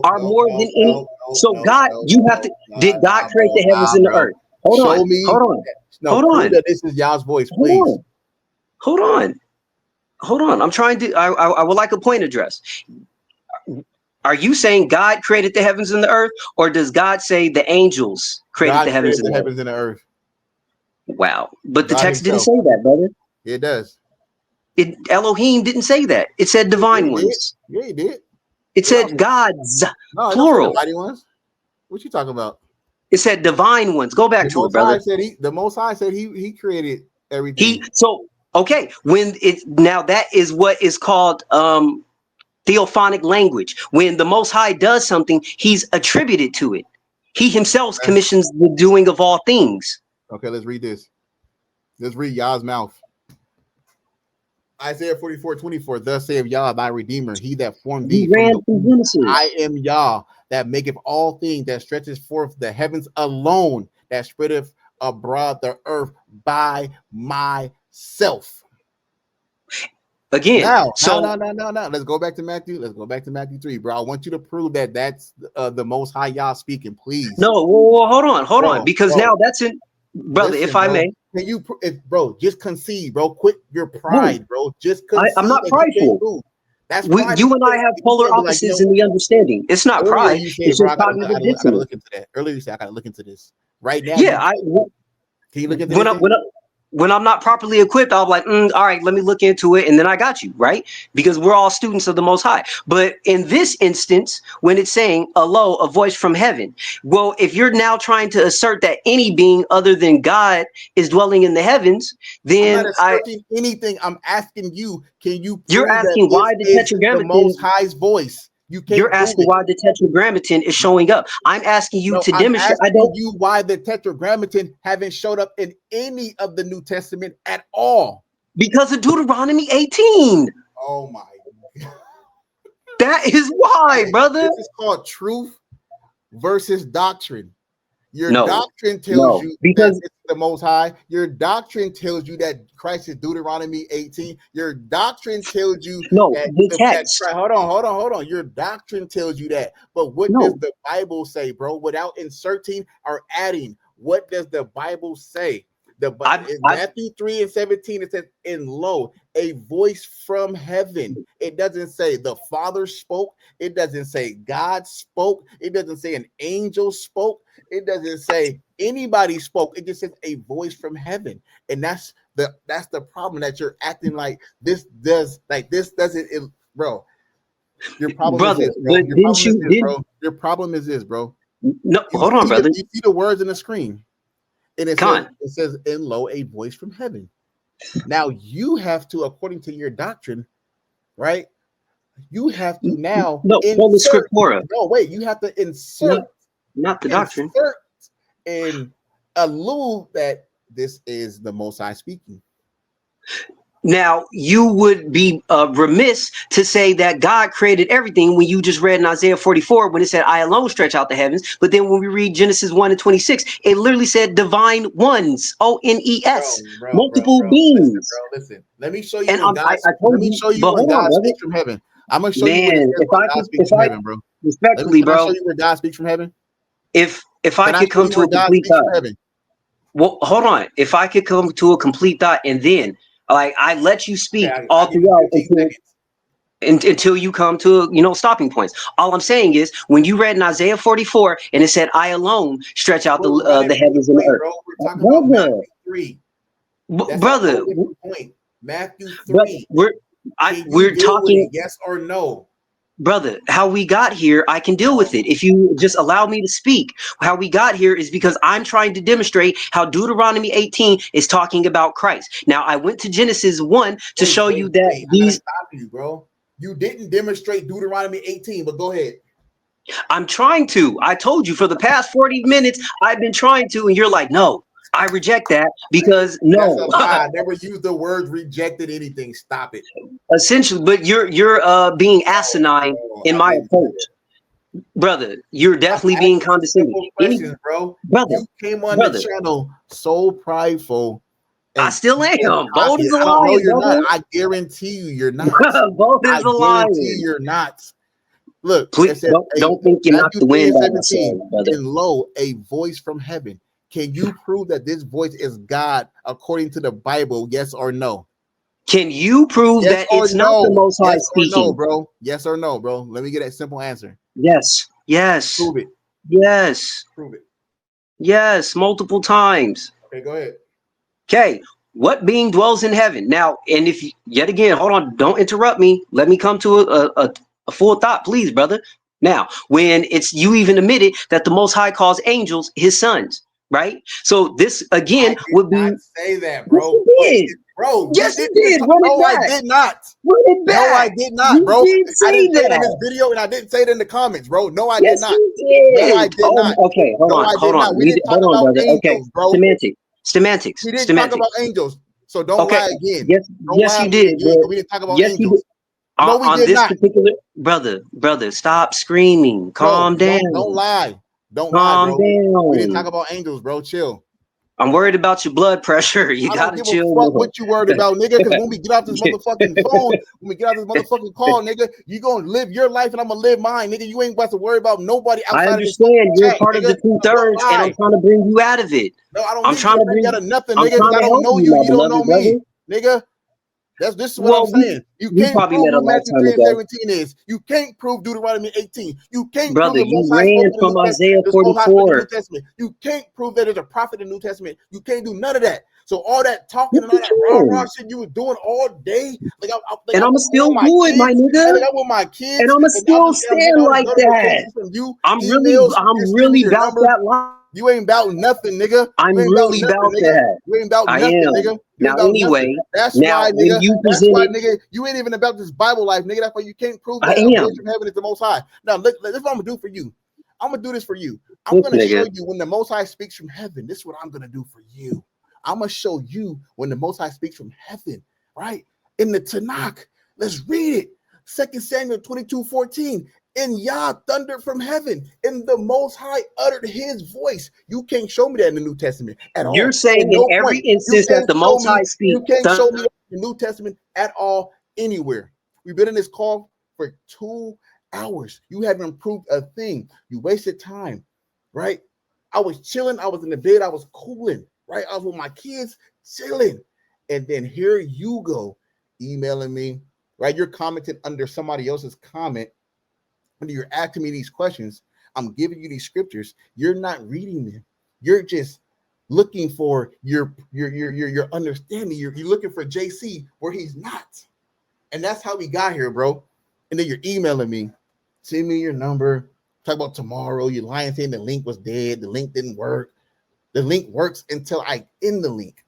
are more than any. So God, you have to. Did God create the heavens and the earth? Hold on. Prove that this is Yah's voice, please. Hold on. I'm trying to. I would like a point address. Are you saying God created the heavens and the earth, or does God say the angels created the heavens and the earth? Wow, but the text didn't say that, brother. It does. Elohim didn't say that. It said divine ones. Yeah, it did. It said gods, plural. Divine ones. What you talking about? It said divine ones. Go back to it, brother. The Most High said he created everything. Okay, now that is what is called theophonic language. When the Most High does something, he's attributed to it. He himself commissions the doing of all things. Okay, let's read this. Let's read Yah's mouth. Isaiah 44:24. Thus saith Yah, thy Redeemer, he that formed thee from the I am Yah, that maketh all things, that stretches forth the heavens alone, that spreadeth abroad the earth by myself. Again, no. Let's go back to Matthew. Let's go back to Matthew 3, bro. I want you to prove that that's the Most High Yah speaking, please. No, well, hold on, because now that's in. Brother, listen, if I may, can you, just concede, bro? Quit your pride, bro. Just concede. I'm not prideful. That's you and I have polar opposites in the understanding. It's not pride. It's just cognitive dissonance. I gotta look into that. Earlier you said I gotta look into this. Right now, yeah. Can you look into when I'm not properly equipped, I'll be like, all right, let me look into it, and then I got you, right? Because we're all students of the Most High. But in this instance, when it's saying a voice from heaven, well, if you're now trying to assert that any being other than God is dwelling in the heavens, then I'm not asserting anything. I'm asking you, can you? You're asking why the Tetragrammaton, the Most High's voice. You're asking why the Tetragrammaton is showing up. I'm asking you to demonstrate. I don't you why the Tetragrammaton haven't showed up in any of the New Testament at all. Because of Deuteronomy 18. Oh my God. That is why, brother. This is called truth. versus doctrine. Your No, doctrine tells no, you that because it's the Most High. Your doctrine tells you that Christ is Deuteronomy 18. Your doctrine tells you no, that the text. hold on. Your doctrine tells you that. But what does No, the Bible say, bro? Without inserting or adding, what does the Bible say? In Matthew 3:17, it says, "In lo, a voice from heaven." It doesn't say the Father spoke. It doesn't say God spoke. It doesn't say an angel spoke. It doesn't say anybody spoke. It just says a voice from heaven, and that's the problem, that you're acting like this doesn't, bro. Your problem is brother. this, bro. But Your didn't problem is you? this, Didn't bro. Your problem is this, bro. no? Hold on, brother. You see the words in the screen, and it Con. says, "In lo, a voice from heaven." Now you have to, according to your doctrine, right? You have to now No, from the insert. scriptura, No, wait. You have to not the doctrine. insert and allude that this is the Most High speaking. Now, you would be remiss to say that God created everything when you just read in Isaiah 44 when it said, "I alone stretch out the heavens." But then when we read Genesis 1:26, it literally said divine ones, ONES, multiple beings. Listen. Let me show you And when God. I Let told me you, show you but when hold on, God brother. speaks from heaven. I'm gonna show you when it Man, says when God speaks from heaven, bro. respectfully, Can I show bro, you where God speaks from heaven? if I Can I could show come you to where a God complete speaks thought, from heaven? well, hold on. If I could come to a complete thought, and then like I let you Okay, speak I'll all give you throughout 15 seconds. until you come to stopping points. All I'm saying is when you read in Isaiah 44 and it said, "I alone stretch out the heavens and the Point, earth," bro. We're talking about brother, Matthew 3. That's a brother, whole different point. Matthew but 3. we're Can you we're deal with talking, it? Yes or no? brother. How we got here, I can deal with it if you just allow me to speak. How we got here is because I'm trying to demonstrate how Deuteronomy 18 is talking about Christ. Now, I went to Genesis 1 to show you that I gotta these. stop you, bro. You didn't demonstrate Deuteronomy 18, but go ahead. I'm trying to. I told you for the past 40 minutes, I've been trying to, and you're like, no, I reject that because That's a no. lie. I never used the word rejected anything. Stop it. Essentially, but you're being asinine Bro, in I my didn't say approach, that. brother. You're I'm definitely being asking you condescending. simple Any questions, bro. brother, You came on the brother, channel so prideful I and still am. Bold cocky. is a I don't know, lion, you're not. brother. I guarantee you, you're not. Bold I is a guarantee you, lion. you're not. Look, it Please says, hey, don't think you knocked Matthew the 3 wind and out of my 17, sails, brother. and lo, a voice from heaven. Can you prove that this voice is God according to the Bible? Yes or no? Can you prove Yes that or it's not the no? Most High Yes or no, speaking? bro? Yes or no, bro? Let me get that simple answer. Yes, yes, Prove it. yes, Prove it. yes, multiple times. Okay, go ahead. Okay, what being dwells in heaven? Now, and if yet again, hold on, don't interrupt me. Let me come to a full thought, please, brother. Now, when it's you even admitted that the Most High calls angels his sons, right? So this I again did would be not say that, yes, bro. you did. Bro, we Yes, you didn't even did. talk. Run it No, I back. did not. Run it No, I back. did not, You bro. did I say didn't say it in this that. video, and I didn't say it in the comments, bro. No, I did Yes, not. you No, I did. did Oh, not. okay. No, I Hold did not. on. We didn't talk Hold on, about brother. Okay. angels, bro. Semantics. We didn't talk about Semantics. angels. So don't Okay. lie again. Yes, Don't yes, lie you on me did. again, But because we didn't talk about yes, you did. angels. No, we On did this not. particular brother, stop screaming. No, Calm down. don't lie. Don't lie, Calm bro. We didn't talk down. about angels, bro. Chill. I'm worried about your blood pressure. You I don't gotta give a chill fuck more. what you worried about, nigga. Because when we get off this motherfucking phone, when we get off this motherfucking call, nigga, you gonna live your life and I'm gonna live mine, nigga. You ain't about to worry about nobody I outside of this understand you're chat, part of nigga. the two So don't thirds, and I'm lie. trying to bring you out of it. No, I don't I'm need you trying to to bring me out bring. of nothing, I'm nigga, because trying I to don't help know you, you. my You don't beloved know me, brother. nigga. This is what I'm Well, saying. You we can't probably prove met a what Matthew lifetime 3 and ago, 17 is. You can't prove Deuteronomy 18. You can't prove brother. the You Most High spoke ran in the from New Testament. Isaiah The Most High spoke in the New 44. Testament. You can't prove that there's a prophet in the New Testament. You can't do none of that. So all that talking Yes, and all you that rah-rah can, shit you were doing all day, like and I'm I'ma with still my do it, my kids, nigga, and like I'm with my and kids, I'ma and I'm still just getting stand all this like that. notifications from you, emails. You're I'm sending me really your about number. that life. You ain't about nothing, nigga. You I'm ain't about really nothing, about nigga. that. You ain't about I nothing, am. nigga. You ain't Now, about nothing. anyway, That's now why, when nigga. you That's why, presented, nigga. You ain't even about this Bible life, nigga. That's why you can't prove I that a voice am. from heaven is the Most High. Now, look, this is what I'm gonna do for you. I'm gonna do this for you. I'm This gonna show nigga. you when the Most High speaks from heaven. This is what I'm gonna do for you. I'm gonna show you when the Most High speaks from heaven, right? In the Tanakh. Let's read it. 2 Samuel 22:14. And Yah thundered from heaven, and the Most High uttered his voice. You can't show me that in the New Testament at You're all. saying At in no every point. You instance that can't the show Most me, High speak. you can't show me that in the New Testament at all anywhere. We've been in this call for 2 hours. You haven't proved a thing. You wasted time, right? I was chilling. I was in the bed. I was cooling, right? I was with my kids chilling. And then here you go emailing me, right? You're commenting under somebody else's comment. When you're asking me these questions, I'm giving you these scriptures. You're not reading them. You're just looking for your understanding. You're looking for JC where he's not. And that's how we got here, bro. And then you're emailing me, send me your number, talk about tomorrow. You're lying saying the link was dead. The link didn't work. The link works until I end the link,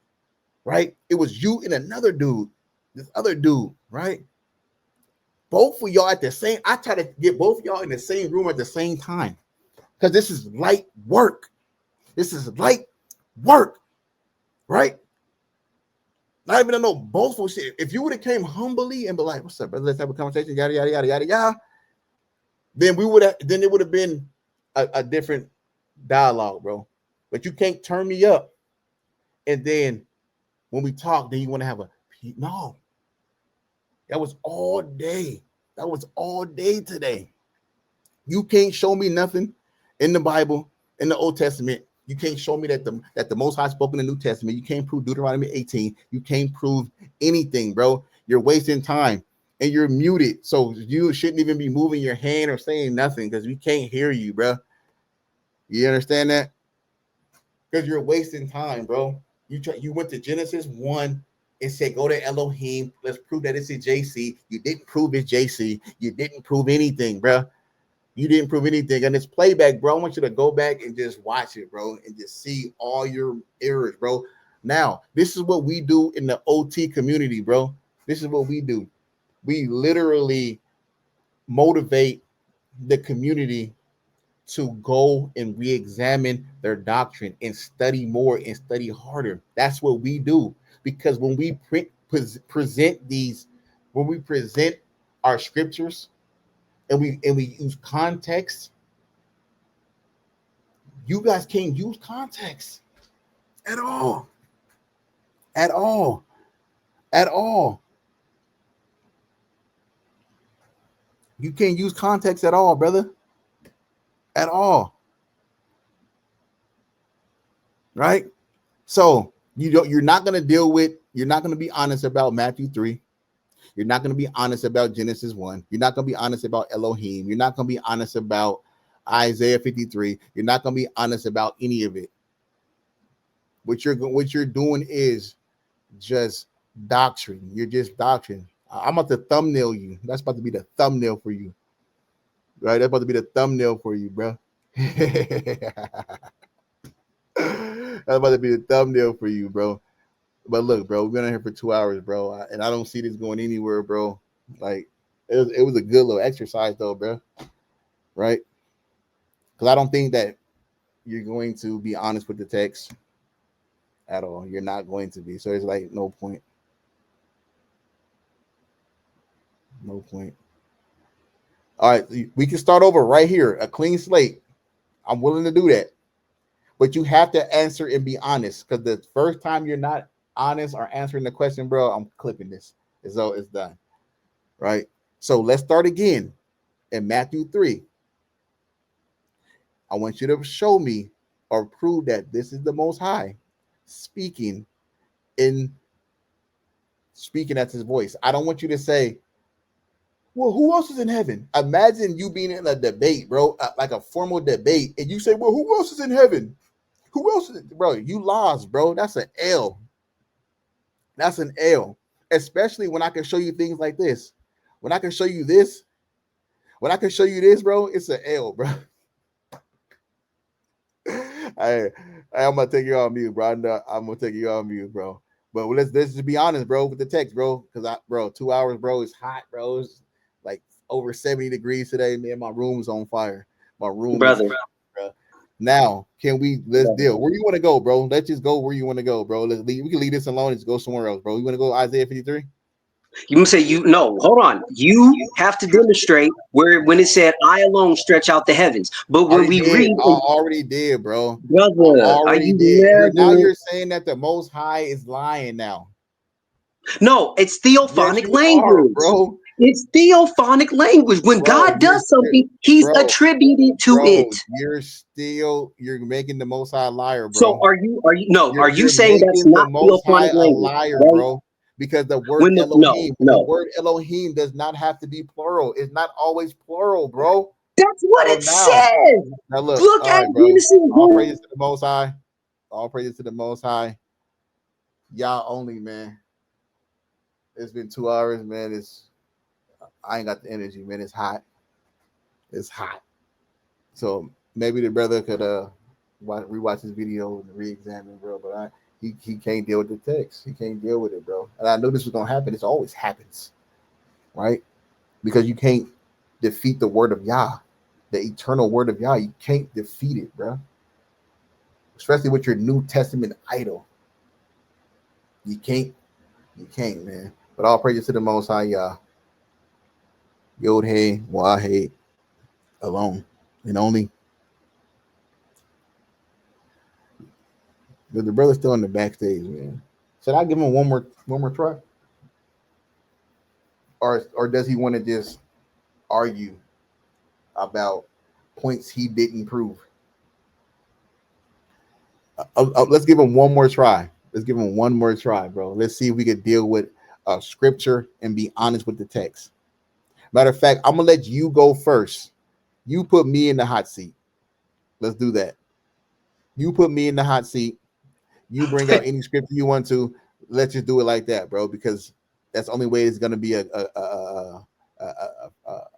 right? It was you and another dude, this other dude, right? Both of y'all at the same, I try to get both of y'all in the same room at the same time because this is light work. This is light work, right? Not even to know both of shit. If you would have came humbly and be like, what's up, brother? Let's have a conversation, yada, yada, yada, yada, yada. Then it would have been a different dialogue, bro. But you can't turn me up. And then when we talk, then you want to have no. That was all day. That was all day today. You can't show me nothing in the Bible, in the Old Testament. You can't show me that the Most High spoke in the New Testament. You can't prove Deuteronomy 18. You can't prove anything, bro. You're wasting time and you're muted. So you shouldn't even be moving your hand or saying nothing because we can't hear you, bro. You understand that? Because you're wasting time, bro. You went to Genesis 1 and said, go to Elohim. Let's prove that it's a JC. You didn't prove it's JC. You didn't prove anything, bro. You didn't prove anything. And it's playback, bro. I want you to go back and just watch it, bro, and just see all your errors, bro. Now, this is what we do in the OT community, bro. This is what we do. We literally motivate the community to go and re-examine their doctrine and study more and study harder. That's what we do. Because when we present our scriptures and we use context, you guys can't use context at all. At all. At all. You can't use context at all, brother. At all. Right? So you're not going to be honest about Matthew 3. You're not going to be honest about Genesis 1. You're not going to be honest about Elohim. You're not going to be honest about Isaiah 53. You're not going to be honest about any of it. What you're doing is just doctrine. You're just doctrine. I'm about to thumbnail you. That's about to be the thumbnail for you. Right? That's about to be the thumbnail for you, bro. That's about to be the thumbnail for you, bro. But look, bro, we've been on here for 2 hours, bro, and I don't see this going anywhere, bro. Like, it was a good little exercise, though, bro. Right? Because I don't think that you're going to be honest with the text at all. You're not going to be. So it's like no point. No point. All right, we can start over right here, a clean slate. I'm willing to do that. But you have to answer and be honest, because the first time you're not honest or answering the question, bro, I'm clipping this. So it's done. Right? So let's start again in Matthew 3. I want you to show me or prove that this is the Most High speaking at his voice. I don't want you to say, well, who else is in heaven? Imagine you being in a debate, bro, like a formal debate, and you say, well, who else is in heaven? Who else is, bro? You lost, bro. That's an L. That's an L. Especially when I can show you things like this. When I can show you this, bro, it's an L, bro. I'm gonna take you on mute, bro. I'm gonna take you on mute, bro. But let's just be honest, bro, with the text, bro. Because 2 hours, bro, is hot, bro. It's like over 70 degrees today, man. My room's on fire. My room brother. is, bro. Now, let's deal. Where you want to go, bro? Let's just go where you want to go, bro. We can leave this alone and just go somewhere else, bro. You want to go Isaiah 53? You say you no, hold on. You have to demonstrate where when it said I alone stretch out the heavens. But when Already we did. read, I already did, bro. I brother, are already you did. Now never you're saying that the Most High is lying now. no, it's Yes, theophonic you are, language. bro. It's theophonic language. When Bro, God does something, he's bro, attributed to it. you're making the Most High a liar, So bro. are you You're saying that's making the not Most High theophonic a language, liar, right? bro. Because When the no. word Elohim does not have to be plural. It's not always plural, bro. That's what So it says. now look, Look all at right, bro. Genesis All 1. praises to the Most High. All praises to the Most High. Y'all only, man. It's been 2 hours, man. I ain't got the energy, man. It's hot. It's hot. So maybe the brother could rewatch this video and re-examine, bro. But he can't deal with the text. He can't deal with it, bro. And I knew this was gonna happen. This always happens, right? Because you can't defeat the word of Yah, the eternal word of Yah. You can't defeat it, bro. Especially with your New Testament idol. You can't, man. But all praises to the Most High Yah. Yod Hey, Wah alone and only. The brother's still in the backstage, man. Should I give him one more try, or does he want to just argue about points he didn't prove? Let's give him one more try. Let's give him one more try, bro. Let's see if we could deal with scripture and be honest with the text. Matter of fact, I'm gonna let you go first. You put me in the hot seat. Let's do that. You put me in the hot seat. You bring out any scripture you want to. Let's just do it like that, bro, because that's the only way it's going to be a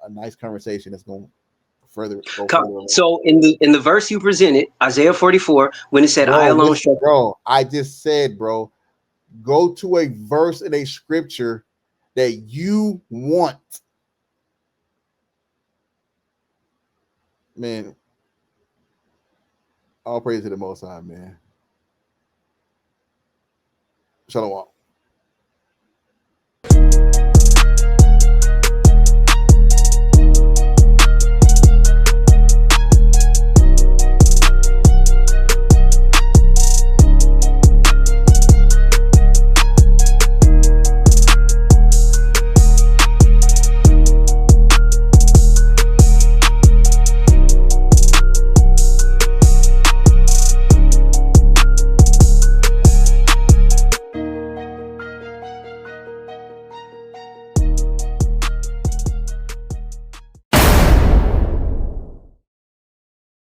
nice conversation that's going to go further along. So in the verse you presented, Isaiah 44, when it said I Bro, alone listen, stretch. bro. I just said, bro, go to a verse in a scripture that you want. Man, all praise to the Most High, man. Shalom.